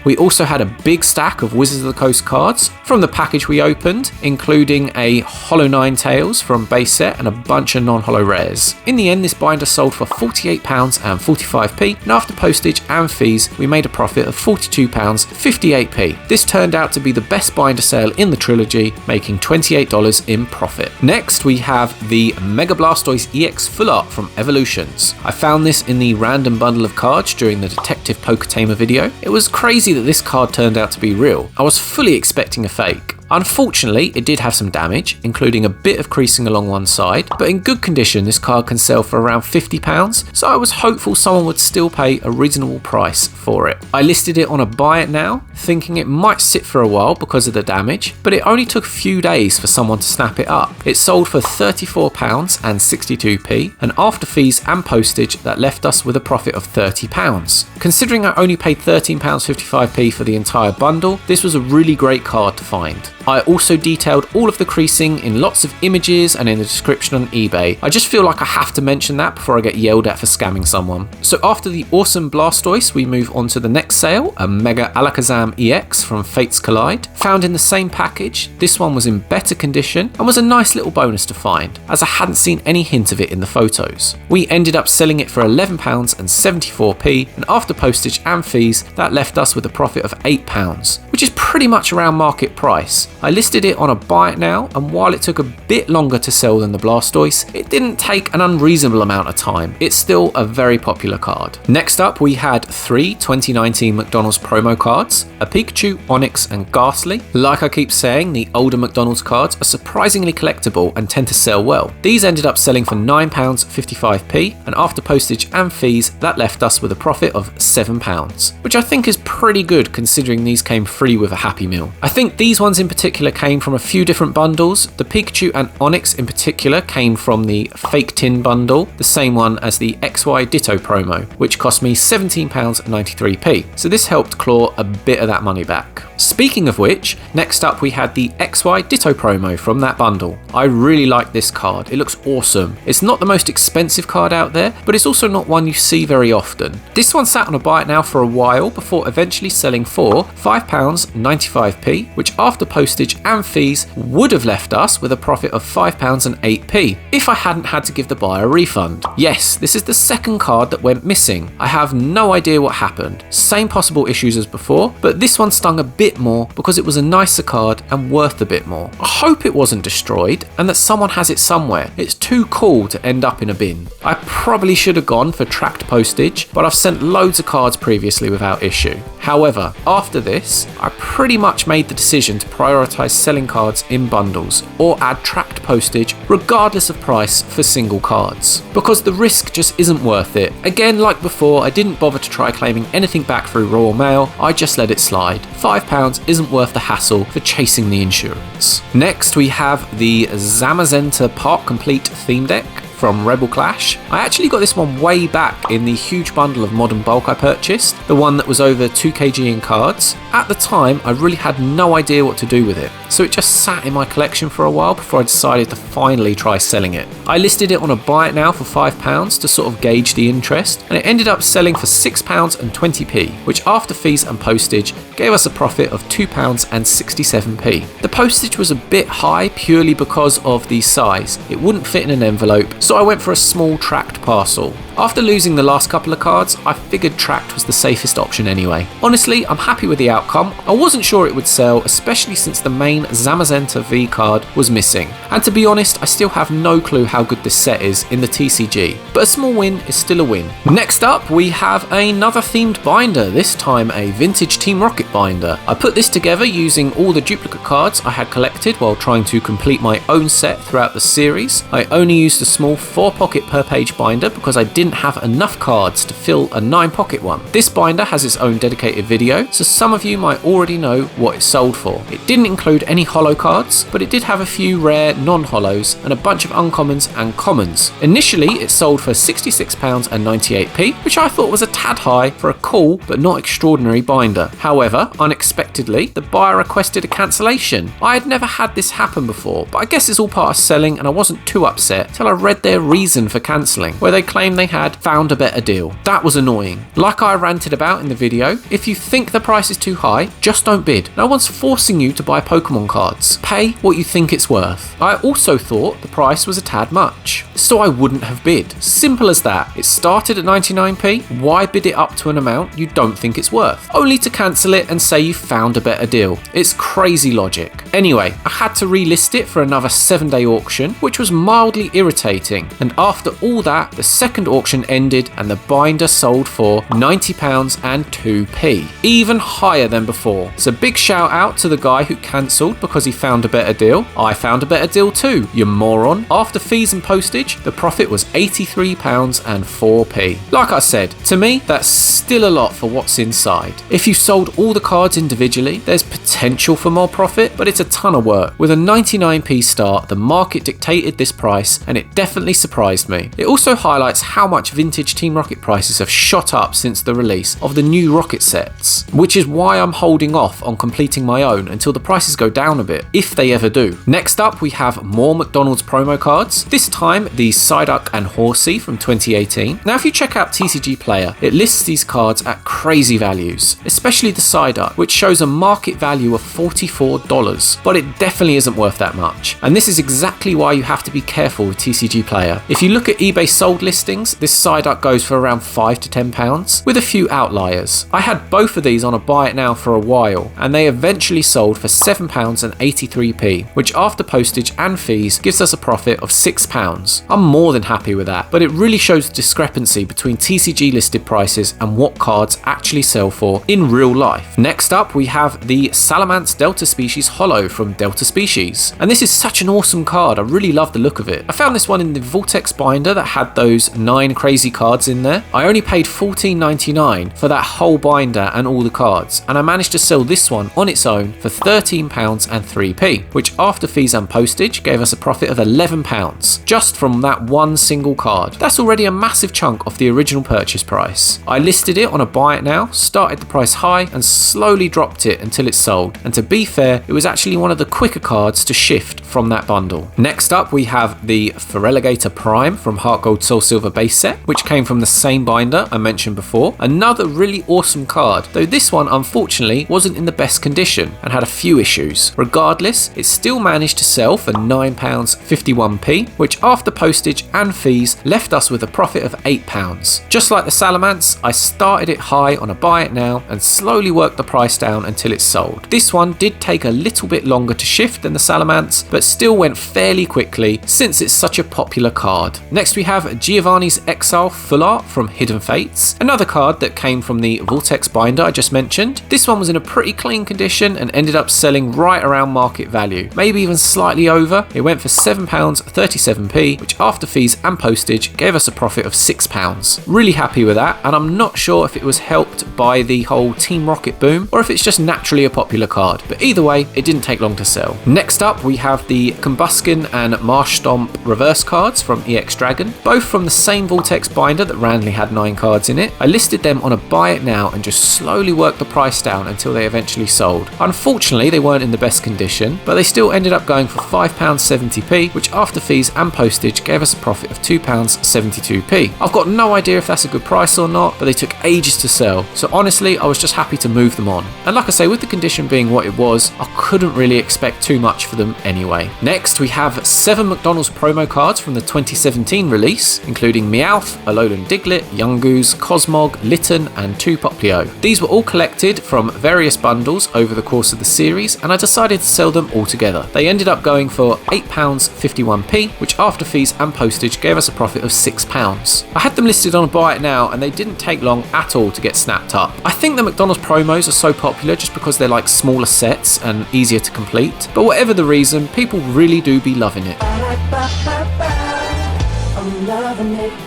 We also had a big stack of Wizards of the Coast cards from the package we opened, including a Holo 9 Tails from base set and a bunch of non-holo rares. In the end, this binder sold for £48.45, and after postage and fees we made a profit of £42.58. This turned out to be the best binder sale in the trilogy, making $28 in profit. Next we have the Mega Blastoise EX Full Art from Evolutions. I found this in the random bundle of cards during the Detective PokeTamer video. It was crazy that this card turned out to be real. I was fully expecting a fake. Unfortunately, it did have some damage, including a bit of creasing along one side, but in good condition this card can sell for around £50, so I was hopeful someone would still pay a reasonable price for it. I listed it on a buy it now, thinking it might sit for a while because of the damage, but it only took a few days for someone to snap it up. It sold for £34.62, and after fees and postage that left us with a profit of £30. Considering I only paid £13.55 for the entire bundle, this was a really great card to find. I also detailed all of the creasing in lots of images and in the description on eBay. I just feel like I have to mention that before I get yelled at for scamming someone. So after the awesome Blastoise, we move on to the next sale, a Mega Alakazam EX from Fates Collide. Found in the same package, this one was in better condition and was a nice little bonus to find, as I hadn't seen any hint of it in the photos. We ended up selling it for £11.74, and after postage and fees, that left us with a profit of £8, which is pretty much around market price. I listed it on a buy it now, and while it took a bit longer to sell than the Blastoise, it didn't take an unreasonable amount of time. It's still a very popular card. Next up we had 3 2019 McDonald's promo cards, a Pikachu, Onix and Ghastly. Like I keep saying, the older McDonald's cards are surprisingly collectible and tend to sell well. These ended up selling for £9.55, and after postage and fees that left us with a profit of £7, which I think is pretty good considering these came free with a Happy Meal. I think these ones in particular came from a few different bundles. The Pikachu and Onix in particular came from the Fake Tin bundle, the same one as the XY Ditto promo, which cost me £17.93, so this helped claw a bit of that money back. Speaking of which, next up we had the XY Ditto promo from that bundle. I really like this card, it looks awesome. It's not the most expensive card out there, but it's also not one you see very often. This one sat on a buy it now for a while before eventually selling for £5.95, which after postage and fees would have left us with a profit of £5.08 if I hadn't had to give the buyer a refund. Yes, this is the second card that went missing. I have no idea what happened. Same possible issues as before, but this one stung a bit more because it was a nicer card and worth a bit more. I hope it wasn't destroyed and that someone has it somewhere. It's too cool to end up in a bin. I probably should have gone for tracked postage, but I've sent loads of cards previously without issue. However, after this, I pretty much made the decision to prioritise selling cards in bundles or add tracked postage regardless of price for single cards, because the risk just isn't worth it. Again, like before, I didn't bother to try claiming anything back through Royal Mail, I just let it slide. £5 isn't worth the hassle for chasing the insurance. Next we have the Zamazenta Part Complete theme deck from Rebel Clash. I actually got this one way back in the huge bundle of Modern Bulk I purchased, the one that was over 2kg in cards. At the time, I really had no idea what to do with it, so it just sat in my collection for a while before I decided to finally try selling it. I listed it on a buy it now for £5 to sort of gauge the interest, and it ended up selling for £6.20, which after fees and postage gave us a profit of £2.67. The postage was a bit high purely because of the size. It wouldn't fit in an envelope, so I went for a small tracked parcel. After losing the last couple of cards, I figured tracked was the safest option anyway. Honestly, I'm happy with the outcome. I wasn't sure it would sell, especially since the main Zamazenta V card was missing. And to be honest, I still have no clue how good this set is in the TCG, but a small win is still a win. Next up, we have another themed binder, this time a vintage Team Rocket binder. I put this together using all the duplicate cards I had collected while trying to complete my own set throughout the series. I only used a small 4-pocket per page binder because I didn't have enough cards to fill a 9-pocket one. This binder has its own dedicated video, so some of you might already know what it sold for. It didn't include any holo cards, but it did have a few rare non-holos and a bunch of uncommons and commons. Initially, it sold for £66.98, which I thought was a tad high for a cool but not extraordinary binder. However, unexpectedly, the buyer requested a cancellation. I had never had this happen before, but I guess it's all part of selling and I wasn't too upset till I read their reason for cancelling, where they claimed they had found a better deal. That was annoying. Like I ranted about in the video, if you think the price is too high, just don't bid. No one's forcing you to buy Pokemon cards. Pay what you think it's worth. I also thought the price was a tad much, so I wouldn't have bid. Simple as that. It started at 99p, why bid it up to an amount you don't think it's worth? Only to cancel it and say you found a better deal. It's crazy logic. Anyway, I had to relist it for another 7-day auction, which was mildly irritating, and after all that, the second auction ended and the binder sold for £90.02, even higher than before. So big shout out to the guy who cancelled because he found a better deal. I found a better deal too, you moron. After fees and postage, the profit was £83.04. Like I said, to me, that's still a lot for what's inside. If you sold all the cards individually, there's potential for more profit, but it's a ton of work. With a 99p start, the market dictated this price, and it definitely surprised me. It also highlights how much vintage Team Rocket prices have shot up since the release of the new Rocket sets, which is why I'm holding off on completing my own until the prices go down a bit, if they ever do. Next up, we have more McDonald's promo cards, this time the Psyduck and Horsey from 2018. Now if you check out TCG Player, it lists these cards at crazy values, especially the Psyduck, which shows a market value of $44, but it definitely isn't worth that much. And this is exactly why you have to be careful with TCG Player. If you look at eBay sold listings, this Psyduck goes for around £5 to £10, with a few outliers. I had both of these on a buy it now for a while, and they eventually sold for £7.83, which after postage and fees gives us a profit of £6. I'm more than happy with that, but it really shows the discrepancy between TCG listed prices and what cards actually sell for in real life. Next up, we have the Salamence Delta Species Holo from Delta Species, and this is such an awesome card. I really love the look of it. I found this one in the Vortex binder that had those 9 crazy cards in there. I only paid £14.99 for that whole binder and all the cards, and I managed to sell this one on its own for £13.03, which after fees and postage gave us a profit of £11 just from that one single card. That's already a massive chunk off the original purchase price. I listed it on a buy it now, started the price high and slowly dropped it until it sold, and to be fair, it was actually one of the quicker cards to shift from that bundle. Next up, we have the Feraligatr Prime from Heart Gold Soul Silver base set, which came from the same binder I mentioned before. Another really awesome card, though this one unfortunately wasn't in the best condition and had a few issues. Regardless, it still managed to sell for £9.51, which after postage and fees left us with a profit of £8. Just like the Salamence, I stuck started it high on a buy it now and slowly worked the price down until it sold. This one did take a little bit longer to shift than the Salamence, but still went fairly quickly since it's such a popular card. Next we have Giovanni's Exile Full Art from Hidden Fates, another card that came from the Vortex binder I just mentioned. This one was in a pretty clean condition and ended up selling right around market value, maybe even slightly over. It went for £7.37p, which after fees and postage gave us a profit of £6. Really happy with that, and I'm not sure if it was helped by the whole Team Rocket boom or if it's just naturally a popular card, but either way it didn't take long to sell. Next up we have the Combuskin and Marsh Stomp reverse cards from EX Dragon, both from the same Vortex binder that randomly had 9 cards in it. I listed them on a buy it now and just slowly worked the price down until they eventually sold. Unfortunately they weren't in the best condition, but they still ended up going for £5.70p, which after fees and postage gave us a profit of £2.72p. I've got no idea if that's a good price or not, but they took ages to sell, so honestly I was just happy to move them on. And like I say, with the condition being what it was, I couldn't really expect too much for them anyway. Next we have 7 McDonald's promo cards from the 2017 release, including Meowth, Alolan Diglett, Yungoos, Cosmog, Litten and 2 Poplio. These were all collected from various bundles over the course of the series, and I decided to sell them all together. They ended up going for £8.51p, which after fees and postage gave us a profit of £6. I had them listed on a buy it now and they didn't take long at all to get snapped up. I think the McDonald's promos are so popular just because they're like smaller sets and easier to complete, but whatever the reason, people really do be loving it.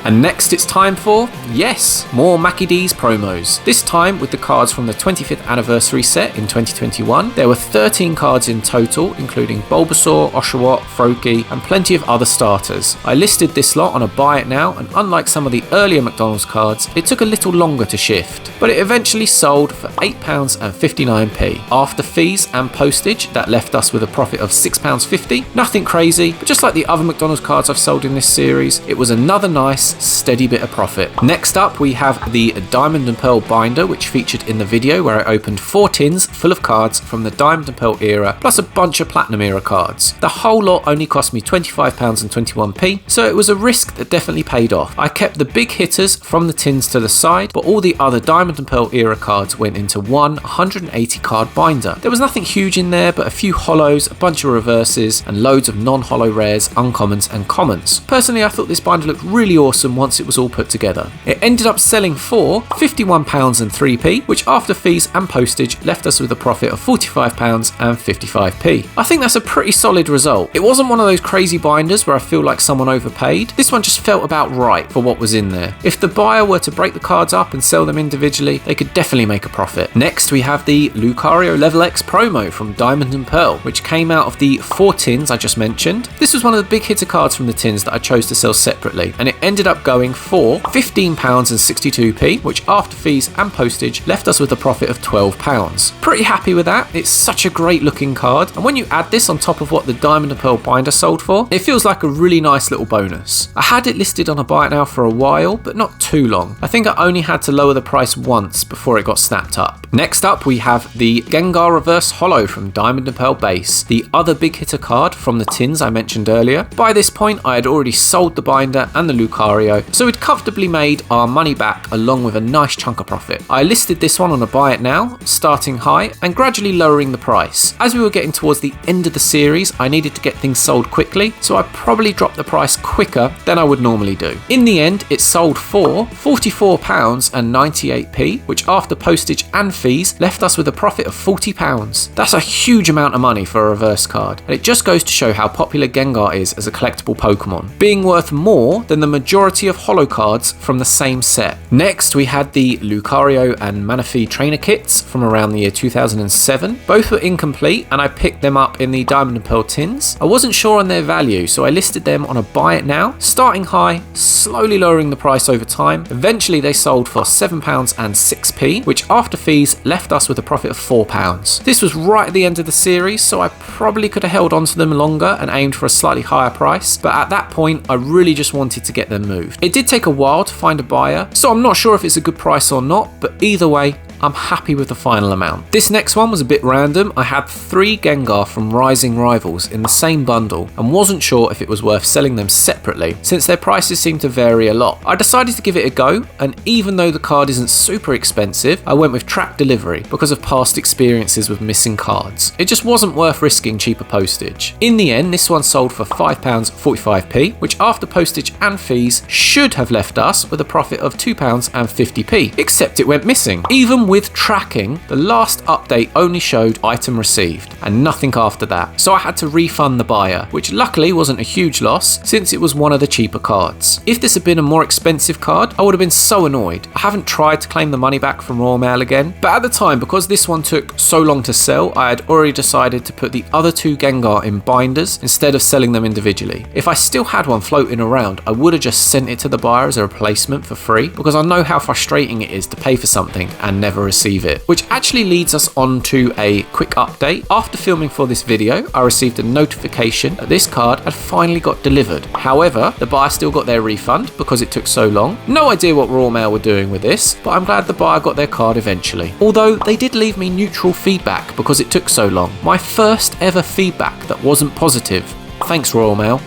And next it's time for, yes, more Mackie D's promos. This time with the cards from the 25th anniversary set in 2021. There were 13 cards in total, including Bulbasaur, Oshawott, Froakie, and plenty of other starters. I listed this lot on a buy it now, and unlike some of the earlier McDonald's cards, it took a little longer to shift, but it eventually sold for £8.59p. After fees and postage, that left us with a profit of £6.50. Nothing crazy, but just like the other McDonald's cards I've sold in this series, it was another nice, steady bit of profit. Next up, we have the Diamond and Pearl binder, which featured in the video where I opened 4 tins full of cards from the Diamond and Pearl era, plus a bunch of Platinum era cards. The whole lot only cost me £25.21p, so it was a risk that definitely paid off. I kept the big hitters from the tins to the side, but all the other Diamond and Pearl era cards went into one 180 card binder. There was nothing huge in there, but a few holos, a bunch of reverses, and loads of non-holo rares, uncommons, and commons. Personally, I thought this binder looked really awesome once it was all put together. It ended up selling for £51.03p, which after fees and postage left us with a profit of £45.55p. I think that's a pretty solid result. It wasn't one of those crazy binders where I feel like someone overpaid. This one just felt about right for what was in there. If the buyer were to break the cards up and sell them individually, they could definitely make a profit. Next we have the Lucario Level X promo from Diamond and Pearl, which came out of the 4 tins I just mentioned. This was one of the big hitter cards from the tins that I chose to sell separately, and it ended up going for £15.62p, which after fees and postage left us with a profit of £12. Pretty happy with that. It's such a great looking card, and when you add this on top of what the Diamond and Pearl binder sold for, it feels like a really nice little bonus. I had it listed on a buy it now for a while, but not too long. I think I only had to lower the price once before it got snapped up. Next up we have the Gengar Reverse Holo from Diamond and Pearl base, the other big hitter card from the tins I mentioned earlier. By this point I had already sold the binder and the Lucario, so we'd comfortably made our money back along with a nice chunk of profit. I listed this one on a buy it now, starting high and gradually lowering the price. As we were getting towards the end of the series, I needed to get things sold quickly, so I probably dropped the price quicker than I would normally do. In the end, it sold for £44.98p, which after postage and fees left us with a profit of £40. That's a huge amount of money for a reverse card, and it just goes to show how popular Gengar is as a collectible Pokemon, being worth more than the majority of holo cards from the same set. Next, we had the Lucario and Manaphy trainer kits from around the year 2007. Both were incomplete, and I picked them up in the Diamond and Pearl tins. I wasn't sure on their value, so I listed them on a buy it now, starting high, slowly lowering the price over time. Eventually, they sold for £7.06p, which after fees left us with a profit of £4. This was right at the end of the series, so I probably could have held on to them longer and aimed for a slightly higher price, but at that point, I really just wanted to get them moved. It did take a while to find a buyer, so I'm not sure if it's a good price or not, but either way, I'm happy with the final amount. This next one was a bit random. I had 3 Gengar from Rising Rivals in the same bundle and wasn't sure if it was worth selling them separately since their prices seem to vary a lot. I decided to give it a go, and even though the card isn't super expensive, I went with track delivery because of past experiences with missing cards. It just wasn't worth risking cheaper postage. In the end, this one sold for £5.45p, which after postage and fees should have left us with a profit of £2.50p, except it went missing. Even with tracking, the last update only showed item received and nothing after that, so I had to refund the buyer, which luckily wasn't a huge loss since it was one of the cheaper cards. If this had been a more expensive card, I would have been so annoyed. I haven't tried to claim the money back from Royal Mail again, but at the time, because this one took so long to sell, I had already decided to put the other 2 Gengar in binders instead of selling them individually. If I still had one floating around, I would have just sent it to the buyer as a replacement for free, because I know how frustrating it is to pay for something and never receive it. Which actually leads us on to a quick update. After filming for this video, I received a notification that this card had finally got delivered. However, the buyer still got their refund because it took so long. No idea what Royal Mail were doing with this, but I'm glad the buyer got their card eventually. Although they did leave me neutral feedback because it took so long. My first ever feedback that wasn't positive. Thanks, Royal Mail.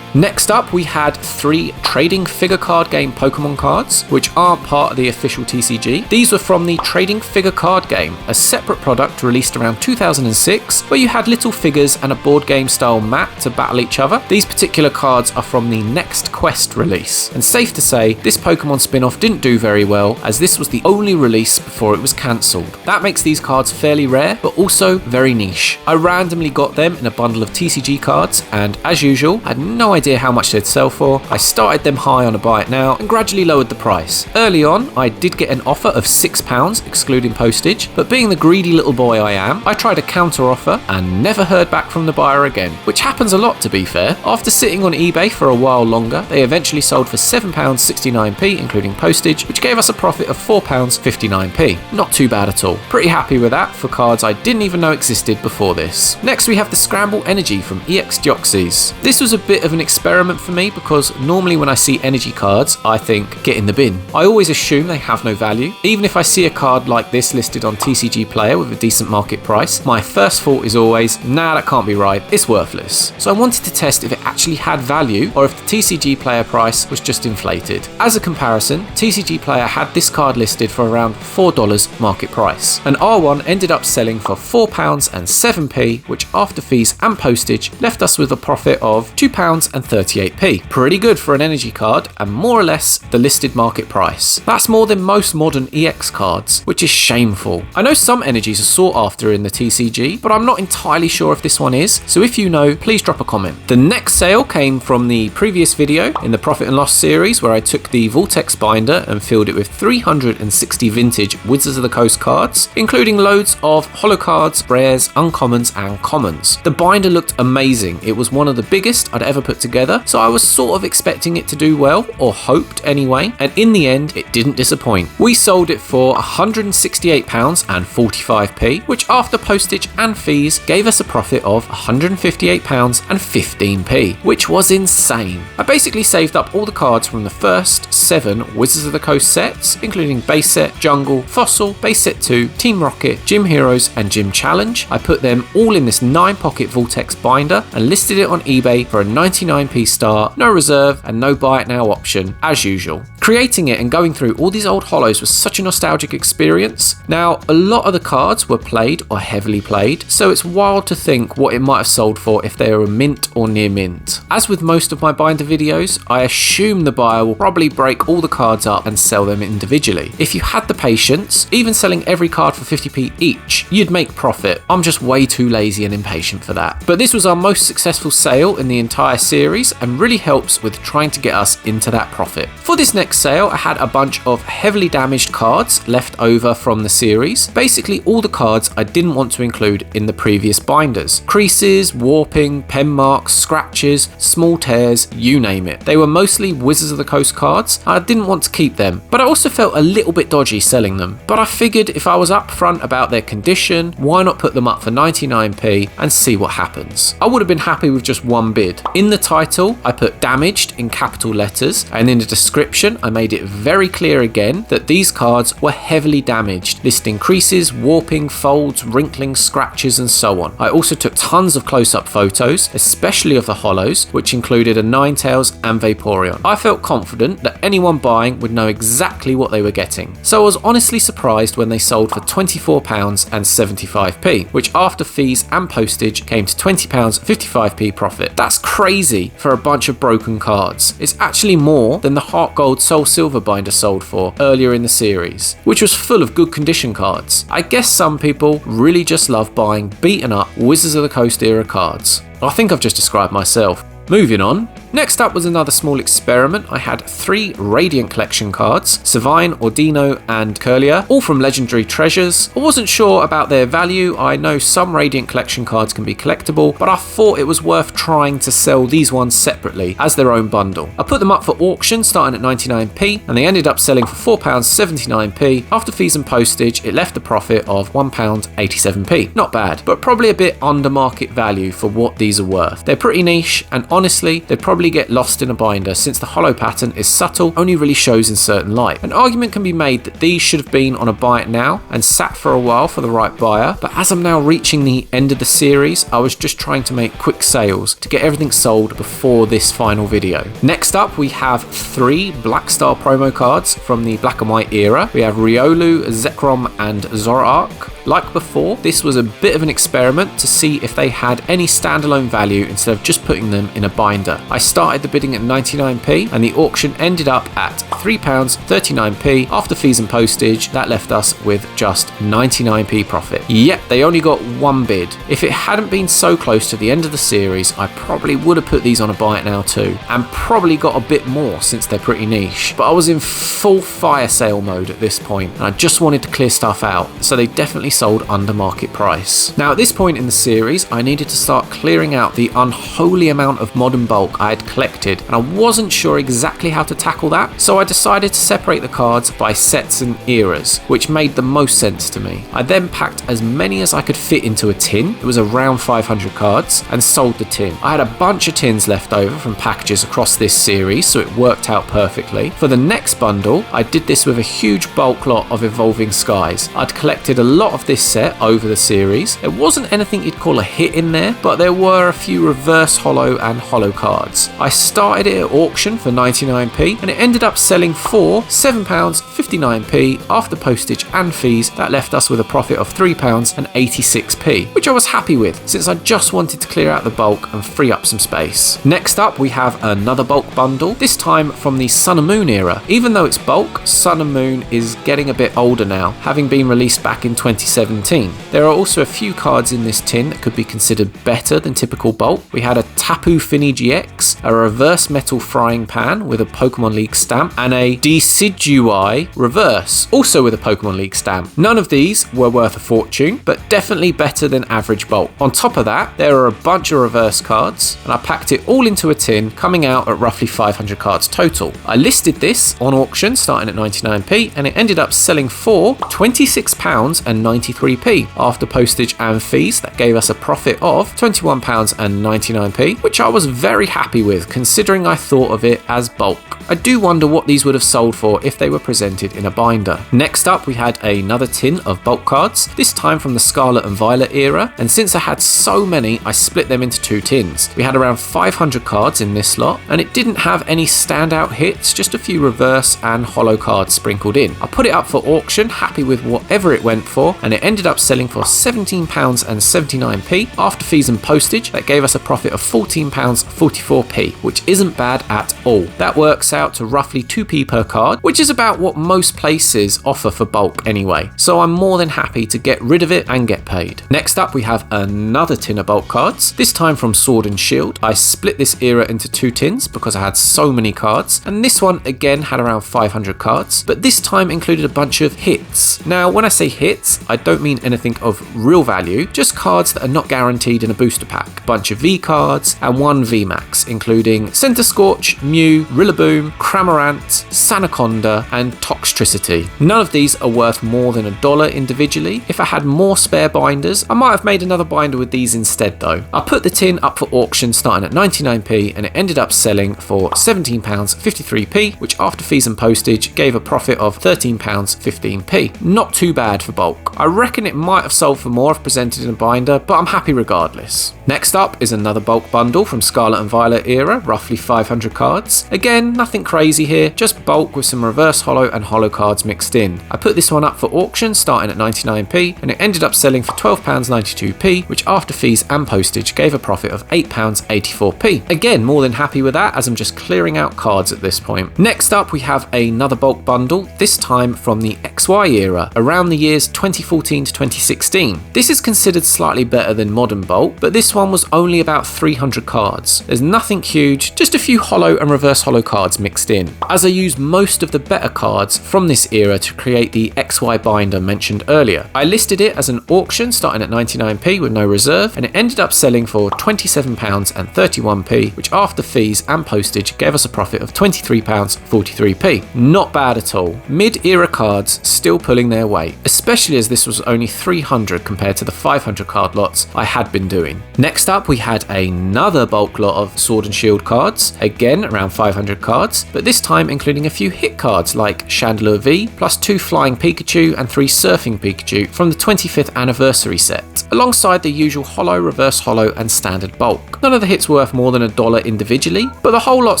Next up, we had 3 trading figure card game Pokemon cards, which aren't part of the official TCG. These were from the Trading Figure Card Game, a separate product released around 2006, where you had little figures and a board game style map to battle each other. These particular cards are from the Next Quest release, and safe to say, this Pokemon spin-off didn't do very well, as this was the only release before it was cancelled. That makes these cards fairly rare, but also very niche. I randomly got them in a bundle of TCG cards, and as usual, had no idea how much they'd sell for. I started them high on a buy it now and gradually lowered the price. Early on, I did get an offer of £6 excluding postage, but being the greedy little boy I am, I tried a counter offer and never heard back from the buyer again, which happens a lot to be fair. After sitting on eBay for a while longer, they eventually sold for £7.69p including postage, which gave us a profit of £4.59p. Not too bad at all. Pretty happy with that for cards I didn't even know existed before this. Next we have the Scramble Energy from EX Deoxys. This was a bit of an experiment for me because normally when I see energy cards, I think, get in the bin. I always assume they have no value. Even if I see a card like this listed on TCG Player with a decent market price, my first thought is always, nah, that can't be right, it's worthless. So I wanted to test if it actually had value or if the TCG Player price was just inflated. As a comparison, TCG Player had this card listed for around $4 market price, and R1 ended up selling for £4.07p, which after fees and postage left us with a profit of £2.38p. Pretty good for an energy card and more or less the listed market price. That's more than most modern EX cards, which is shameful. I know some energies are sought after in the TCG, but I'm not entirely sure if this one is, so if you know, please drop a comment. The next sale came from the previous video in the Profit and Loss series where I took the Vortex binder and filled it with 360 vintage Wizards of the Coast cards, including loads of holo cards, rares, uncommons and commons. The binder looked amazing. It was one of the biggest I'd ever put together, so I was sort of expecting it to do well, or hoped anyway, and in the end it didn't disappoint. We sold it for £168.45p, which after postage and fees gave us a profit of £158.15p, which was insane. I basically saved up all the cards from the first 7 Wizards of the Coast sets, including Base Set, Jungle, Fossil, Base Set 2, Team Rocket, Gym Heroes and Gym Challenge. I put them all in this 9-pocket Vortex binder and listed it on eBay for a 99p start, no reserve and no buy it now option, as usual. Creating it and going through all these old holos was such a nostalgic experience. Now, a lot of the cards were played or heavily played, so it's wild to think what it might have sold for if they were mint or near mint. As with most of my binder videos, I assume the buyer will probably break all the cards up and sell them individually. If you had the patience, even selling every card for 50p each, you'd make profit. I'm just way too lazy and impatient for that. But this was our most successful sale in the entire series and really helps with trying to get us into that profit. For this next sale, I had a bunch of heavily damaged cards left over from the series. Basically all the cards I didn't want to include in the previous binders. Creases, warping, pen marks, scratches, small tears, you name it. They were mostly Wizards of the Coast cards. I didn't want to keep them, but I also felt a little bit dodgy selling them. But I figured if I was upfront about their condition, why not put them up for 99p and see what happens. I would have been happy with just one bid. In the title title, I put damaged in capital letters, and in the description, I made it very clear again that these cards were heavily damaged, listing creases, warping, folds, wrinkling, scratches, and so on. I also took tons of close-up photos, especially of the holos, which included a Ninetales and Vaporeon. I felt confident that anyone buying would know exactly what they were getting. So I was honestly surprised when they sold for £24.75, which after fees and postage came to £20.55 profit. That's crazy for a bunch of broken cards. It's actually more than the Heart Gold Soul Silver binder sold for earlier in the series, which was full of good condition cards. I guess some people really just love buying beaten up Wizards of the Coast era cards. I think I've just described myself. Moving on. Next up was another small experiment. I had 3 Radiant Collection cards, Savine, Ordino, and Curlier, all from Legendary Treasures. I wasn't sure about their value. I know some Radiant Collection cards can be collectible, but I thought it was worth trying to sell these ones separately as their own bundle. I put them up for auction starting at 99p, and they ended up selling for £4.79. After fees and postage, it left a profit of £1.87. Not bad, but probably a bit under market value for what these are worth. They're pretty niche, and honestly, they'd probably get lost in a binder since the holo pattern is subtle, only really shows in certain light. An argument can be made that these should have been on a buy it now and sat for a while for the right buyer, but as I'm now reaching the end of the series, I was just trying to make quick sales to get everything sold before this final video. Next up, we have 3 Black Star promo cards from the Black and White era. We have Riolu, Zekrom, and Zoroark. Like before, this was a bit of an experiment to see if they had any standalone value instead of just putting them in a binder. I started the bidding at 99p and the auction ended up at £3.39. After fees and postage, that left us with just 99p profit. Yep, they only got one bid. If it hadn't been so close to the end of the series, I probably would have put these on a buy it now too, and probably got a bit more since they're pretty niche. But I was in full fire sale mode at this point, and I just wanted to clear stuff out, so they definitely sold under market price. Now at this point in the series, I needed to start clearing out the unholy amount of modern bulk I had collected, and I wasn't sure exactly how to tackle that, so I decided to separate the cards by sets and eras, which made the most sense to me. I then packed as many as I could fit into a tin. It was around 500 cards, and sold the tin. I had a bunch of tins left over from packages across this series, so it worked out perfectly. For the next bundle, I did this with a huge bulk lot of Evolving Skies. I'd collected a lot of this set over the series. There wasn't anything you'd call a hit in there, but there were a few reverse holo and holo cards. I started it at auction for 99p and it ended up selling for £7.59 after postage and fees. That left us with a profit of £3.86, which I was happy with since I just wanted to clear out the bulk and free up some space. Next up, we have another bulk bundle, this time from the Sun and Moon era. Even though it's bulk, Sun and Moon is getting a bit older now, having been released back in 2017. There are also a few cards in this tin that could be considered better than typical bulk. We had a Tapu Fini GX, a reverse metal frying pan with a Pokemon League stamp, and a Decidueye reverse, also with a Pokemon League stamp. None of these were worth a fortune, but definitely better than average bulk. On top of that, there are a bunch of reverse cards, and I packed it all into a tin, coming out at roughly 500 cards total. I listed this on auction starting at 99p, and it ended up selling for £26.93 after postage and fees. That gave us a profit of £21.99, which I was very happy with considering I thought of it as bulk. I do wonder what these would have sold for if they were presented in a binder. Next up, we had another tin of bulk cards, this time from the Scarlet and Violet era, and since I had so many, I split them into 2 tins. We had around 500 cards in this lot, and it didn't have any standout hits, just a few reverse and holo cards sprinkled in. I put it up for auction, happy with whatever it went for, and it ended up selling for £17.79 after fees and postage. That gave us a profit of £14.44, which isn't bad at all. That works out to roughly 2p per card, which is about what most places offer for bulk anyway, so I'm more than happy to get rid of it and get paid. Next up, we have another tin of bulk cards, this time from Sword and Shield. I split this era into 2 tins because I had so many cards, and this one again had around 500 cards, but this time included a bunch of hits. Now when I say hits, I I don't mean anything of real value, just cards that are not guaranteed in a booster pack. Bunch of V cards and one VMAX, including Centiskorch, Mew, Rillaboom, Cramorant, Sanaconda, and Toxtricity. None of these are worth more than $1 individually. If I had more spare binders, I might have made another binder with these instead though. I put the tin up for auction starting at 99p and it ended up selling for £17.53p, which after fees and postage gave a profit of £13.15p. Not too bad for bulk. I reckon it might have sold for more if presented in a binder, but I'm happy regardless. Next up is another bulk bundle from Scarlet and Violet era, roughly 500 cards. Again, nothing crazy here, just bulk with some reverse holo and holo cards mixed in. I put this one up for auction starting at 99p and it ended up selling for £12.92p, which after fees and postage gave a profit of £8.84p. Again, more than happy with that as I'm just clearing out cards at this point. Next up we have another bulk bundle, this time from the XY era, around the years 2014 to 2016. This is considered slightly better than modern bulk, but this one was only about 300 cards. There's nothing huge, just a few holo and reverse holo cards mixed in. As I used most of the better cards from this era to create the XY binder mentioned earlier. I listed it as an auction starting at 99p with no reserve and it ended up selling for £27.31p, which after fees and postage gave us a profit of £23.43p. Not bad at all. Mid-era cards still pulling their weight, especially as this was only 300 compared to the 500 card lots I had been doing. Next up we had another bulk lot of Sword and Shield cards, again around 500 cards, but this time including a few hit cards like Chandelure V, plus 2 Flying Pikachu and 3 Surfing Pikachu from the 25th anniversary set, alongside the usual holo, reverse holo and standard bulk. None of the hits were worth more than $1 individually, but the whole lot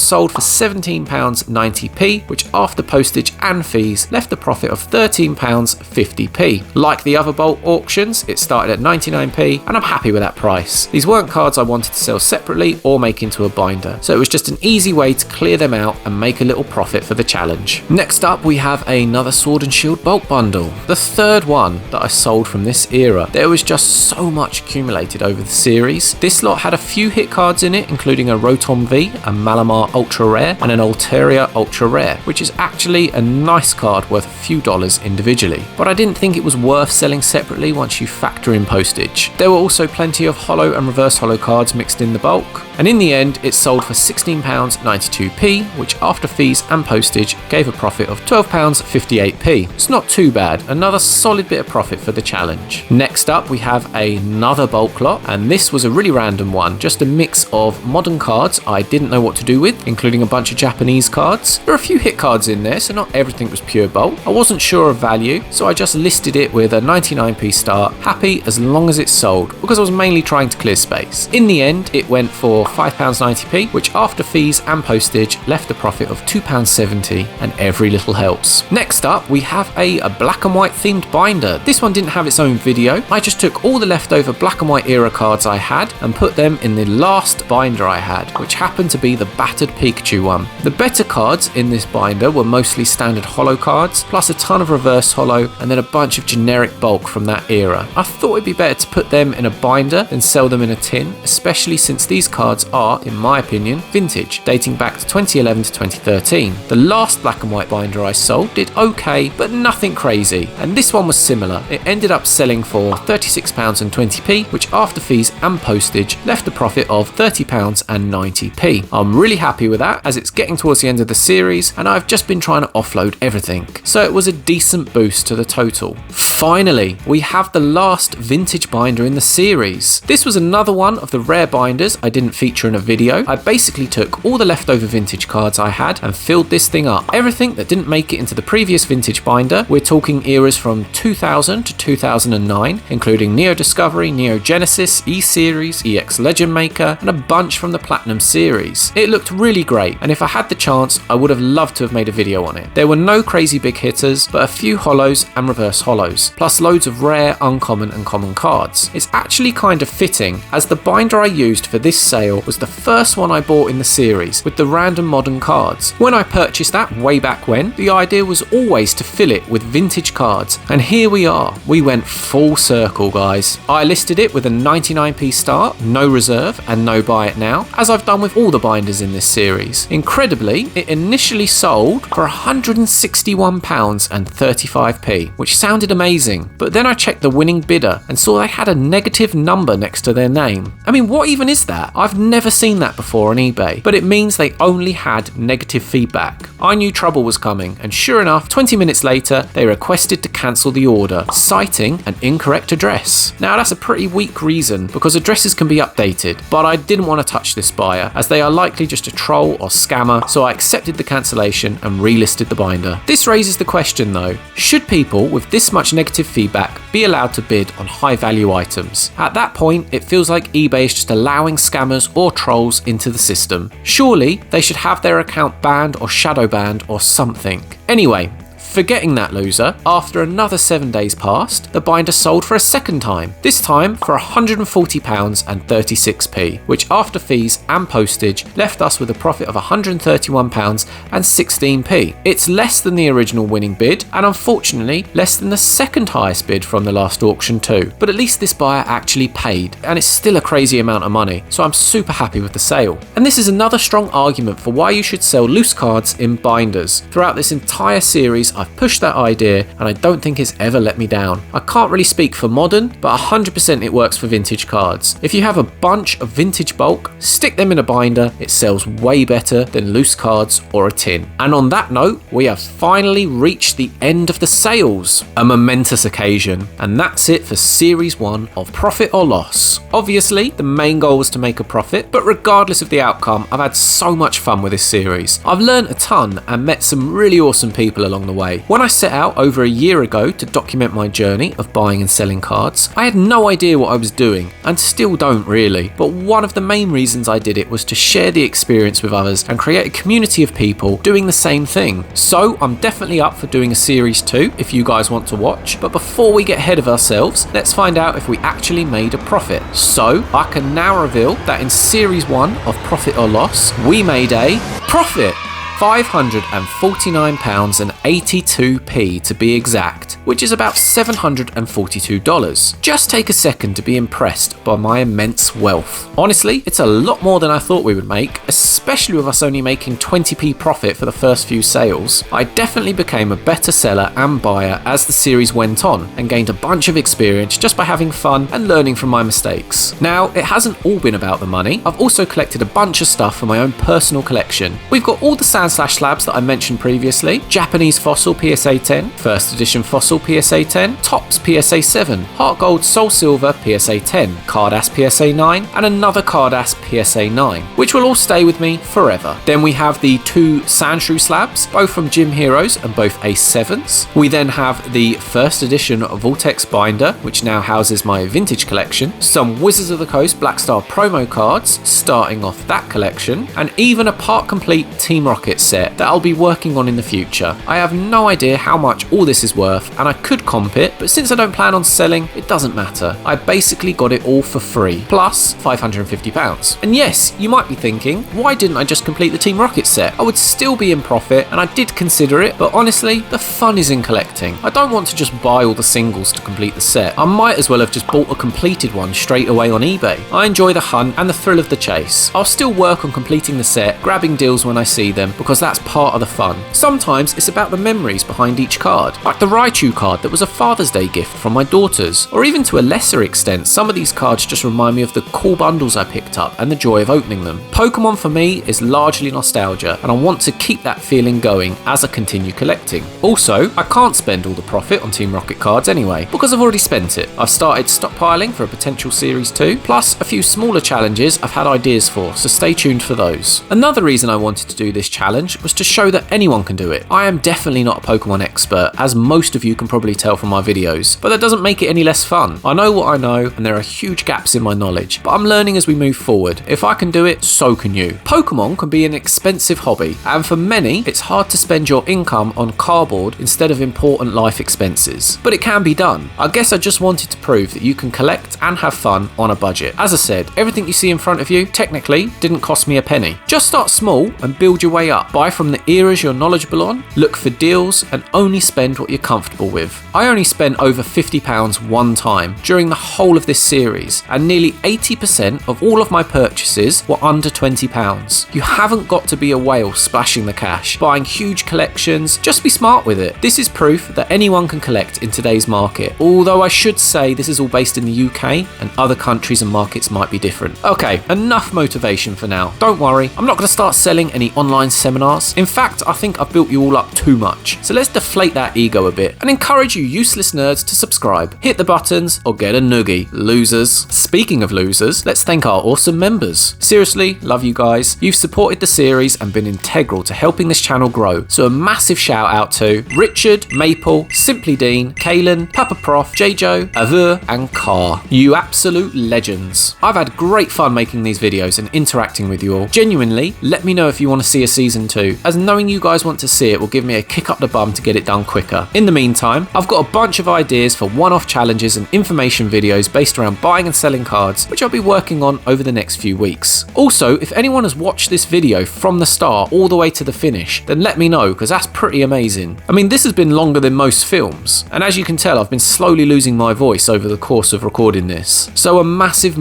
sold for £17.90p, which after postage and fees left a profit of £13.50p. Like the other bulk auctions, it started at 99p and I'm happy with that price. These weren't cards I wanted to sell separately or make into a binder, so it was just an easy way to clear them out and make a little profit for the challenge. Next up we have another Sword and Shield bulk bundle, the third one that I sold from this era. There was just so much accumulated over the series. This lot had a few hit cards in it, including a Rotom V, a Malamar Ultra Rare and an Altaria Ultra Rare, which is actually a nice card worth a few dollars individually, but I didn't think it was worth selling separately once you factor in postage. There were also plenty of holo and reverse holo cards mixed in the bulk, and in the end it sold for £16.92p, which after fees and postage gave a profit of £12.58p. It's not too bad, another solid bit of profit for the challenge. Next up we have another bulk lot, and this was a really random one, just a mix of modern cards I didn't know what to do with, including a bunch of Japanese cards. There are a few hit cards in there, so not everything was pure bulk. I wasn't sure of value, so I just listed it with a 99p start, happy as long as it sold, because I was mainly trying to clear space. In the end it went for £5.90p, which after fees and postage left a profit of £2.70, and every little helps. Next up we have a black and white themed binder. This one didn't have its own video. I just took all the leftover black and white era cards I had and put them in the last binder I had, which happened to be the battered Pikachu one. The better cards in this binder were mostly standard holo cards, plus a ton of reverse holo and then a bunch of generic bulk from that era. I thought it'd be better to put them in a binder than sell them in a tin, especially since these cards are, in my opinion, vintage, dating back to 2011 to 2013. The last black and white binder I sold did okay, but nothing crazy, and this one was similar. It ended up selling for £36.20p, which after fees and postage left a profit of £30.90p. I'm really happy with that, as it's getting towards the end of the series and I've just been trying to offload everything, so it was a decent boost to the total. Finally, we have the last vintage binder in the series. This was another one of the rare binders I didn't feature in a video. I basically took all the leftover vintage cards I had and filled this thing up. Everything that didn't make it into the previous vintage binder. We're talking eras from 2000 to 2009, including Neo Discovery, Neo Genesis, E-Series, EX Legend Maker, and a bunch from the Platinum series. It looked really great, and if I had the chance, I would have loved to have made a video on it. There were no crazy big hitters, but a few holos and reverse holos, plus loads of rare, uncommon, and common cards. It's actually kind of fitting, as the binder I used for this sale was the first one I bought in the series, with the random modern cards. When I purchased that way back when, the idea was always to fill it with vintage cards, and here we are. We went full circle, guys. I listed it with a 99p start, no reserve, and no buy it now, as I've done with all the binders in this series. Incredibly, it initially sold for £161.35p, which sounded amazing amazing. But then I checked the winning bidder and saw they had a negative number next to their name. I mean, what even is that? I've never seen that before on eBay, but it means they only had negative feedback. I knew trouble was coming, and sure enough, 20 minutes later, they requested to cancel the order, citing an incorrect address. Now that's a pretty weak reason, because addresses can be updated, but I didn't want to touch this buyer, as they are likely just a troll or scammer, so I accepted the cancellation and relisted the binder. This raises the question though, should people with this much negative feedback be allowed to bid on high value items? At that point, it feels like eBay is just allowing scammers or trolls into the system. Surely, they should have their account banned or shadow banned or something. Anyway, forgetting that loser, after another 7 days passed, the binder sold for a second time, this time for £140 and 36p, which after fees and postage left us with a profit of £131 and 16p. It's less than the original winning bid, and unfortunately less than the second highest bid from the last auction too, but at least this buyer actually paid, and it's still a crazy amount of money, so I'm super happy with the sale. And this is another strong argument for why you should sell loose cards in binders. Throughout this entire series, I've pushed that idea, and I don't think it's ever let me down. I can't really speak for modern, but 100% it works for vintage cards. If you have a bunch of vintage bulk, stick them in a binder, it sells way better than loose cards or a tin. And on that note, we have finally reached the end of the sales. A momentous occasion, and that's it for Series 1 of Profit or Loss. Obviously, the main goal was to make a profit, but regardless of the outcome, I've had so much fun with this series. I've learned a ton and met some really awesome people along the way. When I set out over a year ago to document my journey of buying and selling cards, I had no idea what I was doing, and still don't really, but one of the main reasons I did it was to share the experience with others and create a community of people doing the same thing. So I'm definitely up for doing a series 2 if you guys want to watch, but before we get ahead of ourselves, let's find out if we actually made a profit. So I can now reveal that in series 1 of Profit or Loss, we made a profit! £549 and 82p to be exact, which is about $742. Just take a second to be impressed by my immense wealth. Honestly, it's a lot more than I thought we would make, especially with us only making 20p profit for the first few sales. I definitely became a better seller and buyer as the series went on, and gained a bunch of experience just by having fun and learning from my mistakes. Now, it hasn't all been about the money. I've also collected a bunch of stuff for my own personal collection. We've got all the Sand/Slabs that I mentioned previously, Japanese Fossil PSA 10, First Edition Fossil PSA 10, Topps PSA 7, Heart Gold Soul Silver PSA 10, Cardass PSA 9, and another Cardass PSA 9, which will all stay with me forever. Then we have the 2 Sandshrew slabs, both from Gym Heroes and both A7s. We then have the First Edition Vortex binder, which now houses my vintage collection, some Wizards of the Coast Blackstar promo cards, starting off that collection, and even a part complete Team Rocket set that I'll be working on in the future. I have no idea how much all this is worth, and I could comp it, but since I don't plan on selling, it doesn't matter. I basically got it all for free, plus £550. And yes, you might be thinking, why didn't I just complete the Team Rocket set? I would still be in profit, and I did consider it, but honestly, the fun is in collecting. I don't want to just buy all the singles to complete the set. I might as well have just bought a completed one straight away on eBay. I enjoy the hunt and the thrill of the chase. I'll still work on completing the set, grabbing deals when I see them, because that's part of the fun. Sometimes it's about the memories behind each card, like the Raichu card that was a Father's Day gift from my daughters, or even to a lesser extent, some of these cards just remind me of the cool bundles I picked up and the joy of opening them. Pokemon for me is largely nostalgia, and I want to keep that feeling going as I continue collecting. Also, I can't spend all the profit on Team Rocket cards anyway, because I've already spent it. I've started stockpiling for a potential Series 2, plus a few smaller challenges I've had ideas for, so stay tuned for those. Another reason I wanted to do this challenge was to show that anyone can do it. I am definitely not a Pokemon expert, as most of you can probably tell from my videos, but that doesn't make it any less fun. I know what I know, and there are huge gaps in my knowledge, but I'm learning as we move forward. If I can do it, so can you. Pokemon can be an expensive hobby, and for many, it's hard to spend your income on cardboard instead of important life expenses. But it can be done. I guess I just wanted to prove that you can collect and have fun on a budget. As I said, everything you see in front of you, technically, didn't cost me a penny. Just start small and build your way up. But buy from the eras you're knowledgeable on, look for deals, and only spend what you're comfortable with. I only spent over £50 one time during the whole of this series, and nearly 80% of all of my purchases were under £20. You haven't got to be a whale splashing the cash, buying huge collections, just be smart with it. This is proof that anyone can collect in today's market, although I should say this is all based in the UK and other countries and markets might be different. Okay, enough motivation for now. Don't worry, I'm not going to start selling any online seminars. In fact, I think I've built you all up too much. So let's deflate that ego a bit and encourage you useless nerds to subscribe, hit the buttons, or get a noogie, losers. Speaking of losers, let's thank our awesome members. Seriously, love you guys. You've supported the series and been integral to helping this channel grow. So a massive shout out to Richard, Maple, Simply Dean, Kalen, Papa Prof, J-Jo, Avur, and Car. You absolute legends. I've had great fun making these videos and interacting with you all. Genuinely, let me know if you want to see a season 2, as knowing you guys want to see it will give me a kick up the bum to get it done quicker. In the meantime, I've got a bunch of ideas for one-off challenges and information videos based around buying and selling cards, which I'll be working on over the next few weeks. Also, if anyone has watched this video from the start all the way to the finish, then let me know, because that's pretty amazing. I mean, this has been longer than most films, and as you can tell, I've been slowly losing my voice over the course of recording this. So a massive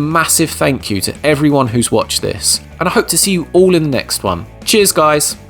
thank you to everyone who's watched this, and I hope to see you all in the next one. Cheers guys!